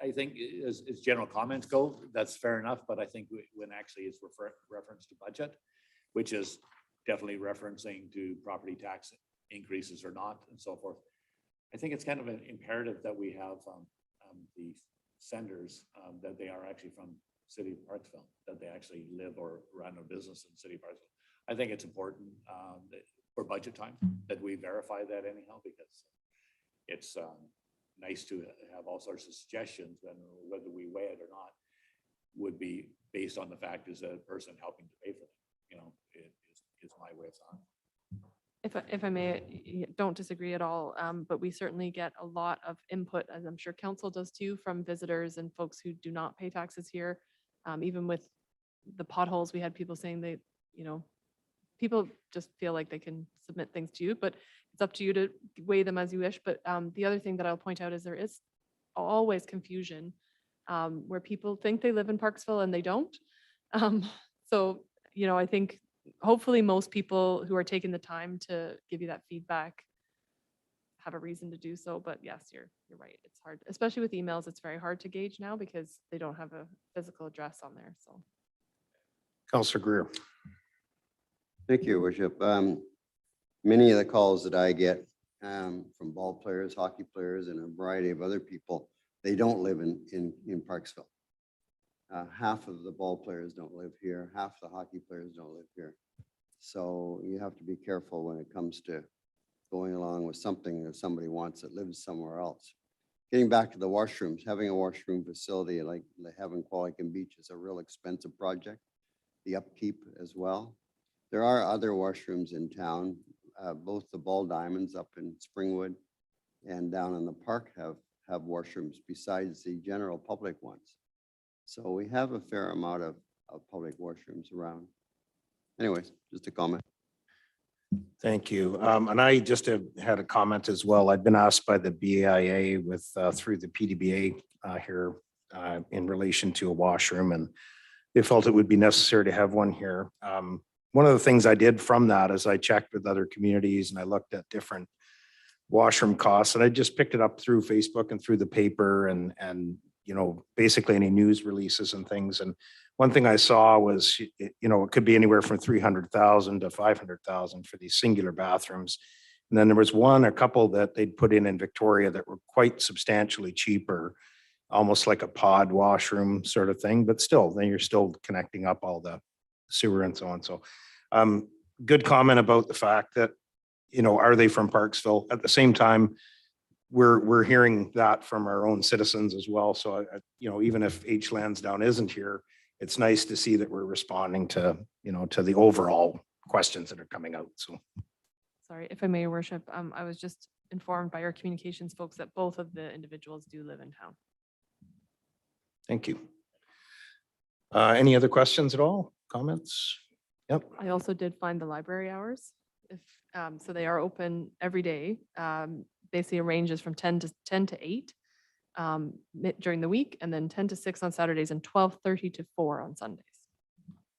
Speaker 4: I think as general comments go, that's fair enough, but I think when actually it's reference to budget, which is definitely referencing to property tax increases or not, and so forth, I think it's kind of an imperative that we have the senders, that they are actually from city of Parksville, that they actually live or run a business in the city of Parksville. I think it's important that for budget time that we verify that anyhow, because it's nice to have all sorts of suggestions, and whether we weigh it or not would be based on the fact is that a person helping to pay for it. It is my way of thought.
Speaker 5: If I may, don't disagree at all, but we certainly get a lot of input, as I'm sure council does too, from visitors and folks who do not pay taxes here. Even with the potholes, we had people saying they, people just feel like they can submit things to you, but it's up to you to weigh them as you wish. But the other thing that I'll point out is there is always confusion where people think they live in Parksville and they don't. So, I think hopefully most people who are taking the time to give you that feedback have a reason to do so. But yes, you're right. It's hard, especially with emails. It's very hard to gauge now because they don't have a physical address on there. So,
Speaker 1: Councillor Greer.
Speaker 7: Thank you, Your Worship. Many of the calls that I get from ball players, hockey players, and a variety of other people, they don't live in Parksville. Half of the ball players don't live here. Half the hockey players don't live here. So you have to be careful when it comes to going along with something that somebody wants that lives somewhere else. Getting back to the washrooms, having a washroom facility like they have in Qualicum Beach is a real expensive project. The upkeep as well. There are other washrooms in town. Both the Ball Diamonds up in Springwood and down in the park have washrooms besides the general public ones. So we have a fair amount of public washrooms around. Anyways, just a comment.
Speaker 1: Thank you. And I just had a comment as well. I've been asked by the BIA through the PDBA here in relation to a washroom, and they felt it would be necessary to have one here. One of the things I did from that is I checked with other communities and I looked at different washroom costs, and I just picked it up through Facebook and through the paper and basically any news releases and things. And one thing I saw was, it could be anywhere from 300,000 to 500,000 for these singular bathrooms. And then there was a couple that they'd put in Victoria that were quite substantially cheaper, almost like a pod washroom sort of thing, but still, then you're still connecting up all the sewer and so on. So good comment about the fact that, are they from Parksville? At the same time, we're hearing that from our own citizens as well. So, even if H Lansdowne isn't here, it's nice to see that we're responding to, to the overall questions that are coming out. So.
Speaker 5: sorry, if I may, Your Worship, I was just informed by our communications folks that both of the individuals do live in town.
Speaker 1: Thank you. Any other questions at all? Comments? Yep.
Speaker 5: I also did find the library hours. So they are open every day. Basically ranges from 10 to 8 during the week, and then 10 to 6 on Saturdays and 12:30 to 4 on Sundays.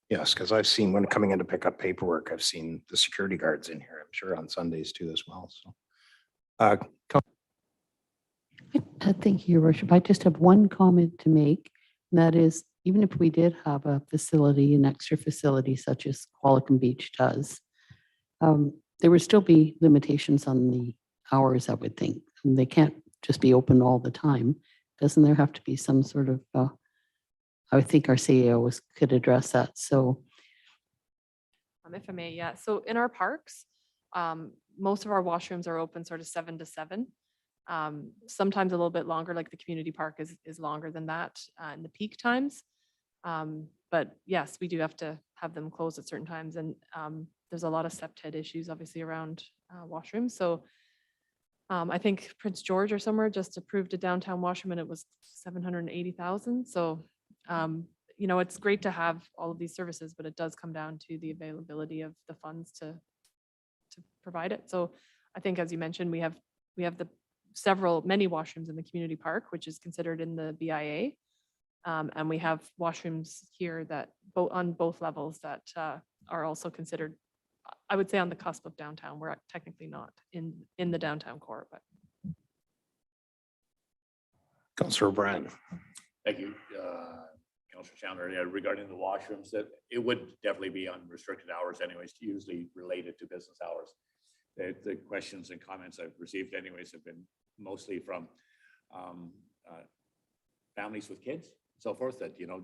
Speaker 1: Yes, because I've seen when coming in to pick up paperwork, I've seen the security guards in here, I'm sure on Sundays too as well. So.
Speaker 6: Thank you, Your Worship. I just have one comment to make, and that is even if we did have a facility, an extra facility such as Qualicum Beach does, there would still be limitations on the hours, I would think. And they can't just be open all the time. Doesn't there have to be some sort of, I would think our CEO could address that. So
Speaker 5: If I may, yeah. So in our parks, most of our washrooms are open sort of 7 to 7. Sometimes a little bit longer, like the community park is longer than that in the peak times. But yes, we do have to have them closed at certain times. And there's a lot of septic issues obviously around washrooms. So I think Prince George or somewhere just approved a downtown washroom and it was 780,000. So you know, it's great to have all of these services, but it does come down to the availability of the funds to provide it. So I think, as you mentioned, we have the many washrooms in the community park, which is considered in the BIA. And we have washrooms here that on both levels that are also considered, I would say, on the cusp of downtown. We're technically not in the downtown core, but.
Speaker 1: Councillor Brand.
Speaker 4: Thank you, Councillor Chandler. Yeah, regarding the washrooms, that it would definitely be on restricted hours anyways, usually related to business hours. The questions and comments I've received anyways have been mostly from families with kids, so forth, that, you know,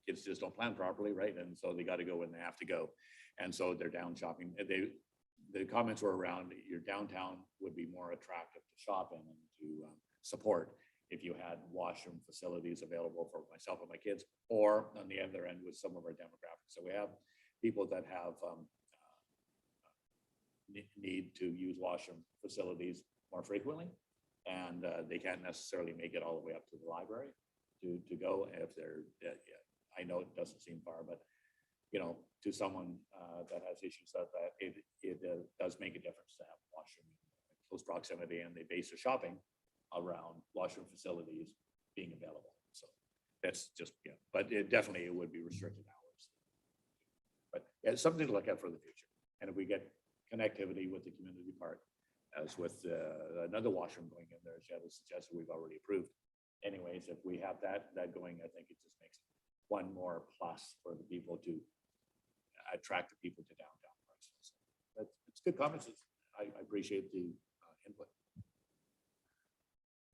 Speaker 4: kids just don't plan properly, right? And so they got to go when they have to go. And so they're down shopping. The comments were around your downtown would be more attractive to shop in and to support if you had washroom facilities available for myself and my kids, or on the other end with some of our demographics. So we have people that have need to use washroom facilities more frequently, and they can't necessarily make it all the way up to the library to go if they're, I know it doesn't seem far, but you know, to someone that has issues like that, it does make a difference to have washroom in close proximity, and they base their shopping around washroom facilities being available. So that's just, yeah, but it definitely, it would be restricted hours. But yeah, it's something to look at for the future. And if we get connectivity with the community park, as with another washroom going in there, as Jed has suggested, we've already approved. Anyways, if we have that going, I think it just makes one more plus for the people to attract the people to downtown parks. So it's good comments. I appreciate the input.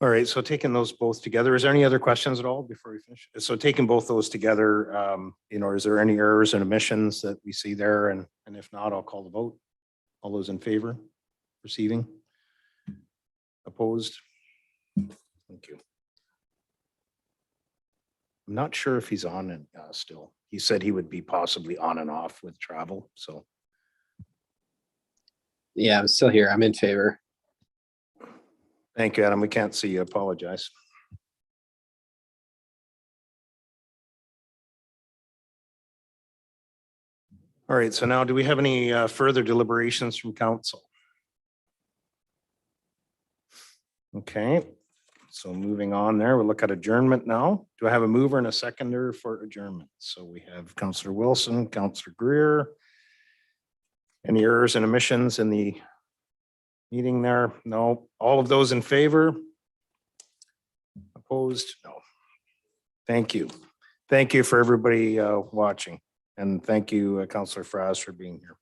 Speaker 1: All right, so taking those both together, is there any other questions at all before we finish? So taking both those together, you know, is there any errors and omissions that we see there? And if not, I'll call the vote. All those in favor, receiving? Opposed? Thank you. I'm not sure if he's on and still. He said he would be possibly on and off with travel, so.
Speaker 8: Yeah, I'm still here. I'm in favor.
Speaker 1: Thank you, Adam. We can't see you. Apologize. All right, so now do we have any further deliberations from council? Okay, so moving on there, we'll look at adjournment now. Do I have a mover and a seconder for adjournment? So we have Councillor Wilson, Councillor Greer. Any errors and omissions in the meeting there? No. All of those in favor? Opposed? No. Thank you. Thank you for everybody watching. And thank you, Councillor Frass, for being here.